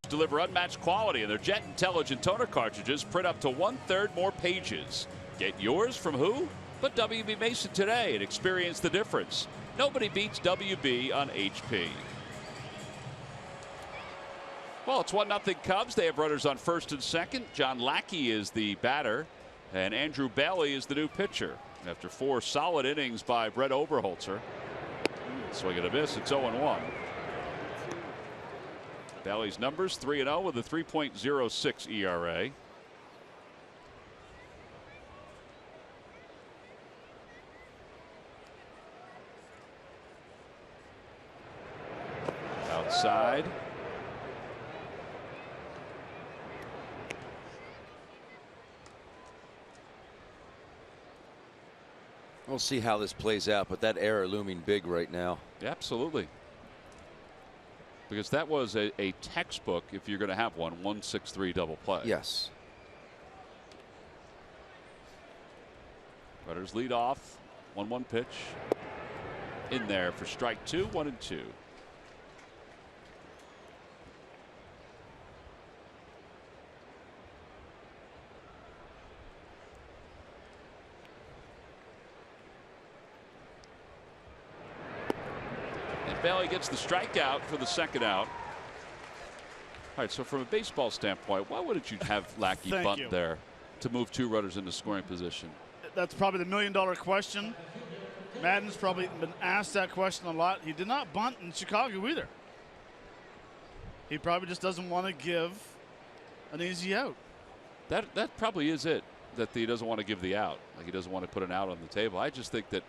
Deliver unmatched quality in their Jet Intelligent toner cartridges. Print up to 1/3 more pages. Get yours from who? But WB Mason today and experience the difference. Nobody beats WB on HP. Well, it's 1-0 Cubs. They have runners on first and second. John Lackey is the batter, and Andrew Bailey is the new pitcher. After 4 solid innings by Brett Oberholzer. Swing and a miss. It's 0-1. Bailey's numbers 3-0 with a 3.06 ERA. Outside. We'll see how this plays out, but that error looming big right now. Absolutely. Because that was a textbook, if you're going to have one, 1-6-3 double play. Yes. Runners lead off. 1-1 pitch. In there for strike 2, 1-2. Bailey gets the strikeout for the second out. All right, so from a baseball standpoint, why wouldn't you have Lackey bunt there to move 2 runners into scoring position? That's probably the million-dollar question. Madden's probably been asked that question a lot. He did not bunt in Chicago either. He probably just doesn't want to give an easy out. That probably is it. that he doesn't want to give the out. Like he doesn't want to put an out on the table. I just think that,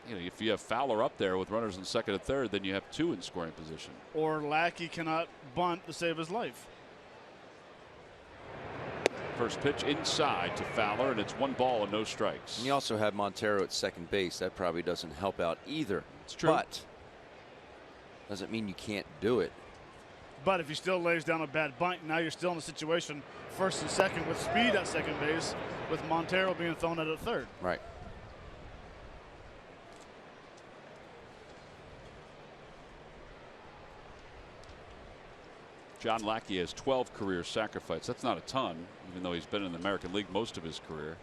you know, if you have Fowler up there with runners in second and third, then you have 2 in scoring position. Or Lackey cannot bunt to save his life. First pitch inside to Fowler, and it's 1 ball and no strikes. And you also have Montero at second base. That probably doesn't help out either. It's true. But doesn't mean you can't do it. But if he still lays down a bad bunt, now you're still in a situation first and second with speed at second base, with Montero being thrown at third. Right. John Lackey has 12 career sacrifices. That's not a ton, even though he's been in the American League most of his career.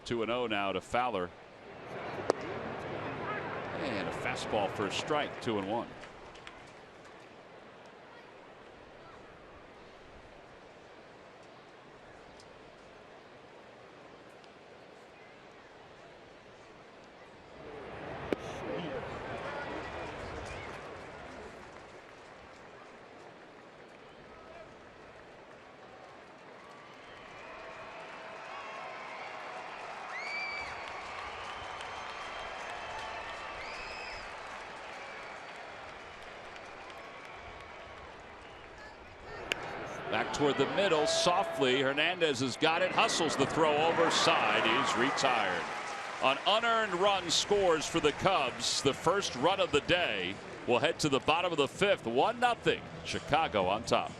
2-0 now to Fowler. And a fastball for a strike, 2-1. Back toward the middle, softly. Hernandez has got it, hustles the throw over side. He's retired. An unearned run scores for the Cubs. The first run of the day. Will head to the bottom of the 5th. 1-0. Chicago on top.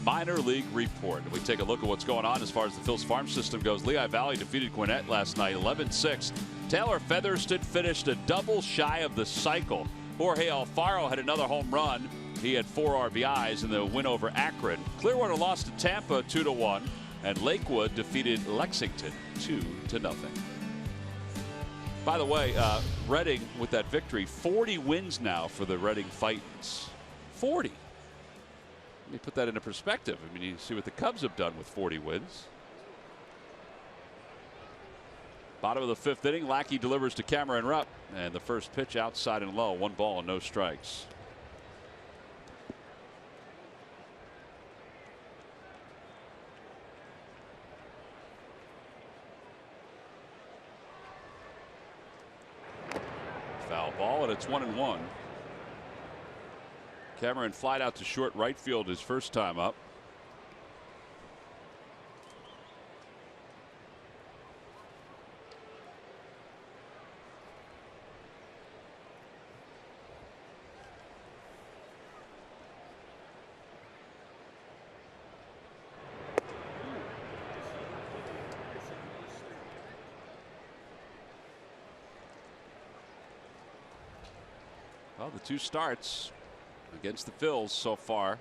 Minor league report. We take a look at what's going on as far as the Phillies farm system goes. Lehigh Valley defeated Gwinnett last night 11-6. Taylor Featherston finished a double shy of the cycle. Jorge Alfaro had another home run. He had 4 RBIs in the win over Akron. Clearwater lost to Tampa 2-1, and Lakewood defeated Lexington 2-0. By the way, Reading with that victory, 40 wins now for the Reading Fightins. 40. Let me put that into perspective. I mean, you see what the Cubs have done with 40 wins. Bottom of the 5th inning, Lackey delivers to Cameron Rupp, and the first pitch outside and low, 1 ball and no strikes. Foul ball, and it's 1-1. Cameron flied out to short right field his first time up. Well, the 2 starts against the Phils so far.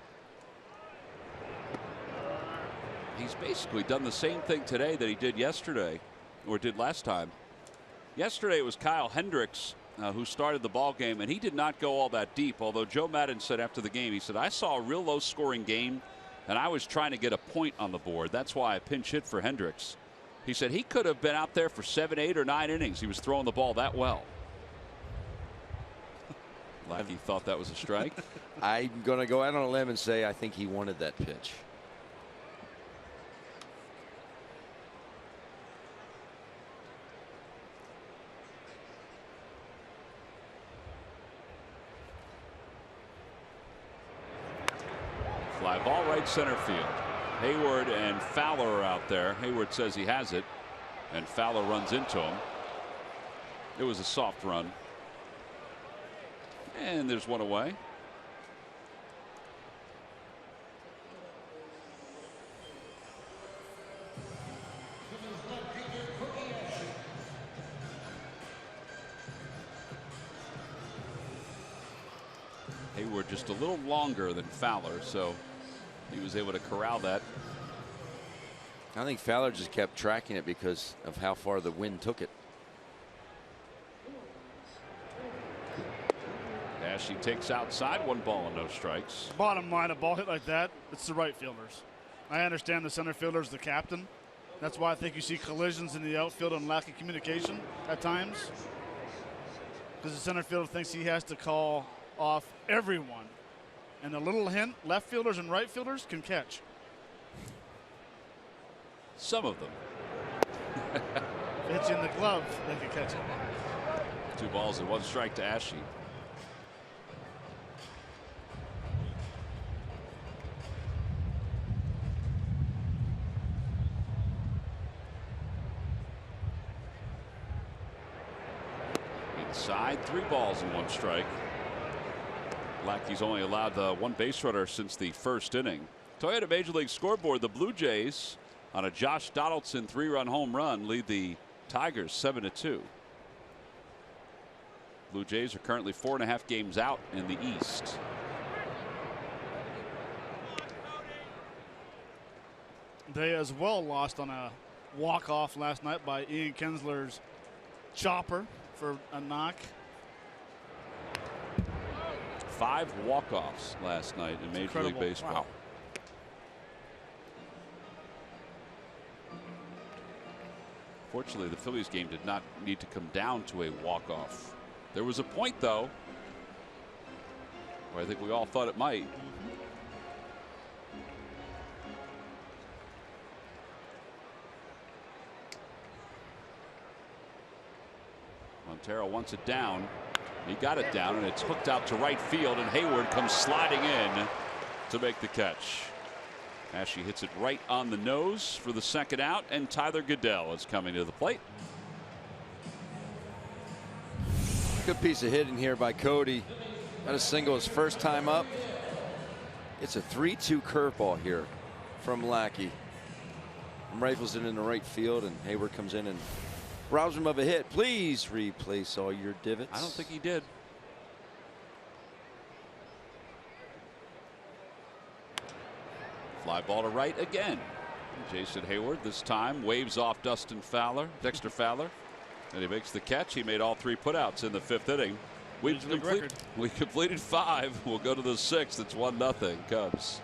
He's basically done the same thing today that he did yesterday, or did last time. Yesterday it was Kyle Hendricks who started the ball game, and he did not go all that deep. Although Joe Maddon said after the game, he said, I saw a real low-scoring game, and I was trying to get a point on the board. That's why I pinch hit for Hendricks. He said he could have been out there for 7, 8, or 9 innings. He was throwing the ball that well. Lackey thought that was a strike. I'm going to go out on a limb and say I think he wanted that pitch. Fly ball right center field. Hayward and Fowler are out there. Hayward says he has it, and Fowler runs into him. It was a soft run. And there's one away. Hayward just a little longer than Fowler, so he was able to corral that. I think Fowler just kept tracking it because of how far the wind took it. Ashe takes outside, 1 ball and no strikes. Bottom line, a ball hit like that, it's the right fielders. I understand the center fielder is the captain. That's why I think you see collisions in the outfield and lack of communication at times. Because the center fielder thinks he has to call off everyone. And a little hint, left fielders and right fielders can catch. Some of them. Hits you in the glove, they can catch it. 2 balls and 1 strike to Ashe. Inside, 3 balls and 1 strike. Lackey's only allowed 1 base runner since the first inning. Toyota Major League Scoreboard, the Blue Jays on a Josh Donaldson 3-run home run lead the Tigers 7-2. Blue Jays are currently 4.5 games out in the East. They as well lost on a walk-off last night by Ian Kinsler's chopper for a knock. 5 walk-offs last night in Major League Baseball. Wow. Fortunately, the Phillies game did not need to come down to a walk-off. There was a point, though, where I think we all thought it might. Montero wants it down. He got it down, and it's hooked out to right field, and Hayward comes sliding in to make the catch. Ashe hits it right on the nose for the second out, and Tyler Goodell is coming to the plate. Good piece of hitting here by Cody. Got a single his first time up. It's a 3-2 curveball here from Lackey. Rifles it in the right field, and Hayward comes in and robs him of a hit. Please replace all your divots. I don't think he did. Fly ball to right again. Jason Hayward this time waves off Dexter Fowler, and he makes the catch. He made all 3 putouts in the 5th inning. We completed 5. We'll go to the 6th. It's 1-0 Cubs.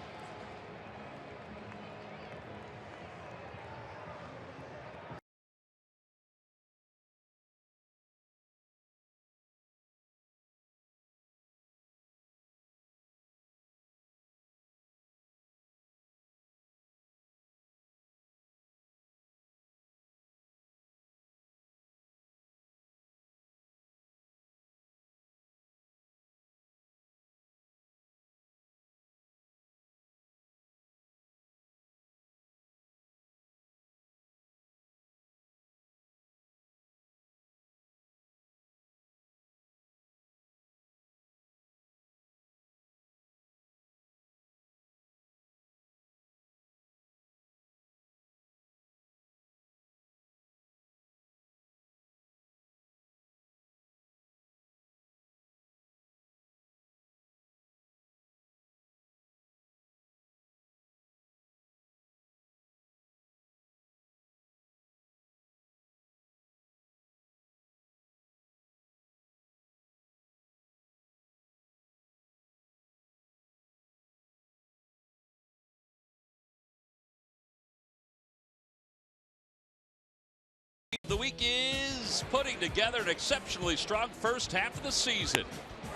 The week is putting together an exceptionally strong first half of the season.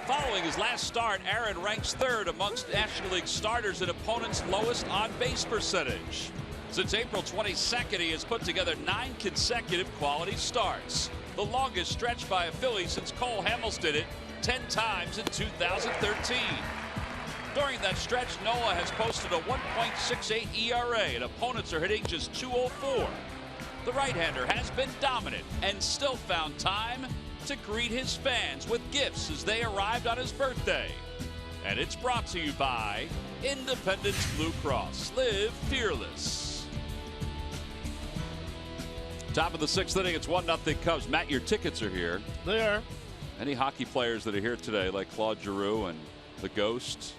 Following his last start, Aaron ranks third amongst National League starters in opponents' lowest on-base percentage. Since April 22nd, he has put together 9 consecutive quality starts, the longest stretch by a Philly since Cole Hamels did it 10 times in 2013. During that stretch, Noah has posted a 1.68 ERA, and opponents are hitting just .204. The right-hander has been dominant and still found time to greet his fans with gifts as they arrived on his birthday. And it's brought to you by Independence Blue Cross. Live fearless. Top of the 6th inning, it's 1-0 Cubs. Matt, your tickets are here. They are. Any hockey players that are here today, like Claude Giroux and the Ghost,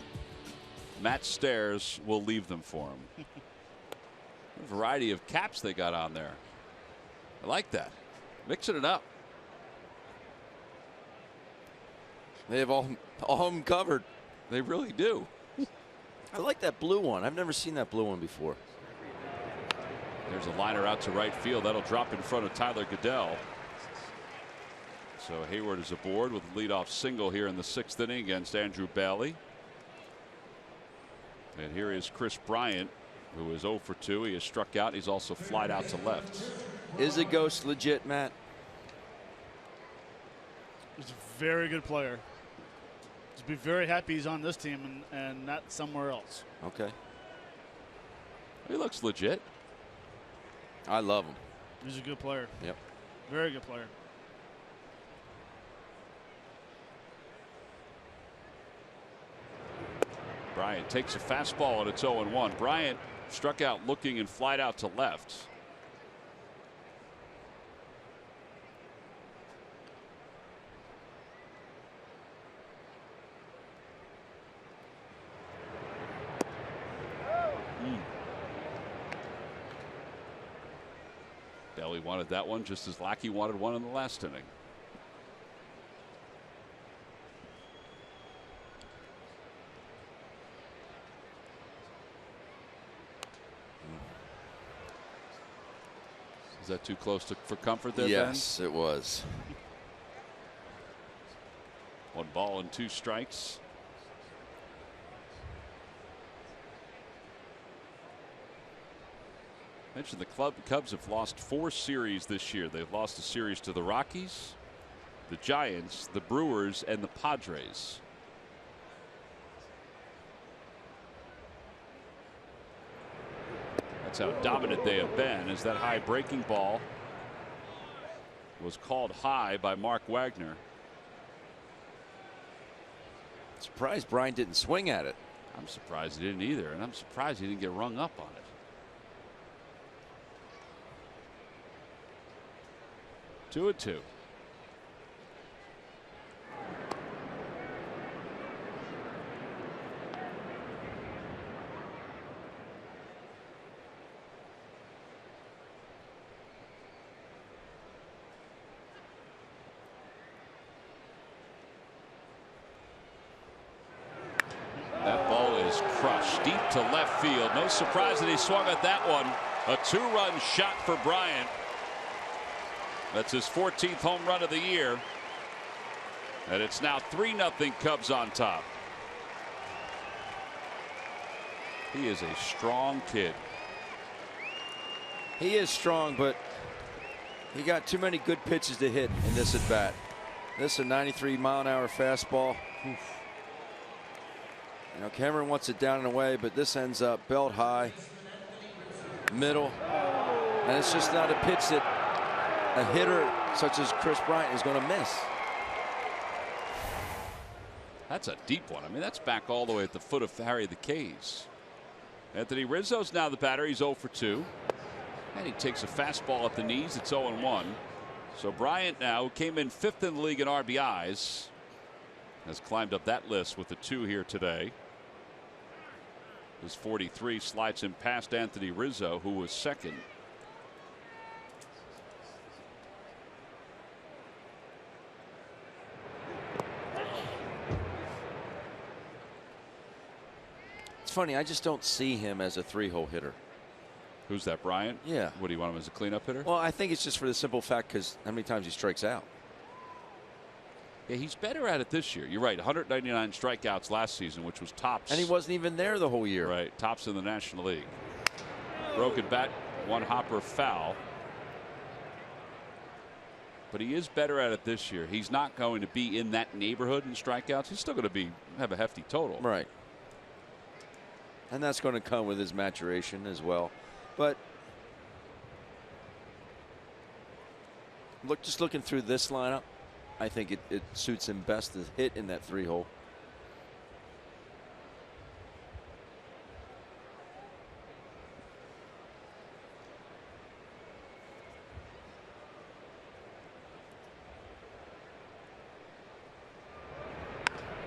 Matt Stairs will leave them for him. A variety of caps they got on there. I like that. Mixing it up. They have all of them covered. They really do. I like that blue one. I've never seen that blue one before. There's a liner out to right field. That'll drop in front of Tyler Goodell. So Hayward is aboard with a leadoff single here in the 6th inning against Andrew Bailey. And here is Chris Bryant, who is 0 for 2. He has struck out. He's also flied out to left. Is the Ghost legit, Matt? He's a very good player. Just be very happy he's on this team and not somewhere else. Okay. He looks legit. I love him. He's a good player. Yep. Very good player. Bryant takes a fastball and it's 0-1. Bryant struck out looking and flied out to left. Bailey wanted that one just as Lackey wanted one in the last inning. Is that too close for comfort there, yes, Ben? It was. 1 ball and 2 strikes. Mentioned the Cubs have lost 4 series this year. They've lost a series to the Rockies, the Giants, the Brewers, and the Padres. That's how dominant they have been, as that high breaking ball was called high by Mark Wagner. Surprised Brian didn't swing at it. I'm surprised he didn't either, and I'm surprised he didn't get rung up on it. 2-2. That ball is crushed deep to left field. No surprise that he swung at that one. A 2-run shot for Bryant. That's his 14th home run of the year. And it's now 3-0 Cubs on top. He is a strong kid. He is strong, but he got too many good pitches to hit in this at bat. This is a 93-mile-an-hour fastball. Oof. You know, Cameron wants it down and away, but this ends up belt high, middle, and it's just not a pitch that a hitter such as Chris Bryant is going to miss. That's a deep one. I mean, that's back all the way at the foot of Harry the K's. Anthony Rizzo's now the batter. He's 0 for 2. And he takes a fastball at the knees. It's 0-1. So Bryant now, who came in 5th in the league in RBIs, has climbed up that list with the 2 here today. His 43 slides him past Anthony Rizzo, who was 2nd. It's funny, I just don't see him as a 3-hole hitter. Who's that, Bryant? Yeah. What do you want him as a cleanup hitter? Well, I think it's just for the simple fact because how many times he strikes out. Yeah, he's better at it this year. You're right. 199 strikeouts last season, which was tops. And he wasn't even there the whole year. Right. Tops in the National League. Broken bat, one hopper foul. But he is better at it this year. He's not going to be in that neighborhood in strikeouts. He's still going to have a hefty total. Right. And that's going to come with his maturation as well. But just looking through this lineup, I think it suits him best to hit in that 3-hole.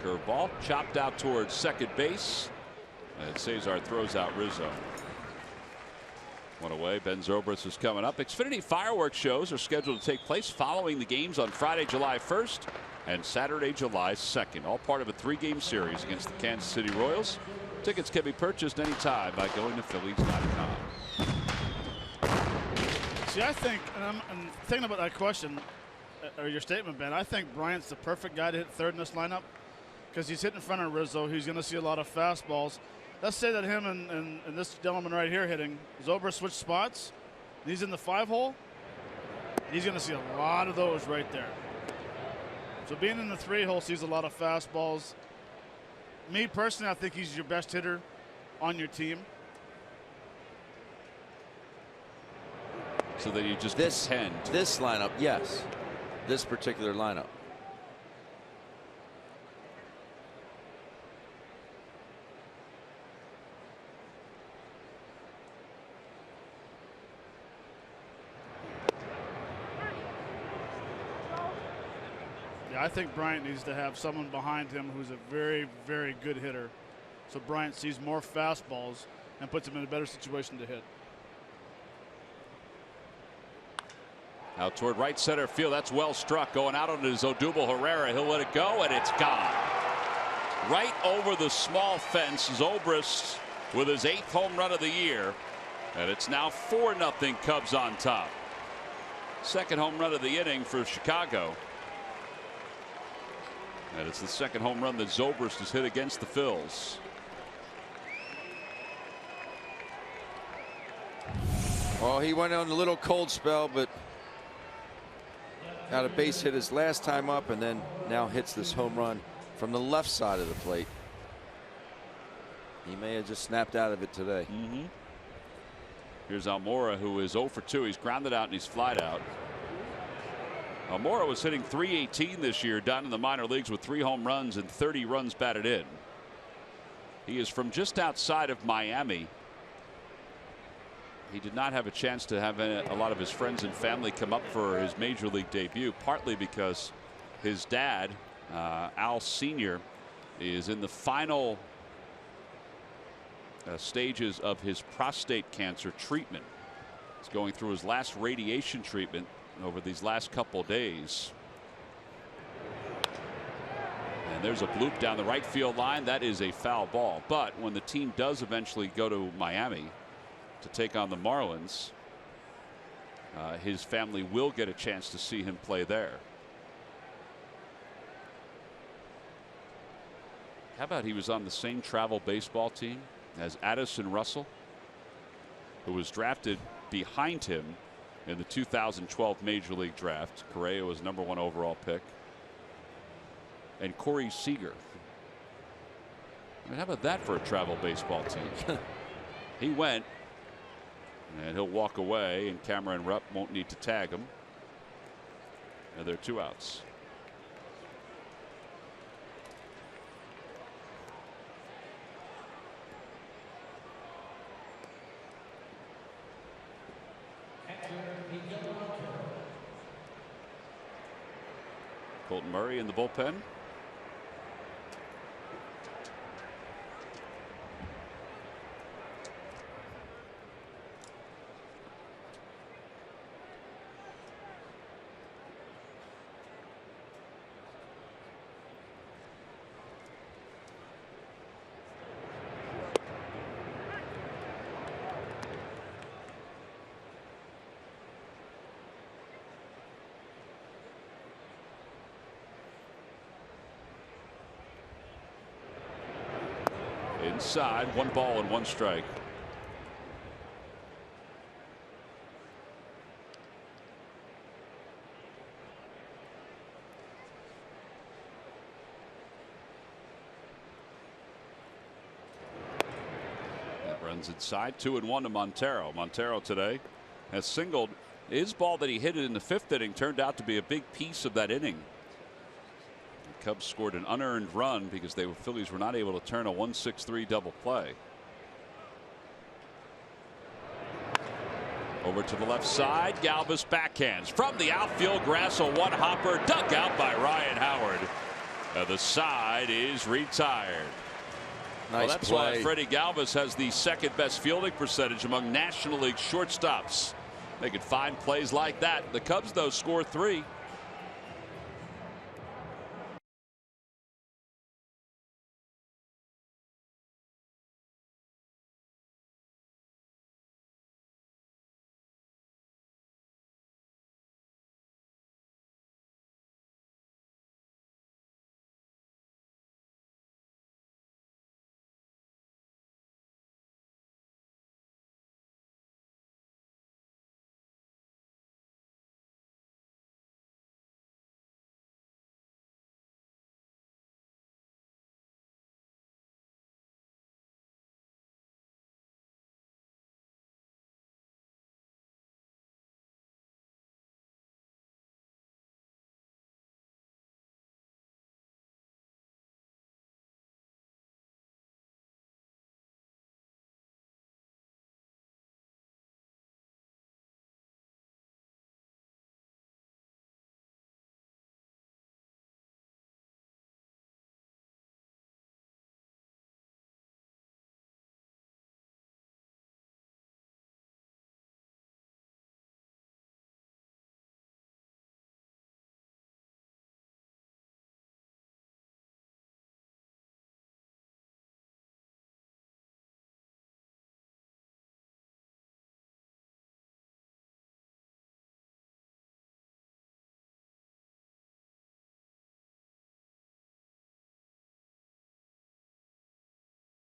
Curveball chopped out towards second base. And Cesar throws out Rizzo. One away. Ben Zobrist is coming up. Xfinity fireworks shows are scheduled to take place following the games on Friday, July 1st and Saturday, July 2nd. All part of a 3-game series against the Kansas City Royals. Tickets can be purchased anytime by going to Phillies.com. See, I think, and I'm thinking about that question, or your statement, Ben, I think Bryant's the perfect guy to hit third in this lineup because he's hitting in front of Rizzo. He's going to see a lot of fastballs. Let's say that him and this gentleman right here hitting, Zobrist switch spots. He's in the 5-hole. He's going to see a lot of those right there. So being in the 3-hole sees a lot of fastballs. Me personally, I think he's your best hitter on your team. So that you just This contend. lineup, yes. This particular lineup. I think Bryant needs to have someone behind him who's a very, very good hitter. So Bryant sees more fastballs and puts him in a better situation to hit. Out toward right center field. That's well struck. Going out onto Odubel Herrera. He'll let it go, and it's gone. Right over the small fence. Zobrist with his 8th home run of the year. And it's now 4-0 Cubs on top. Second home run of the inning for Chicago. And it's the second home run that Zobrist has hit against the Phils. Well, he went on a little cold spell, but got a base hit his last time up and then now hits this home run from the left side of the plate. He may have just snapped out of it today. Here's Almora, who is 0 for 2. He's grounded out and he's flied out. Almora was hitting .318 this year down in the minor leagues with 3 home runs and 30 runs batted in. He is from just outside of Miami. He did not have a chance to have a lot of his friends and family come up for his major league debut, partly because his dad, Al Sr., is in the final stages of his prostate cancer treatment. He's going through his last radiation treatment over these last couple days. And there's a bloop down the right field line. That is a foul ball. But when the team does eventually go to Miami to take on the Marlins, his family will get a chance to see him play there. How about he was on the same travel baseball team as Addison Russell, who was drafted behind him in the 2012 Major League Draft. Correa was #1 overall pick. And Corey Seager. I mean, how about that for a travel baseball team? He went, and he'll walk away, and Cameron Rupp won't need to tag him. And there are 2 outs. Colton Murray in the bullpen. Inside, 1 ball and 1 strike. That runs inside, 2-1 to Montero. Montero today has singled. His ball that he hit in the 5th inning turned out to be a big piece of that inning. The Cubs scored an unearned run because Phillies were not able to turn a 1-6-3 double play. Over to the left side, Galvis backhands from the outfield. Grasso, 1 hopper, dug out by Ryan Howard. The side is retired. Nice that's play. why Freddie Galvis has the 2nd best fielding percentage among National League shortstops. They could find plays like that. The Cubs, though, score 3.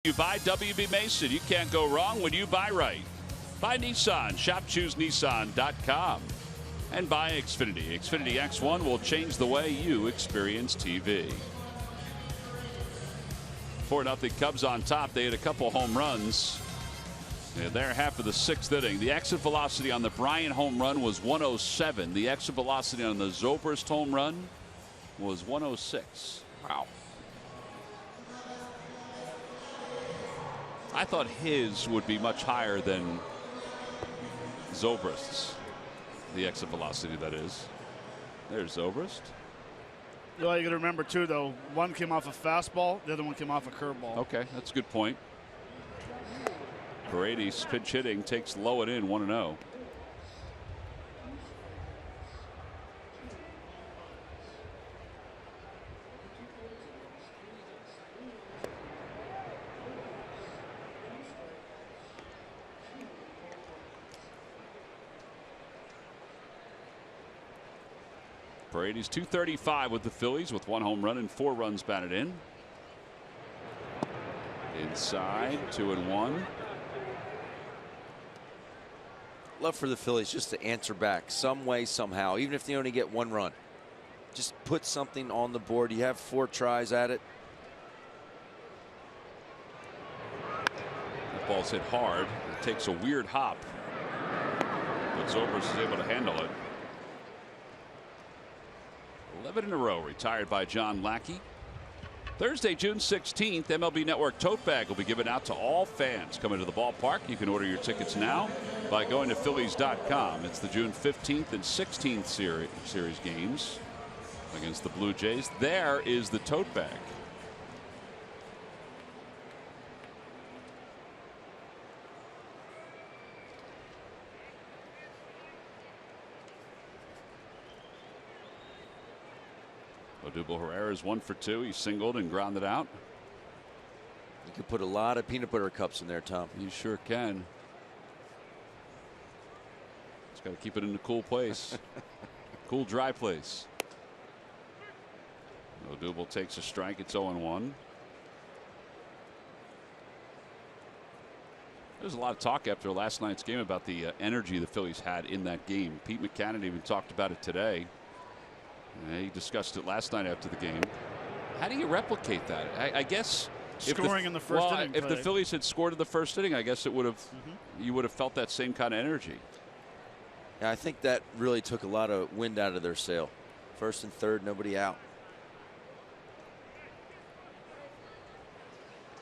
You buy WB Mason, you can't go wrong when you buy right. Buy Nissan, shop choosenissan.com. And buy Xfinity. Xfinity X1 will change the way you experience TV. 4-0 Cubs on top. They had a couple home runs. They're half of the 6th inning. The exit velocity on the Bryant home run was 107. The exit velocity on the Zobrist home run was 106. Wow. I thought his would be much higher than Zobrist's. The exit velocity, that is. There's Zobrist. Well, you got to remember, too, though, one came off a fastball, the other one came off a curveball. Okay, that's a good point. Paredes pitch hitting takes low and in, 1-0. Paredes 235 with the Phillies with 1 home run and 4 runs batted in. Inside, 2-1. Love for the Phillies just to answer back some way, somehow, even if they only get 1 run. Just put something on the board. You have 4 tries at it. That ball's hit hard. It takes a weird hop. But Zobrist is able to handle it. 11 in a row retired by John Lackey. Thursday, June 16th, MLB Network Tote Bag will be given out to all fans coming to the ballpark. You can order your tickets now by going to Phillies.com. It's the June 15th and 16th series games against the Blue Jays. There is the tote bag. Odubel Herrera is 1 for 2. He singled and grounded out. You can put a lot of peanut butter cups in there, Tom. You sure can. Just got to keep it in a cool place. Cool, dry place. Odubel takes a strike. It's 0-1. There's a lot of talk after last night's game about the energy the Phillies had in that game. Pete Mackanin even talked about it today. He discussed it last night after the game. How do you replicate that? I guess scoring in the first inning. If the Phillies had scored in the first inning, I guess it would have. You would have felt that same kind of energy. Yeah, I think that really took a lot of wind out of their sail. First and third, nobody out.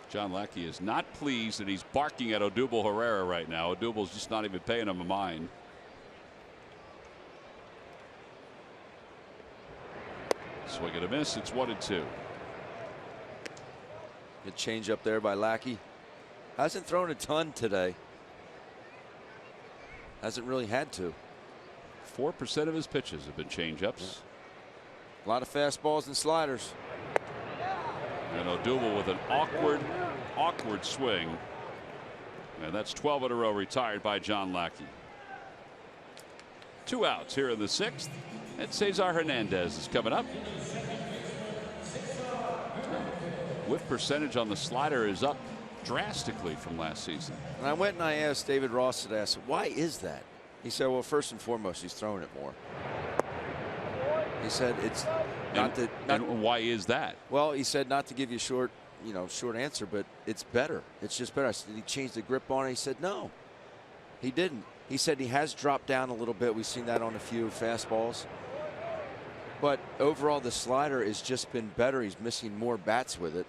John Lackey is not pleased, and he's barking at Odubel Herrera right now. Odubel's just not even paying him a mind. Swing and a miss. It's 1-2. Good change up there by Lackey. Hasn't thrown a ton today. Hasn't really had to. 4% of his pitches have been changeups. A lot of fastballs and sliders. And Odubel with an awkward swing. And that's 12 in a row retired by John Lackey. 2 outs here in the 6th. And Cesar Hernandez is coming up. Whiff percentage on the slider is up drastically from last season. And I went and I asked David Ross today, I said, why is that? He said, well, first and foremost, he's throwing it more. He said it's not that. And why is that? Well, he said not to give you short answer, but it's better. It's just better. I said, did he change the grip on it? He said, no, he didn't. He said he has dropped down a little bit. We've seen that on a few fastballs. But overall, the slider has just been better. He's missing more bats with it.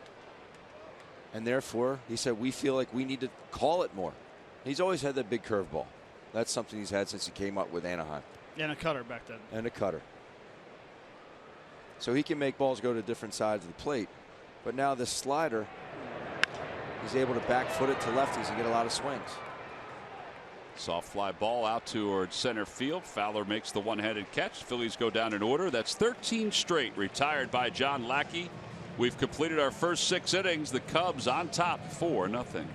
And therefore, he said, we feel like we need to call it more. He's always had that big curveball. That's something he's had since he came up with Anaheim. And a cutter back then. And a cutter. So he can make balls go to different sides of the plate. But now this slider, he's able to back foot it to lefties and get a lot of swings. Soft fly ball out towards center field. Fowler makes the one-handed catch. Phillies go down in order. That's 13 straight retired by John Lackey. We've completed our first 6 innings. The Cubs on top 4-0.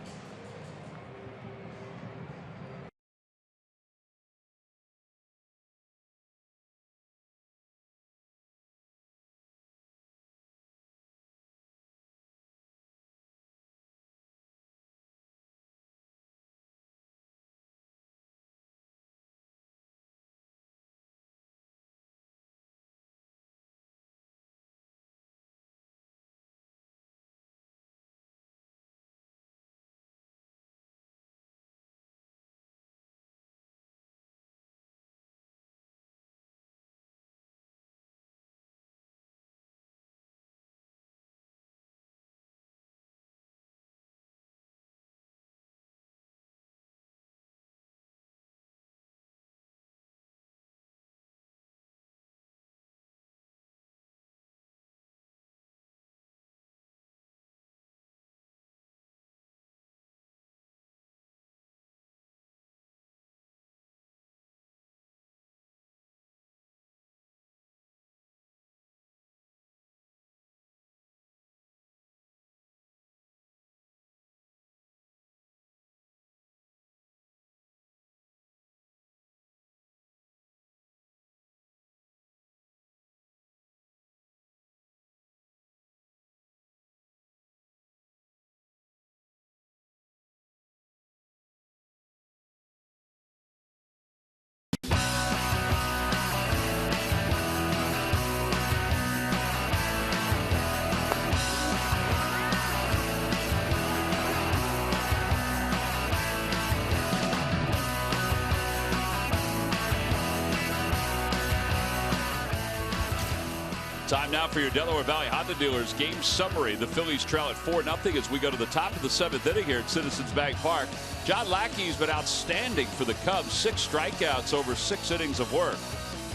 Time now for your Delaware Valley Honda Dealers game summary. The Phillies trail at 4-0 as we go to the top of the 7th inning here at Citizens Bank Park. John Lackey's been outstanding for the Cubs. 6 strikeouts over 6 innings of work.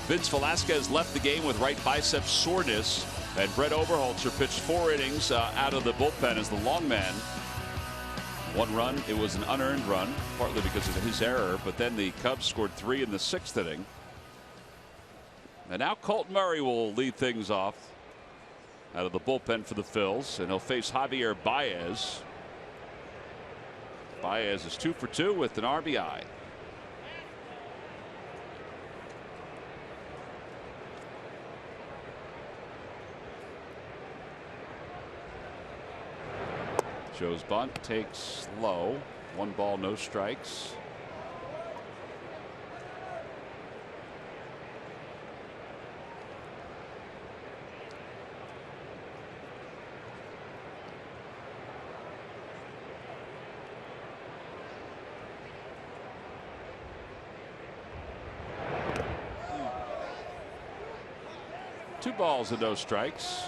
Vince Velasquez left the game with right bicep soreness, and Brett Oberholzer pitched 4 innings out of the bullpen as the long man. 1 run. It was an unearned run, partly because of his error, but then the Cubs scored 3 in the 6th inning. And now Colton Murray will lead things off out of the bullpen for the Phils, and he'll face Javier Baez. Baez is 2 for 2 with an RBI. Joe's bunt takes low. 1 ball, no strikes. Two balls and no strikes.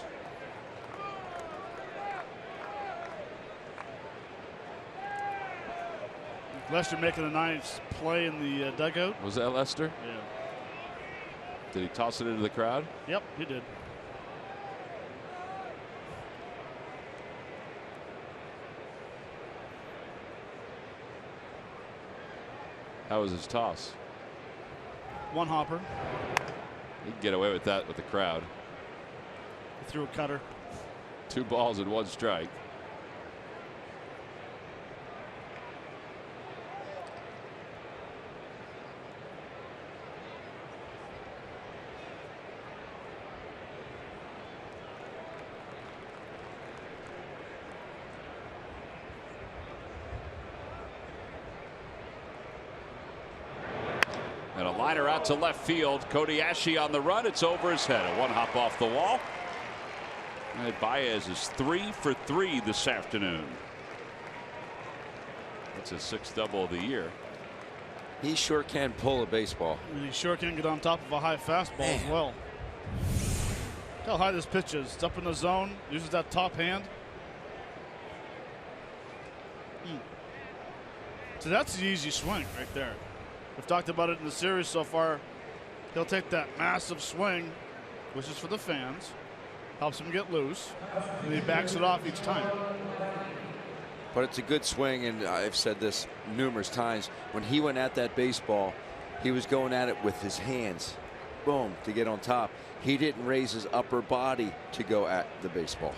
Lester making a nice play in the dugout. Was that Lester? Yeah. Did he toss it into the crowd? Yep, he did. How was his toss? One hopper. He can get away with that with the crowd. He threw a cutter. 2 balls and 1 strike. And a liner out to left field. Cody Ashe on the run. It's over his head. A 1 hop off the wall. And Baez is 3 for 3 this afternoon. That's his 6th double of the year. He sure can pull a baseball. And he sure can get on top of a high fastball as well. Look how high this pitch is. It's up in the zone. Uses that top hand. So that's the easy swing right there. We've talked about it in the series so far. He'll take that massive swing, which is for the fans, helps him get loose, and he backs it off each time. But it's a good swing, and I've said this numerous times. When he went at that baseball, he was going at it with his hands, boom, to get on top. He didn't raise his upper body to go at the baseball.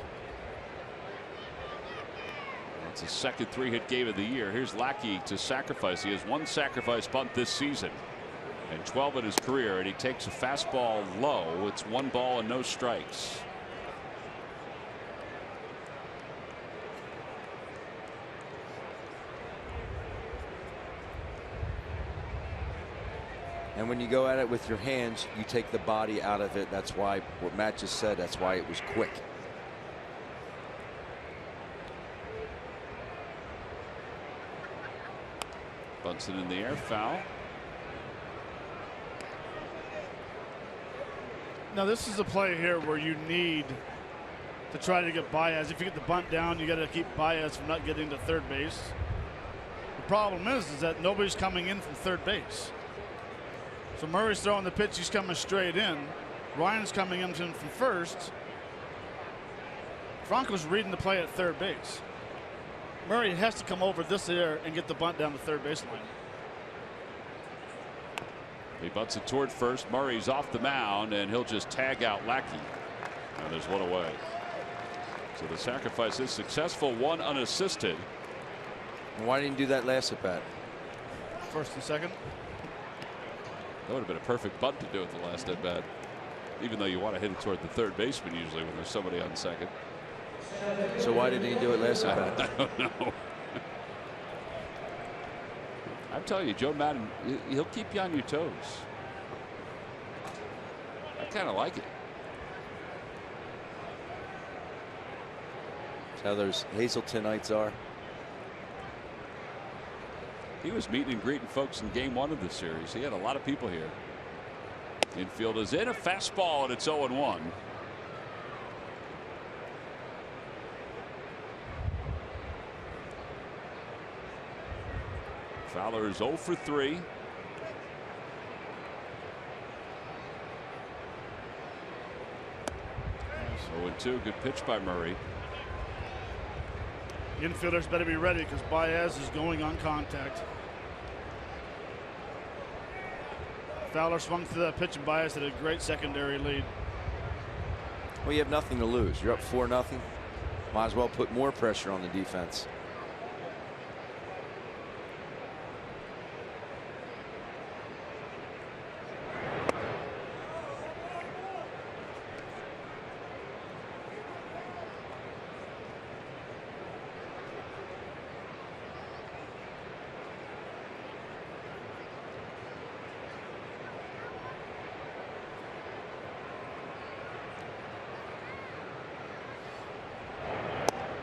It's his 2nd 3-hit game of the year. Here's Lackey to sacrifice. He has 1 sacrifice bunt this season and 12 in his career, and he takes a fastball low. It's 1 ball and no strikes. And when you go at it with your hands, you take the body out of it. That's why what Matt just said, that's why it was quick. Bunts it in the air, foul. Now this is a play here where you need to try to get Baez. If you get the bunt down, you got to keep Baez from not getting to third base. The problem is that nobody's coming in from third base. So Murray's throwing the pitch. He's coming straight in. Ryan's coming in from first. Franco's reading the play at third base. Murray has to come over this air and get the bunt down the third baseline. He bunts it toward first. Murray's off the mound, and he'll just tag out Lackey. Now there's 1 away. So the sacrifice is successful. 1 unassisted. Why didn't you do that last at bat? First and second. That would have been a perfect bunt to do at the last at bat. Even though you want to hit it toward the third baseman usually when there's somebody on second. So why didn't he do it last at bat? I don't know. I'm telling you, Joe Madden, he'll keep you on your toes. I kind of like it. That's how those Hazeltonites are. He was meeting and greeting folks in game 1 of the series. He had a lot of people here. Infield is in, a fastball, and it's 0-1. Fowler is 0 for 3. So 0-2. Good pitch by Murray. The infielders better be ready because Baez is going on contact. Fowler swung through that pitch, and Baez had a great secondary lead. Well, you have nothing to lose. You're up 4-0. Might as well put more pressure on the defense.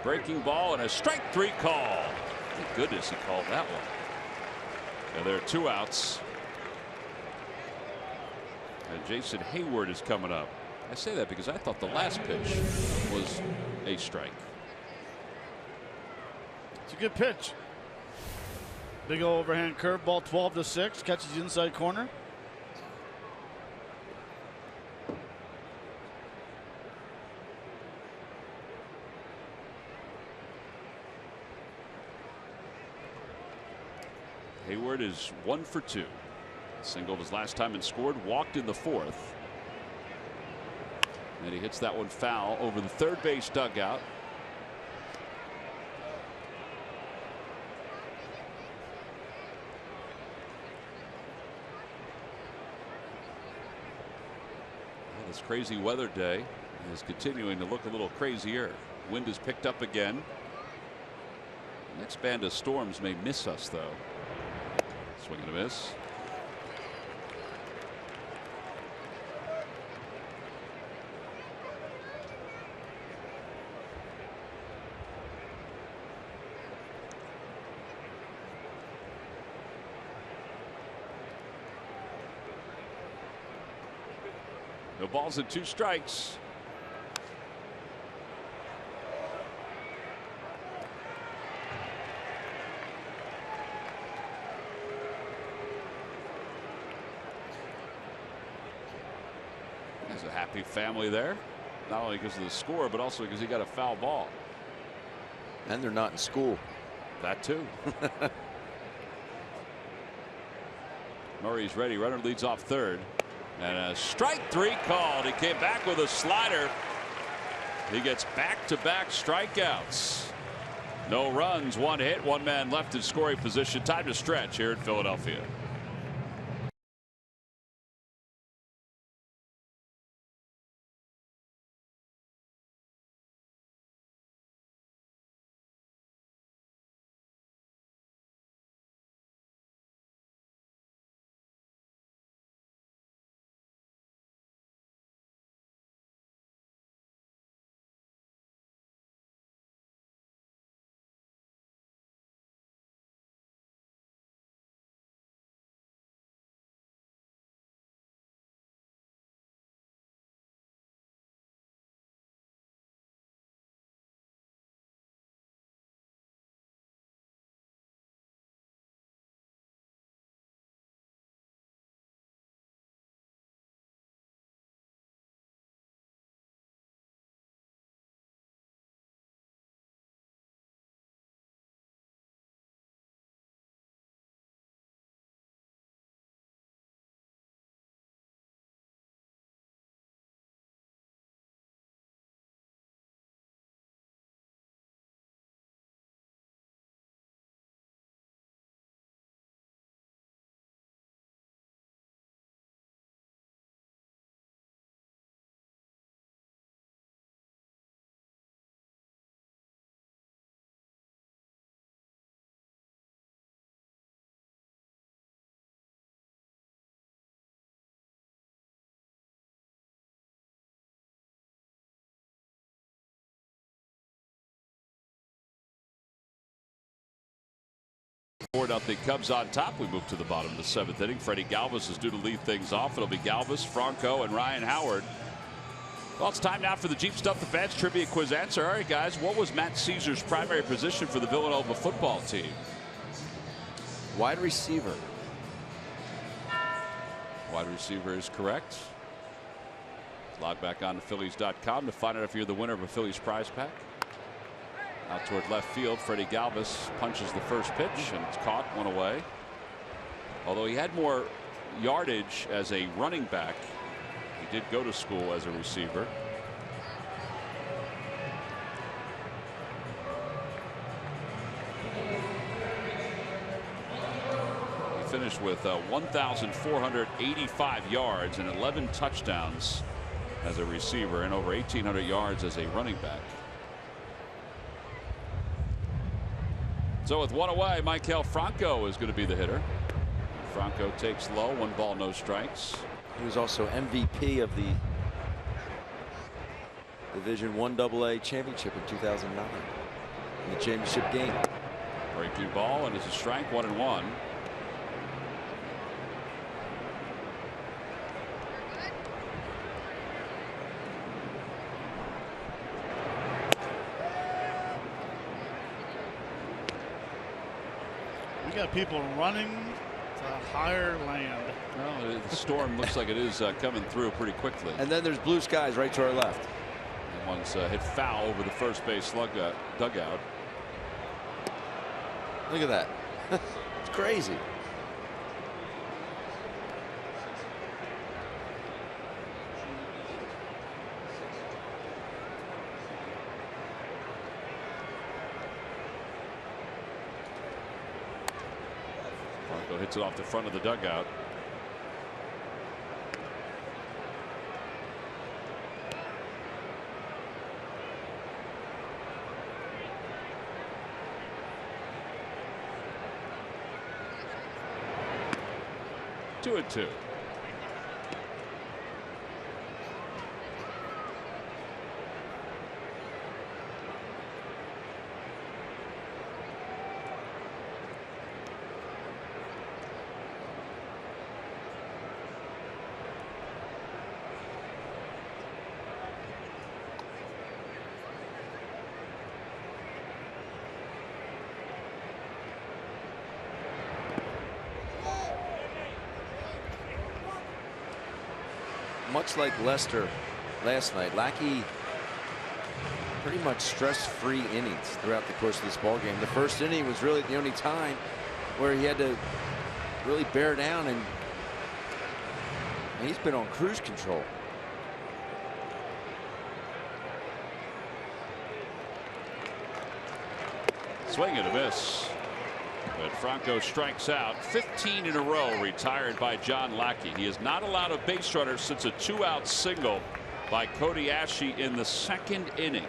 Breaking ball and a strike 3 call. Thank goodness he called that one. And there are 2 outs. And Jason Hayward is coming up. I say that because I thought the last pitch was a strike. It's a good pitch. Big old overhand curveball, 12-6, catches the inside corner. Hayward is 1 for 2. Singled his last time and scored, walked in the 4th. And he hits that one foul over the third base dugout. Well, this crazy weather day is continuing to look a little crazier. Wind has picked up again. Next band of storms may miss us, though. Swing and a miss. No balls and 2 strikes. There's a happy family there, not only because of the score, but also because he got a foul ball. And they're not in school. That too. Murray's ready. Runner leads off third. And a strike 3 called. He came back with a slider. He gets back-to-back strikeouts. No runs, 1 hit, 1 man left in scoring position. Time to stretch here in Philadelphia. Nothing Cubs on top. We move to the bottom of the 7th inning. Freddie Galvis is due to lead things off. It'll be Galvis, Franco, and Ryan Howard. Well, it's time now for the Jeep Stuff the Fans trivia quiz answer. All right, guys, what was Matt Caesar's primary position for the Villanova football team? Wide receiver. Wide receiver is correct. Log back on to Phillies.com to find out if you're the winner of a Phillies prize pack. Out toward left field, Freddie Galvis punches the first pitch, and it's caught, 1 away. Although he had more yardage as a running back, he did go to school as a receiver. He finished with 1,485 yards and 11 touchdowns as a receiver and over 1,800 yards as a running back. So with 1 away, Maikel Franco is going to be the hitter. Franco takes low, 1 ball, no strikes. He was also MVP of the Division I AA championship in 2009. in the championship game. Breaking ball, and it's a strike, 1-1. We got people running to higher land. Well, the storm looks like it is coming through pretty quickly. And then there's blue skies right to our left. And one's hit foul over the first base dugout. Look at that. It's crazy. Franco hits it off the front of the dugout. Two and two. Much like Lester last night, Lackey pretty much stress-free innings throughout the course of this ball game. The first inning was really the only time where he had to really bear down, and he's been on cruise control. Swing and a miss. But Franco strikes out. 15 in a row retired by John Lackey. He has not allowed a base runner since a 2-out single by Cody Ashe in the second inning.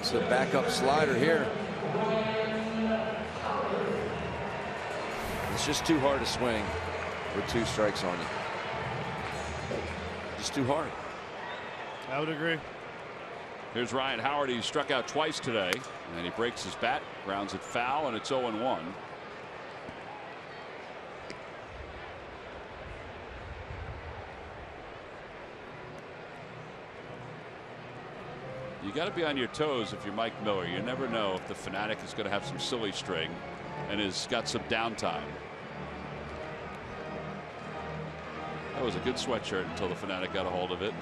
It's a backup slider here. It's just too hard to swing with 2 strikes on you. Just too hard. I would agree. Here's Ryan Howard. He struck out twice today, and he breaks his bat, grounds it foul, and it's 0-1. You got to be on your toes if you're Mike Miller. You never know if the Fanatic is going to have some silly string and has got some downtime. That was a good sweatshirt until the Fanatic got a hold of it.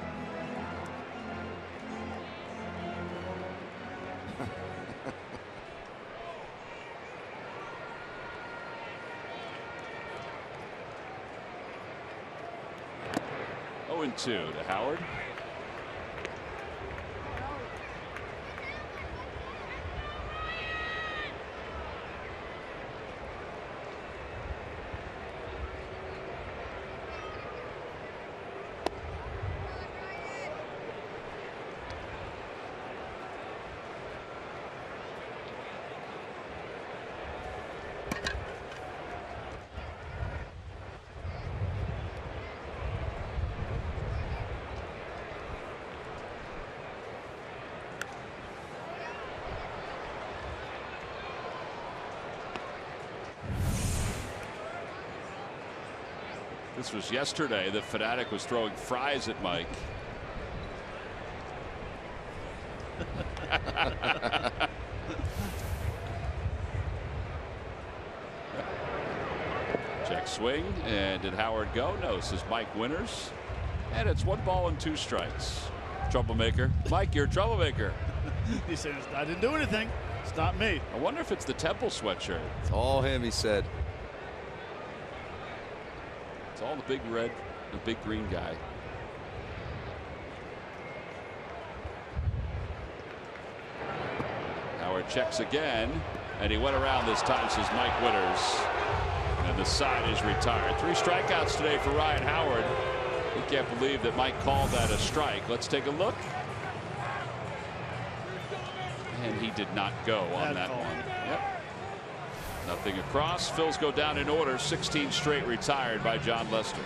Oh, and 2 to Howard. This was yesterday. The Fanatic was throwing fries at Mike. Check swing, and did Howard go? No, this is Mike Winters, and it's 1 ball and 2 strikes. Troublemaker. Mike, you're a troublemaker. He said, I didn't do anything. It's not me. I wonder if it's the Temple sweatshirt. It's all him, he said. It's all the big red, the big green guy. Howard checks again, and he went around this time, says Mike Winters. And the side is retired. 3 strikeouts today for Ryan Howard. He can't believe that Mike called that a strike. Let's take a look. And he did not go on that one. Yep. Nothing across. Phils go down in order. 16 straight retired by John Lester.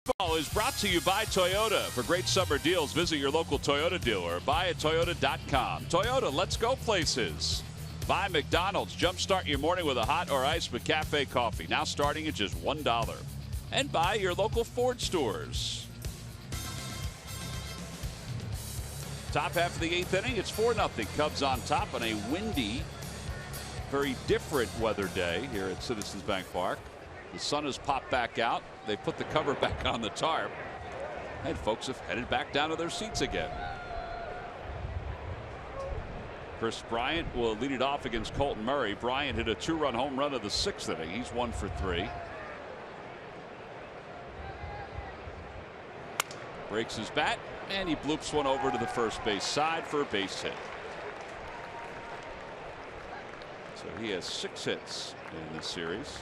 Baseball is brought to you by Toyota. For great summer deals, visit your local Toyota dealer or buy at Toyota.com. Toyota, let's go places. By McDonald's. Jumpstart your morning with a hot or iced McCafe coffee. Now starting at just $1. And by your local Ford stores. Top half of the 8th inning. It's 4-0. Cubs on top on a windy, very different weather day here at Citizens Bank Park. The sun has popped back out. They put the cover back on the tarp. And folks have headed back down to their seats again. Chris Bryant will lead it off against Colton Murray. Bryant hit a 2-run home run of the 6th inning. He's 1 for 3. Breaks his bat and he bloops one over to the first base side for a base hit. So he has 6 hits in this series.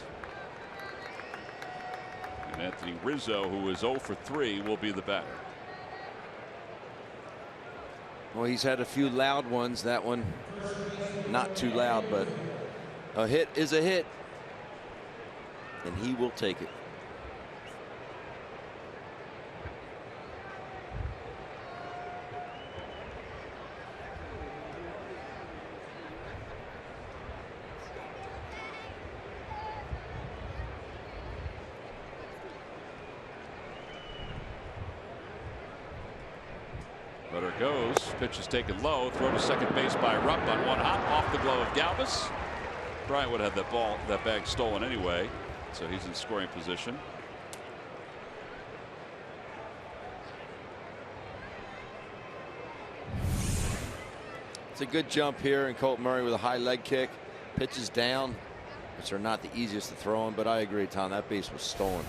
And Anthony Rizzo, who is 0 for 3, will be the batter. Well, he's had a few loud ones. That one not too loud, but a hit is a hit, and he will take it. Runner goes. Pitch is taken low. Throw to second base by Rupp on one hop off the glove of Galvis. Bryant would have that bag stolen anyway, so he's in scoring position. It's a good jump here, and Colton Murray with a high leg kick. Pitches down, which are not the easiest to throw in, but I agree, Tom, that base was stolen.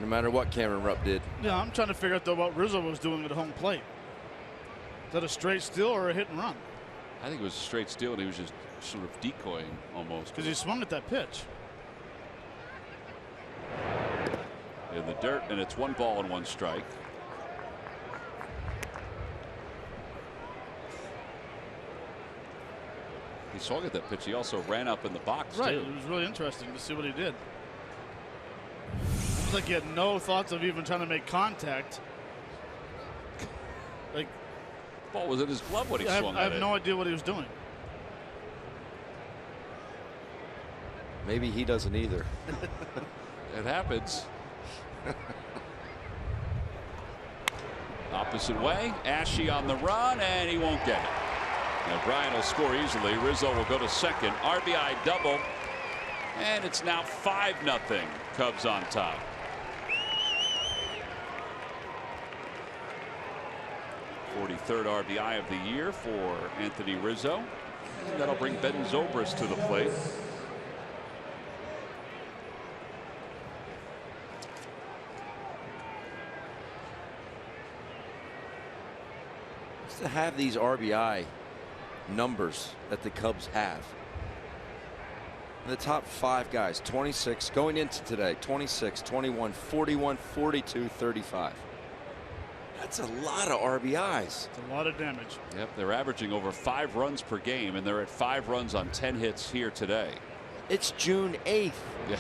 No matter what Cameron Rupp did. Yeah, I'm trying to figure out though what Rizzo was doing at home plate. Is that a straight steal or a hit and run? I think it was a straight steal, and he was just sort of decoying almost. Because he swung at that pitch. In the dirt, and it's 1 ball and 1 strike. He swung at that pitch. He also ran up in the box, right, too. It was really interesting to see what he did. It's like he had no thoughts of even trying to make contact. Like, ball was in his glove when he swung I at have it. no idea what he was doing. Maybe he doesn't either. It happens. Opposite way. Ashe on the run, and he won't get it. Now Bryant will score easily. Rizzo will go to second. RBI double. And it's now 5-0. Cubs on top. .43rd RBI of the year for Anthony Rizzo. And that'll bring Ben Zobrist to the plate. Just to have these RBI numbers that the Cubs have. The top 5 guys, 26 going into today, 26, 21, 41, 42, 35. That's a lot of RBIs. It's a lot of damage. Yep, they're averaging over 5 runs per game, and they're at 5 runs on 10 hits here today. It's June 8th. Yeah.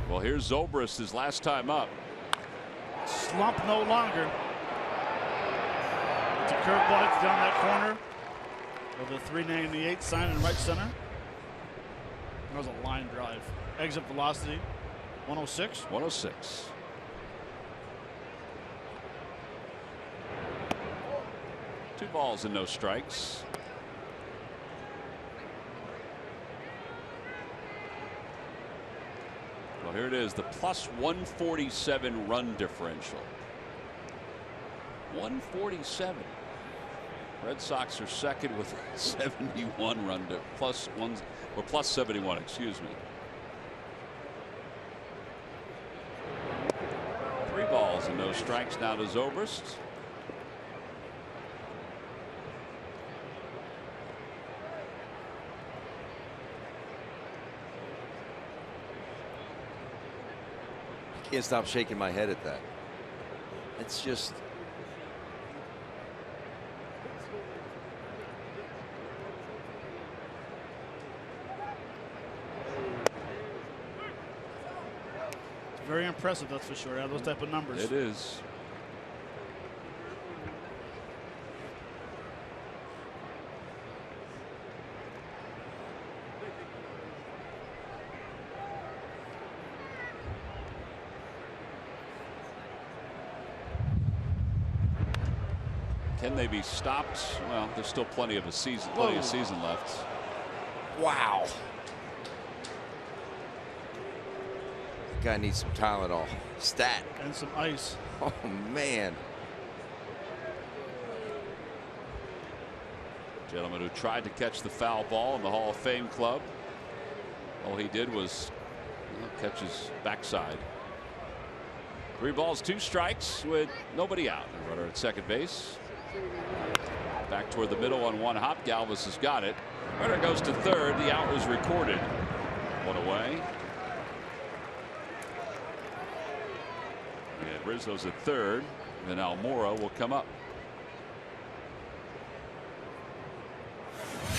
Well, here's Zobrist, his last time up. Slump no longer. It's a curveball down that corner of the 398 sign in right center. That was a line drive. Exit velocity 106. 106. Two balls and no strikes. Well, here it is, the plus 147 run differential. 147. Red Sox are second with 71 run plus 71, excuse me. 3 balls and no strikes now to Zobrist. Can't stop shaking my head at that. It's just. Very impressive, that's for sure. Yeah, those type of numbers. It is. Can they be stopped? Well, there's still plenty of season left. Wow. That guy needs some Tylenol. Stat. And some ice. Oh, man. Gentleman who tried to catch the foul ball in the Hall of Fame club. All he did was catch his backside. 3 balls, 2 strikes with nobody out. A runner at second base. Back toward the middle on 1 hop. Galvis has got it. Runner goes to third. The out was recorded. 1 away. And Rizzo's at third. And Almora will come up.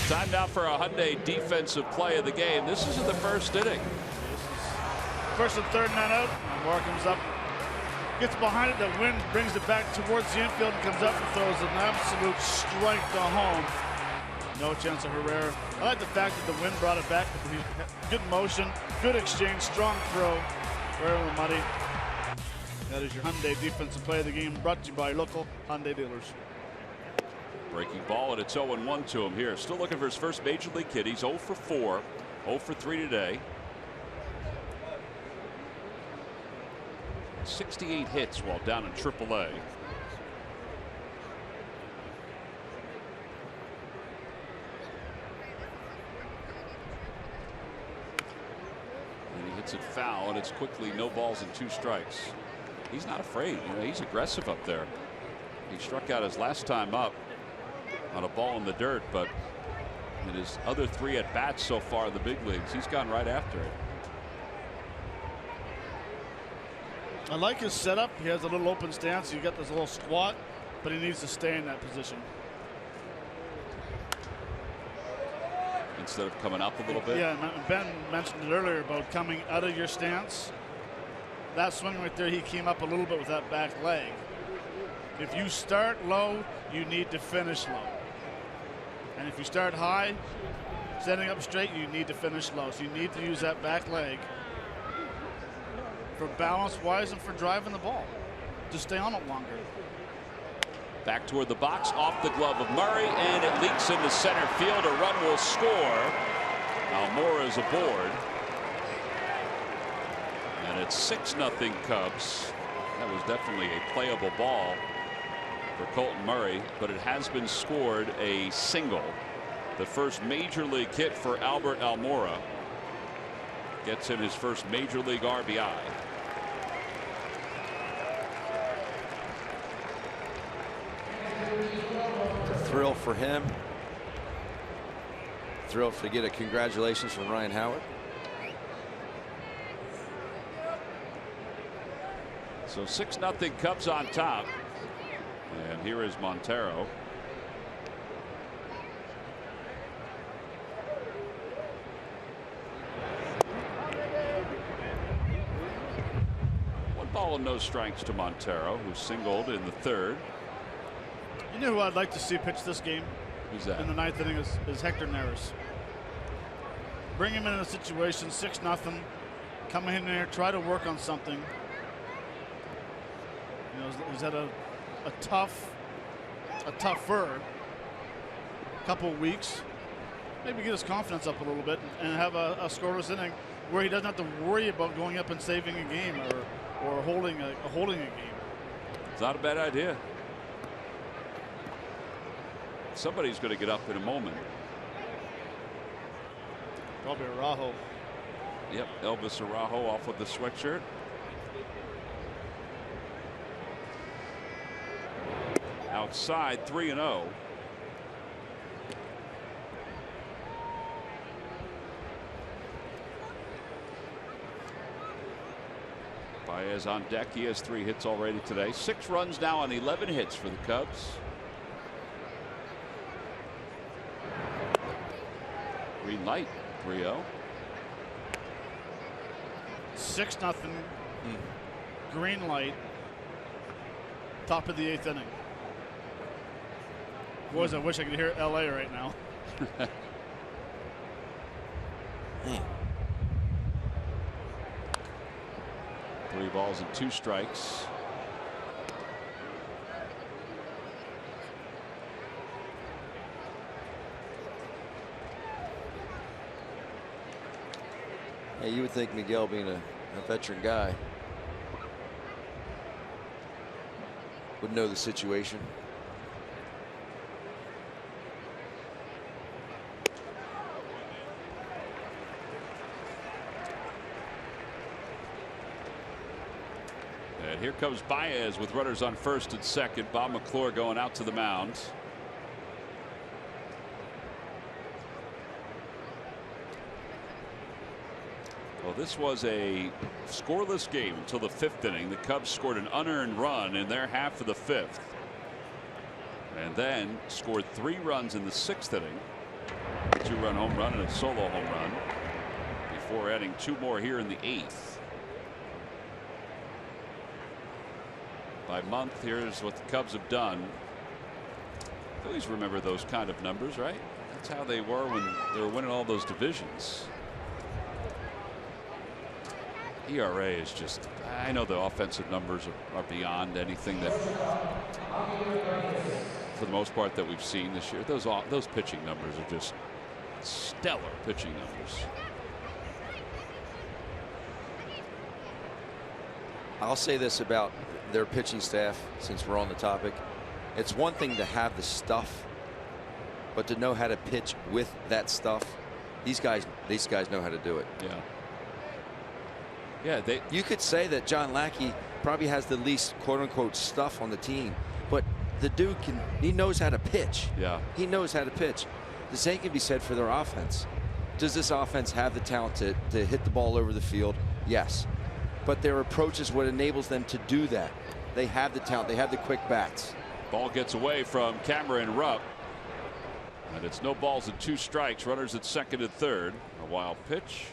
Time now for a Hyundai defensive play of the game. This is in the first inning. First and third man out. Almora comes up. Gets behind it, the wind brings it back towards the infield and comes up and throws an absolute strike to home. No chance of Herrera. I like the fact that the wind brought it back. Good motion, good exchange, strong throw. Herrera in the muddy. That is your Hyundai defensive play of the game, brought to you by local Hyundai dealers. Breaking ball, and it's 0-1 to him here. Still looking for his first major league hit. He's 0 for 4, 0 for 3 today. 68 hits while down in AAA. And he hits it foul, and it's quickly no balls and 2 strikes. He's not afraid. He's aggressive up there. He struck out his last time up on a ball in the dirt, but in his other 3 at bats so far in the big leagues, he's gone right after it. I like his setup. He has a little open stance. You got this little squat, but he needs to stay in that position. Instead of coming up a little bit. Yeah, Ben mentioned it earlier about coming out of your stance. That swing right there, he came up a little bit with that back leg. If you start low, you need to finish low. And if you start high, standing up straight, you need to finish low. So you need to use that back leg for balance wise and for driving the ball to stay on it longer. Back toward the box, off the glove of Murray, and it leaks into center field. A run will score. Almora is aboard. And it's 6-0 Cubs. That was definitely a playable ball for Colton Murray, but it has been scored a single. The first major league hit for Albert Almora gets him his first major league RBI. Thrill for him. Thrilled to get a congratulations from Ryan Howard. So 6-0 Cubs on top. And here is Montero. One ball and no strikes to Montero, who singled in the third. You know who I'd like to see pitch this game? Who's that? In the 9th inning is Hector Neris. Bring him in a situation, 6-0. Come in there, try to work on something. You know, he's had a tougher couple of weeks. Maybe get his confidence up a little bit and have a scoreless inning where he doesn't have to worry about going up and saving a game or holding a game. It's not a bad idea. Somebody's going to get up in a moment. Probably Araujo. Yep, Elvis Araujo off with the sweatshirt. Outside, 3-0. Baez on deck. He has 3 hits already today. 6 runs now on 11 hits for the Cubs. Green light, 3-0. 6-0. Green light. Top of the 8th inning. Boys, I wish I could hear LA right now. 3 balls and 2 strikes. Yeah, you would think Miguel, being a veteran guy, would know the situation. And here comes Baez with runners on first and second. Bob McClure going out to the mound. Well, this was a scoreless game until the 5th inning. The Cubs scored an unearned run in their half of the 5th. And then scored 3 runs in the 6th inning. A 2-run home run and a solo home run. Before adding 2 more here in the 8th. By month, here's what the Cubs have done. Phillies remember those kind of numbers, right? That's how they were when they were winning all those divisions. ERA is just, I know the offensive numbers are beyond anything that, for the most part, that we've seen this year. Those pitching numbers are just stellar pitching numbers. I'll say this about their pitching staff, since we're on the topic. It's one thing to have the stuff, but to know how to pitch with that stuff, these guys know how to do it. Yeah. Yeah, you could say that John Lackey probably has the least quote-unquote stuff on the team, but the dude he knows how to pitch. Yeah. He knows how to pitch. The same can be said for their offense. Does this offense have the talent to hit the ball over the field? Yes. But their approach is what enables them to do that. They have the talent. They have the quick bats. Ball gets away from Cameron Rupp. And it's no balls and 2 strikes. Runners at second and third. A wild pitch.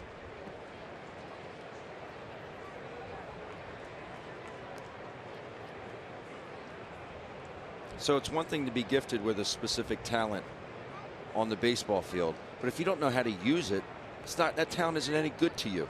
So it's one thing to be gifted with a specific talent on the baseball field, but if you don't know how to use it, that talent isn't any good to you.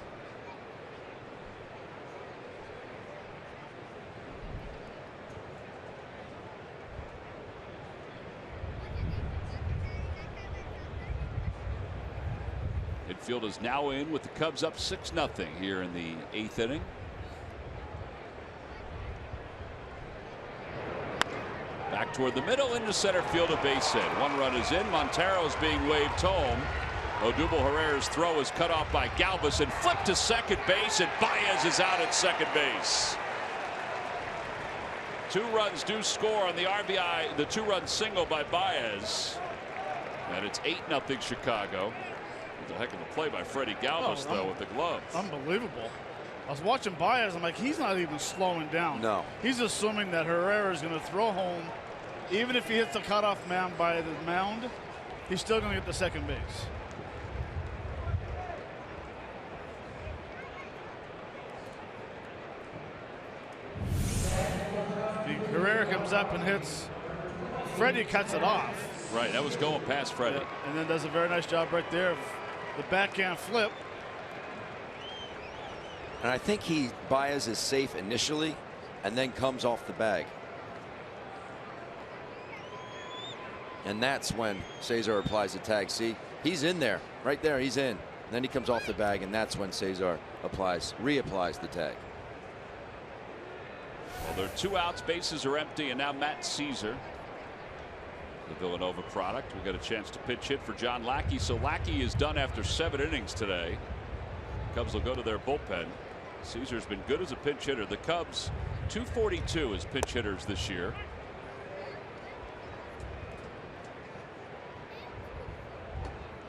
Infield is now in with the Cubs up 6-0 here in the 8th inning. Back toward the middle into center field, a base hit. 1 run is in. Montero's being waved home. Odubel Herrera's throw is cut off by Galvis and flipped to second base, and Baez is out at second base. 2 runs do score on the RBI, the 2-run single by Baez. And it's 8-0 Chicago. It's a heck of a play by Freddie Galvis, though, with the glove. Unbelievable. I was watching Baez. I'm like, he's not even slowing down. No. He's assuming that Herrera is going to throw home. Even if he hits the cutoff man by the mound, he's still going to get the second base. Herrera comes up and hits. Freddie cuts it off. Right, that was going past Freddie. Yeah, and then does a very nice job right there of the backhand flip. And I think Baez is safe initially and then comes off the bag. And that's when Cesar applies the tag. See, he's in there, right there, he's in. And then he comes off the bag, and that's when Cesar reapplies the tag. Well, there are 2 outs, bases are empty, and now Matt Caesar, the Villanova product, we got a chance to pinch hit for John Lackey. So Lackey is done after 7 innings today. Cubs will go to their bullpen. Caesar's been good as a pinch hitter. The Cubs .242 as pinch hitters this year.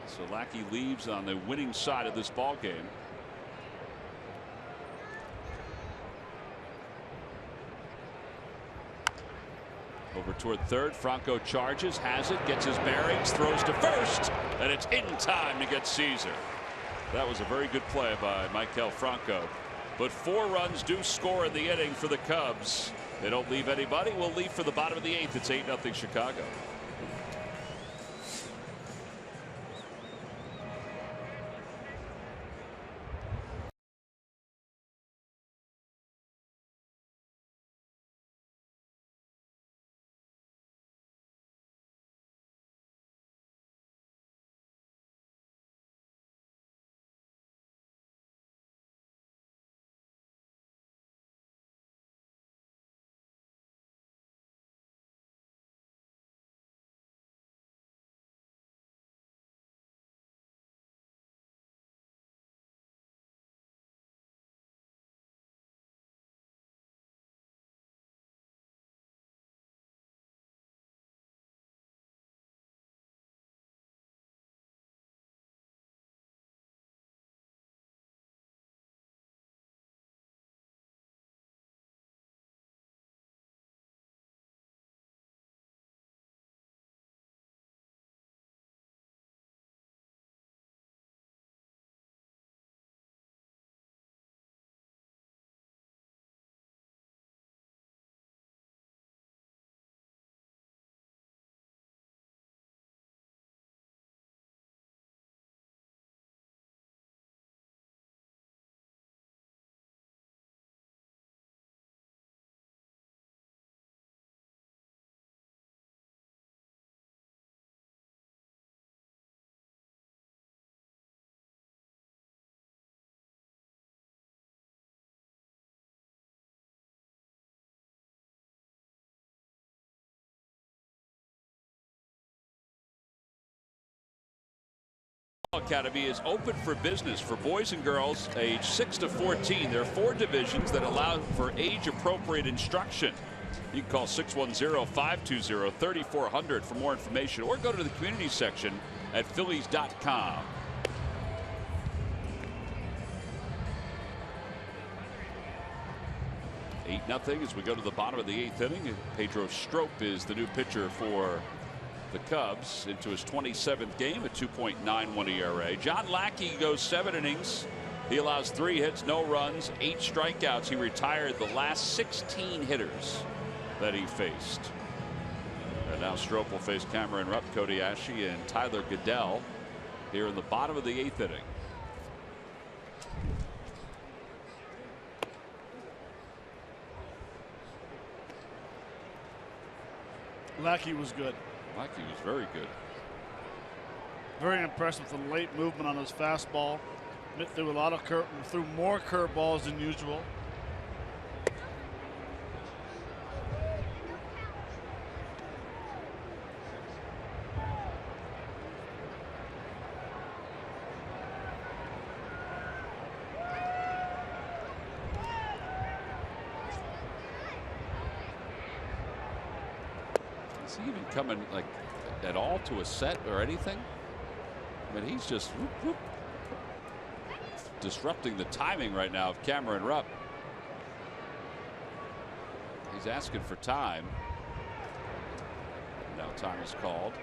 So Lackey leaves on the winning side of this ball game. Over toward third. Franco charges, has it, gets his bearings, throws to first, and it's in time to get Caesar. That was a very good play by Maikel Franco. but 4 runs do score in the inning for the Cubs. They don't leave anybody. We'll leave for the bottom of the 8th. It's 8-0 Chicago. Academy is open for business for boys and girls age 6 to 14. There are 4 divisions that allow for age appropriate instruction. You can call 610-520-3400 for more information, or go to the community section at Phillies.com. Eight nothing as we go to the bottom of the 8th inning. Pedro Strop is the new pitcher for the Cubs into his 27th game, a 2.91 ERA. John Lackey goes 7 innings. He allows 3 hits, no runs, 8 strikeouts. He retired the last 16 hitters that he faced. And now Strop will face Cameron Rupp, Cody Ashe, and Tyler Goodell here in the bottom of the 8th inning. Lackey was good. Lackey was very good. Very impressed with the late movement on his fastball. Threw more curveballs than usual. Is he even coming like at all to a set or anything? I mean, he's just whoop, whoop, disrupting the timing right now of Cameron Rupp. He's asking for time. Now time is called.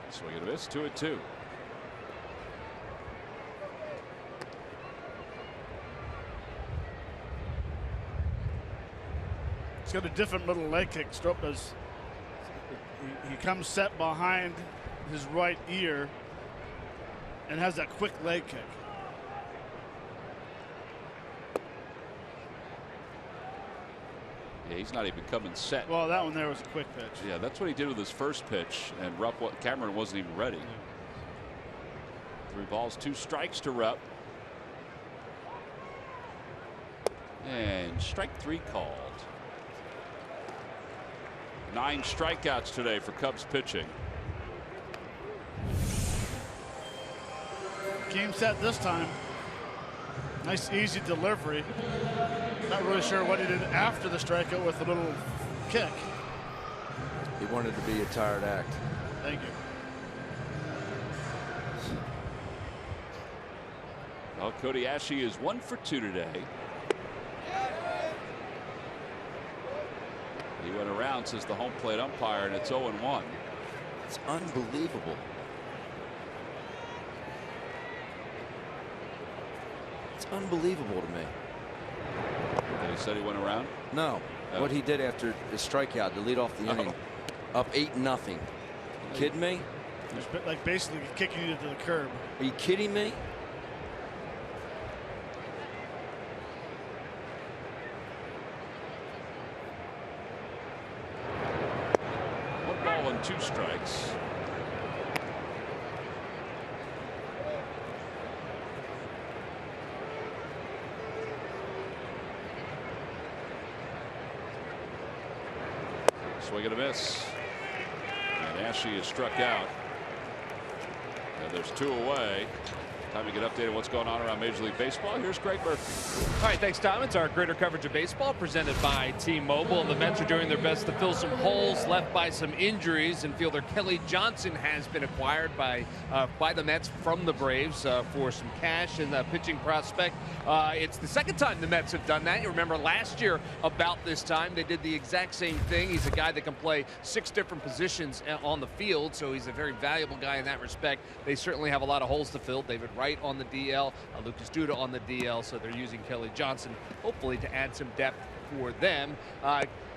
Swing and a miss, 2-2. He's got a different little leg kick. Strop does. He comes set behind his right ear and has that quick leg kick. Yeah, he's not even coming set. Well, that one there was a quick pitch. Yeah, that's what he did with his first pitch, and Cameron wasn't even ready. 3 balls, 2 strikes to Rupp. And strike 3 called. 9 strikeouts today for Cubs pitching. Game set this time. Nice easy delivery. Not really sure what he did after the strikeout with a little kick. He wanted to be a tired act. Thank you. Well, Cody Ashley is 1 for 2 today. He went around, says the home plate umpire, and it's 0-1. It's unbelievable. It's unbelievable to me. And he said he went around? No. Oh. What he did after the strikeout to lead off the inning, up 8-0. You kidding me? It's like basically kicking you to the curb. Are you kidding me? One ball and 2 strikes. Swing and a miss. And Ashley is struck out. And there's 2 away. Time to get updated on what's going on around Major League Baseball. Here's Greg Murphy. All right, thanks, Tom. It's our greater coverage of baseball presented by T-Mobile. The Mets are doing their best to fill some holes left by some injuries. Infielder Kelly Johnson has been acquired by the Mets from the Braves for some cash and pitching prospect. It's the second time the Mets have done that. You remember last year about this time they did the exact same thing. He's a guy that can play 6 different positions on the field, so he's a very valuable guy in that respect. They certainly have a lot of holes to fill. David Wright on the DL, Lucas Duda on the DL, so they're using Kelly Johnson hopefully to add some depth for them.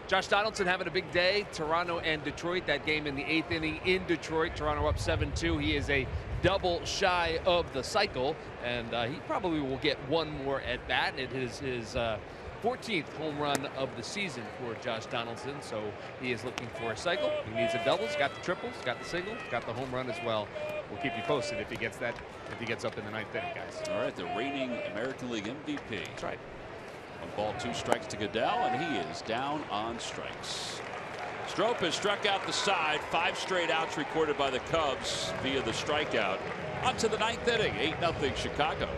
Josh Donaldson having a big day. Toronto and Detroit, that game in the 8th inning in Detroit. Toronto up 7-2. He is a double shy of the cycle, and he probably will get one more at bat. It is his 14th home run of the season for Josh Donaldson, so he is looking for a cycle. He needs a double. He's got the triples, got the single, got the home run as well. We'll keep you posted if he gets that, if he gets up in the 9th inning, guys. All right, the reigning American League MVP. That's right. 1 ball, 2 strikes to Goodell, and he is down on strikes. Strop has struck out the side. 5 straight outs recorded by the Cubs via the strikeout. On to the 9th inning. 8-0 Chicago.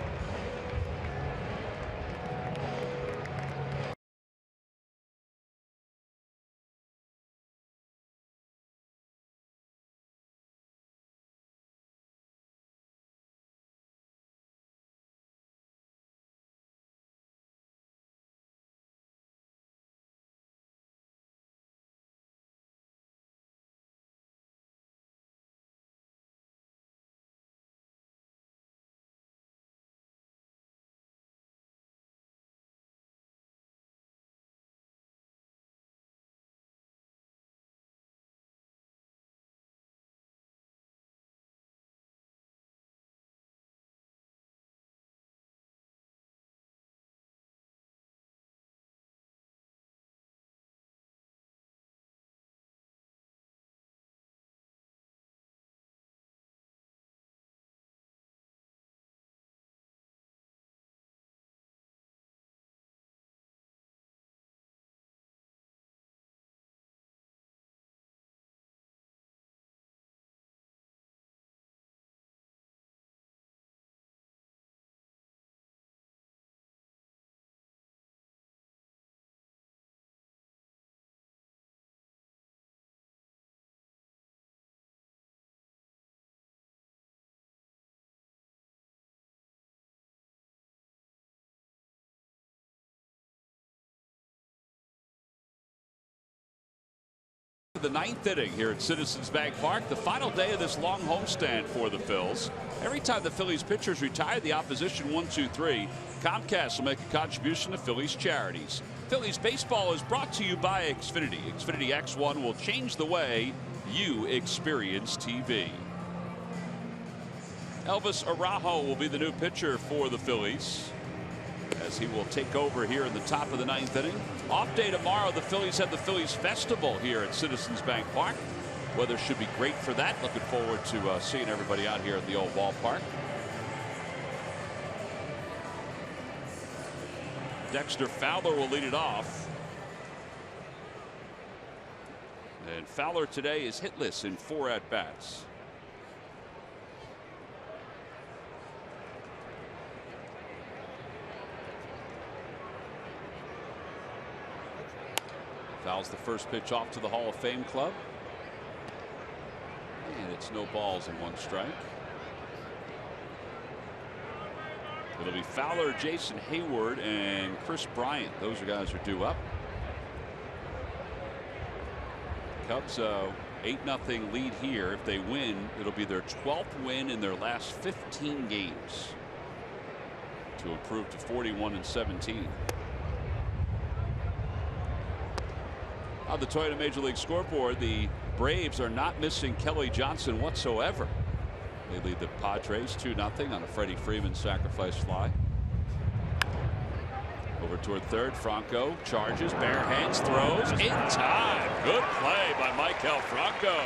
The 9th inning here at Citizens Bank Park, the final day of this long homestand for the Phils. Every time the Phillies pitchers retire the opposition 1-2-3, Comcast will make a contribution to Phillies charities. Phillies baseball is brought to you by Xfinity. Xfinity X1 will change the way you experience TV. Elvis Araujo will be the new pitcher for the Phillies, as he will take over here in the top of the 9th inning. Off day tomorrow. The Phillies have the Phillies Festival here at Citizens Bank Park. Weather should be great for that. Looking forward to seeing everybody out here at the old ballpark. Dexter Fowler will lead it off. And Fowler today is hitless in 4 at-bats. Fouls the first pitch off to the Hall of Fame club. And it's no balls and 1 strike. It'll be Fowler, Jason Hayward, and Chris Bryant. Those are guys who are due up. Cubs 8-0 lead here. If they win, it'll be their 12th win in their last 15 games to improve to 41-17. On the Toyota Major League scoreboard, the Braves are not missing Kelly Johnson whatsoever. They lead the Padres 2-0 on a Freddie Freeman sacrifice fly. Over toward third, Franco charges, bare hands, throws in time. Good play by Maikel Franco.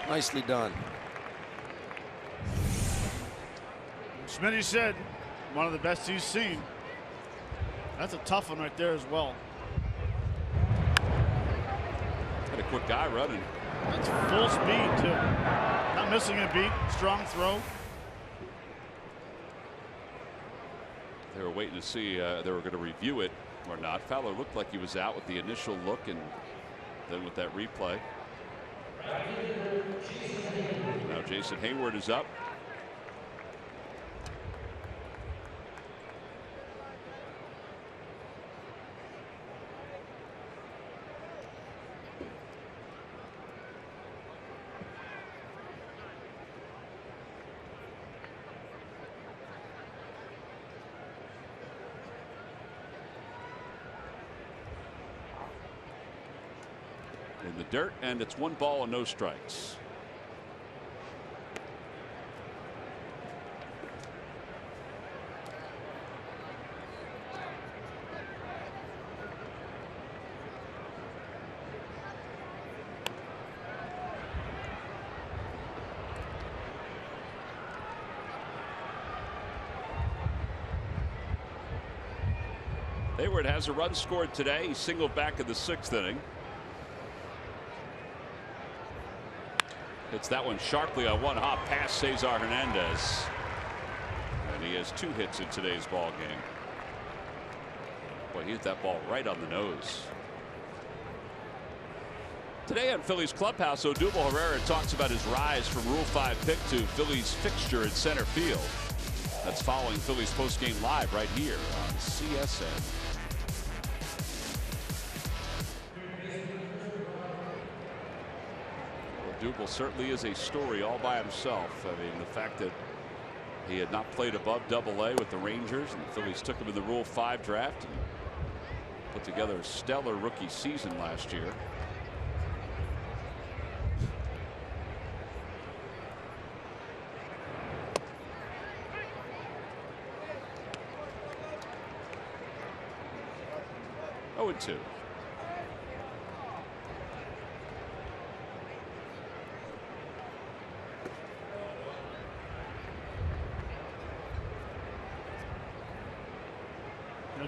Nicely done. Smitty said one of the best he's seen. That's a tough one right there as well. Got a quick guy running. That's full speed too. Not missing a beat. Strong throw. They were waiting to see they were going to review it or not. Fowler looked like he was out with the initial look, and then with that replay. Now Jason Hayward is up. In the dirt, and it's 1 ball and no strikes. Hayward has a run scored today. He singled back in the 6th inning. Hits that one sharply on one hop past Cesar Hernandez. And he has 2 hits in today's ball game. Boy, he hit that ball right on the nose. Today on Phillies Clubhouse, Odubel Herrera talks about his rise from Rule 5 pick to Phillies fixture in center field. That's following Phillies postgame live right here on CSN. Odubel certainly is a story all by himself. I mean, the fact that he had not played above Double-A with the Rangers, and the Phillies took him in the Rule 5 draft and put together a stellar rookie season last year. Oh, and 2.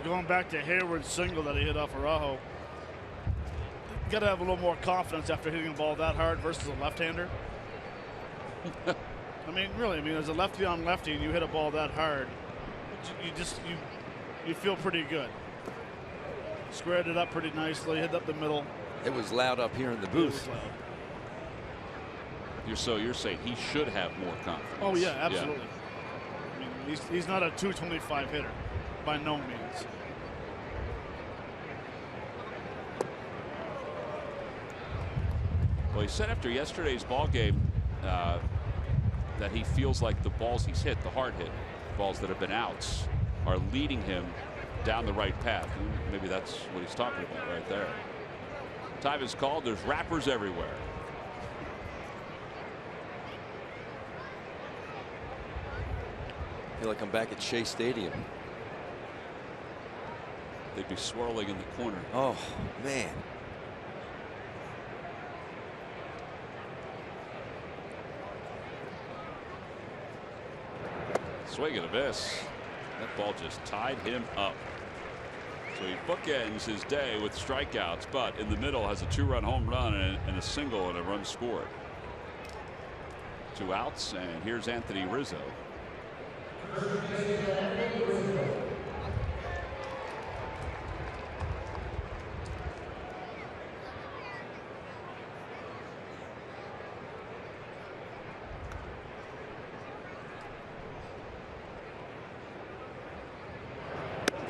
Going back to Hayward's single that he hit off Araujo, you got to have a little more confidence after hitting a ball that hard versus a left-hander. I mean, really, I mean, as a lefty on lefty and you hit a ball that hard, you feel pretty good. Squared it up pretty nicely, hit up the middle. It was loud up here in the booth. You're saying he should have more confidence. Oh yeah, absolutely. Yeah. I mean, he's not a 225 hitter by no means. Well, he said after yesterday's ball game that he feels like the balls he's hit, the hard hit balls that have been outs, are leading him down the right path. Maybe that's what he's talking about right there. Time is called. There's rappers everywhere. I feel like I'm back at Shea Stadium. They'd be swirling in the corner. Oh, man. Swing and a miss. That ball just tied him up. So he bookends his day with strikeouts, but in the middle has a 2-run home run and a single and a run scored. 2 outs, and here's Anthony Rizzo.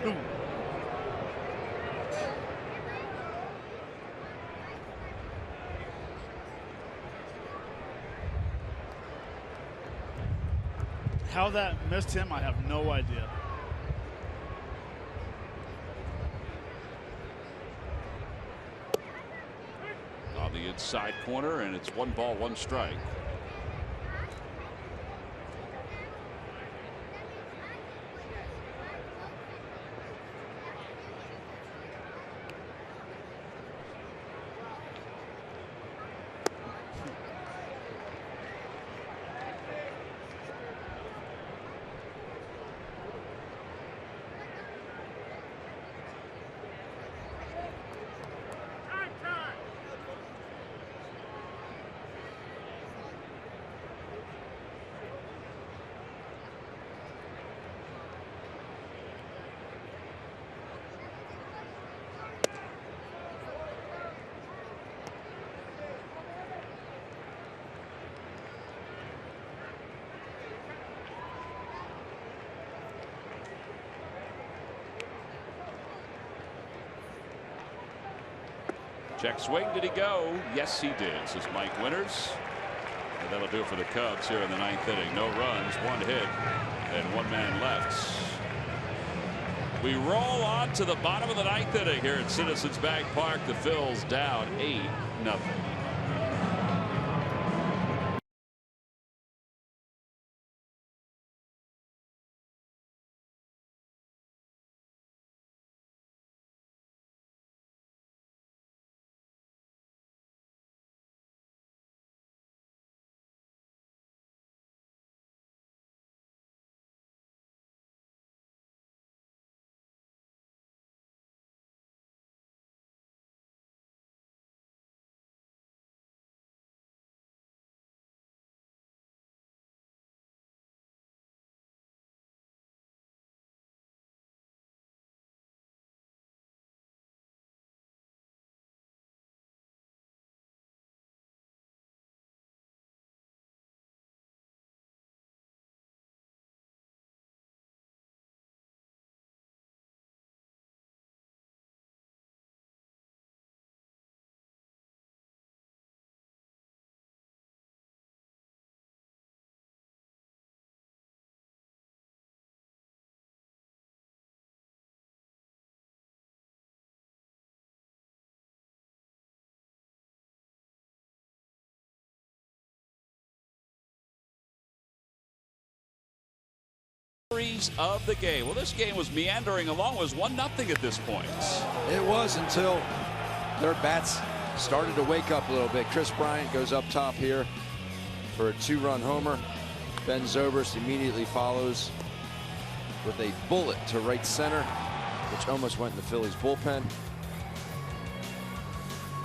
Ooh. How that missed him, I have no idea. On the inside corner, and it's 1 ball, 1 strike. Check swing. Did he go? Yes, he did, says Mike Winters. And that'll do it for the Cubs here in the 9th inning. No runs, 1 hit, and 1 man left. We roll on to the bottom of the 9th inning here at Citizens Bank Park. The Phils down 8-0. Of the game. Well, this game was meandering along. It was 1-0 at this point. It was until their bats started to wake up a little bit. Chris Bryant goes up top here for a 2-run homer. Ben Zobrist immediately follows with a bullet to right center, which almost went in the Phillies bullpen.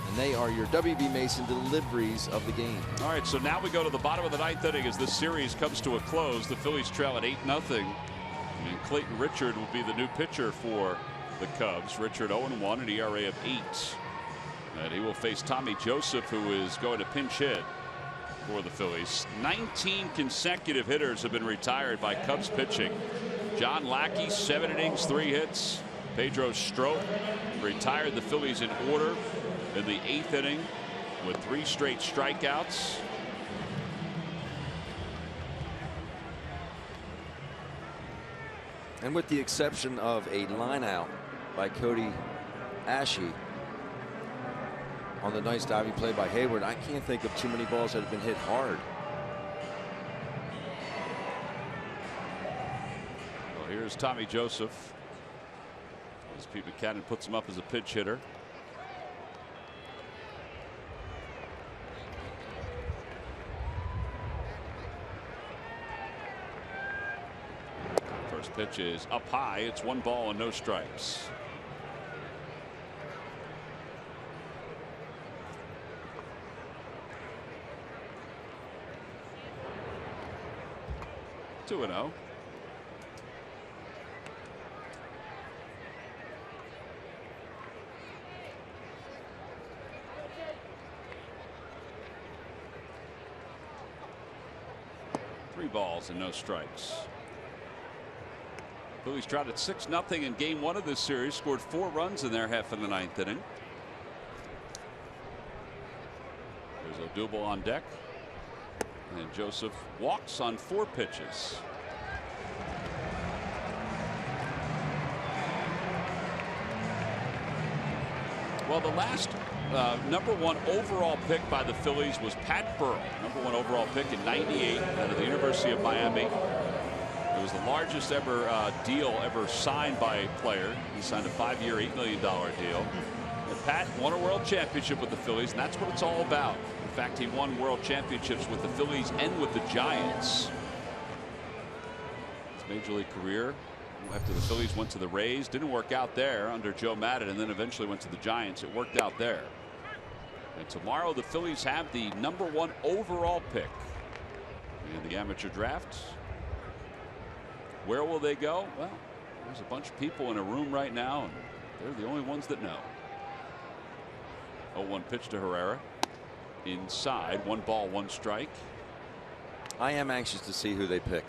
And they are your W.B. Mason deliveries of the game. All right, so now we go to the bottom of the 9th inning as this series comes to a close. The Phillies trail at 8-0. And Clayton Richard will be the new pitcher for the Cubs. Richard 0-1, an ERA of 8. And he will face Tommy Joseph, who is going to pinch hit for the Phillies. 19 consecutive hitters have been retired by Cubs pitching. John Lackey, 7 innings, 3 hits. Pedro Strop retired the Phillies in order in the 8th inning with 3 straight strikeouts. And with the exception of a line out by Cody Ashe on the nice diving play by Hayward, I can't think of too many balls that have been hit hard. Well, here's Tommy Joseph as Pete Mackanin puts him up as a pinch hitter. First pitch is up high. It's 1 ball and no strikes. Two and 0. Three balls and no strikes. Phillies trailed at 6-0 in game 1 of this series, scored 4 runs in their half in the 9th inning. There's Odubel on deck, and Joseph walks on 4 pitches. Well, the last #1 overall pick by the Phillies was Pat Burrell, #1 overall pick in '98 out of the University of Miami. It was the largest deal ever signed by a player. He signed a 5-year, $8 million deal. And Pat won a world championship with the Phillies, and that's what it's all about. In fact, he won world championships with the Phillies and with the Giants. His major league career, after the Phillies went to the Rays, didn't work out there under Joe Maddon, and then eventually went to the Giants. It worked out there. And tomorrow the Phillies have the #1 overall pick in the amateur draft. Where will they go? Well, there's a bunch of people in a room right now, and they're the only ones that know. 0-1 pitch to Herrera. Inside, 1 ball, 1 strike. I am anxious to see who they pick.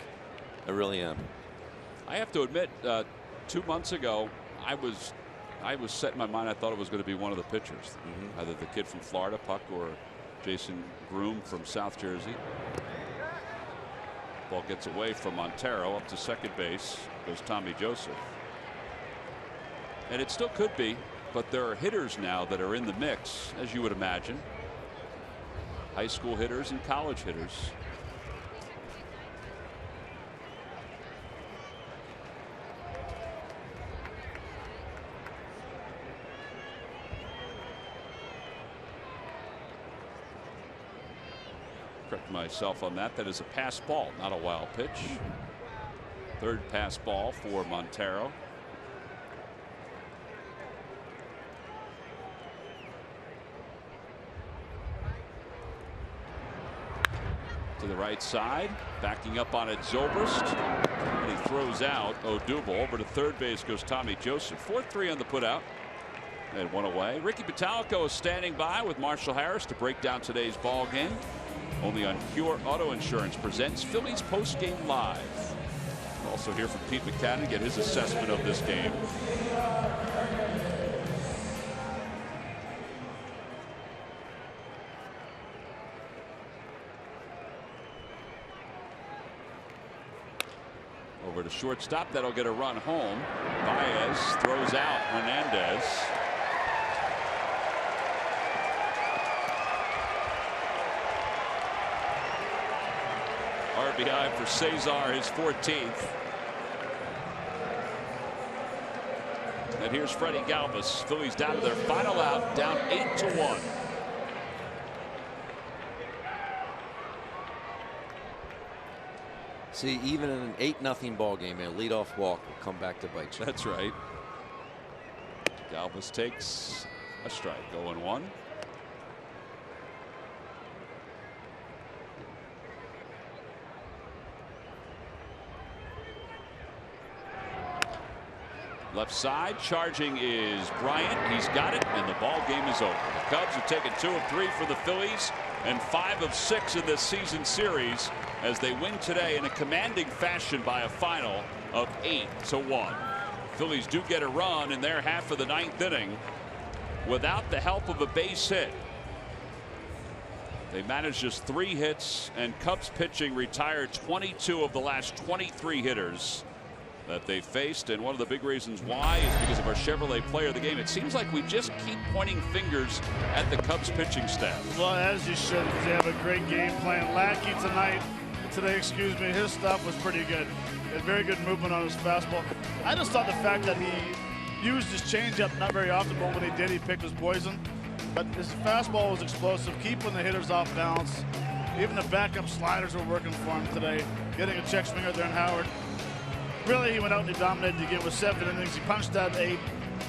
I really am. I have to admit, 2 months ago, I was set in my mind. I thought it was going to be one of the pitchers, either the kid from Florida, Puck, or Jason Groom from South Jersey. Ball gets away from Montero up to second base. Goes Tommy Joseph. And it still could be, but there are hitters now that are in the mix, as you would imagine. High school hitters and college hitters. Correct myself on that. That is a pass ball, not a wild pitch. 3rd pass ball for Montero. To the right side, backing up on it, Zobrist, and he throws out Odubel. Over to third base goes Tommy Joseph. 4-3 on the putout, and 1 away. Ricky Pitalico is standing by with Marshall Harris to break down today's ball game. Only on Pure Auto Insurance presents Phillies Postgame Live. We'll also hear from Pete McCann, get his assessment of this game. Over to shortstop. That'll get a run home. Baez throws out Hernandez. RBI for Cesar, his 14th. And here's Freddie Galvis. Phillies down to their final out, down 8-1. See, even in an 8-0 ball game, a leadoff walk will come back to bite you. That's right. Galvis takes a strike. 0-1. Left side, charging is Bryant. He's got it, and the ball game is over. The Cubs have taken 2 of 3 for the Phillies and 5 of 6 in this season series as they win today in a commanding fashion by a final of 8-1. Phillies do get a run in their half of the 9th inning without the help of a base hit. They managed just 3 hits, and Cubs pitching retired 22 of the last 23 hitters that they faced, and one of the big reasons why is because of our Chevrolet player of the game. It seems like we just keep pointing fingers at the Cubs pitching staff. Well, as you should, because they have a great game plan. Lackey today, excuse me, his stuff was pretty good. He had very good movement on his fastball. I just thought the fact that he used his changeup not very often, but when he did, he picked his poison. But his fastball was explosive, keeping the hitters off balance. Even the backup sliders were working for him today. Getting a check swinger there in Howard. Really, he went out and he dominated the game with 7 innings. He punched out 8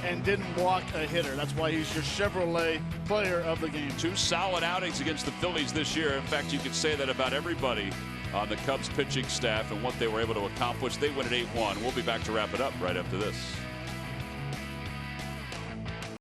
and didn't walk a hitter. That's why he's your Chevrolet player of the game. 2 solid outings against the Phillies this year. In fact, you could say that about everybody on the Cubs pitching staff and what they were able to accomplish. They win at 8-1. We'll be back to wrap it up right after this.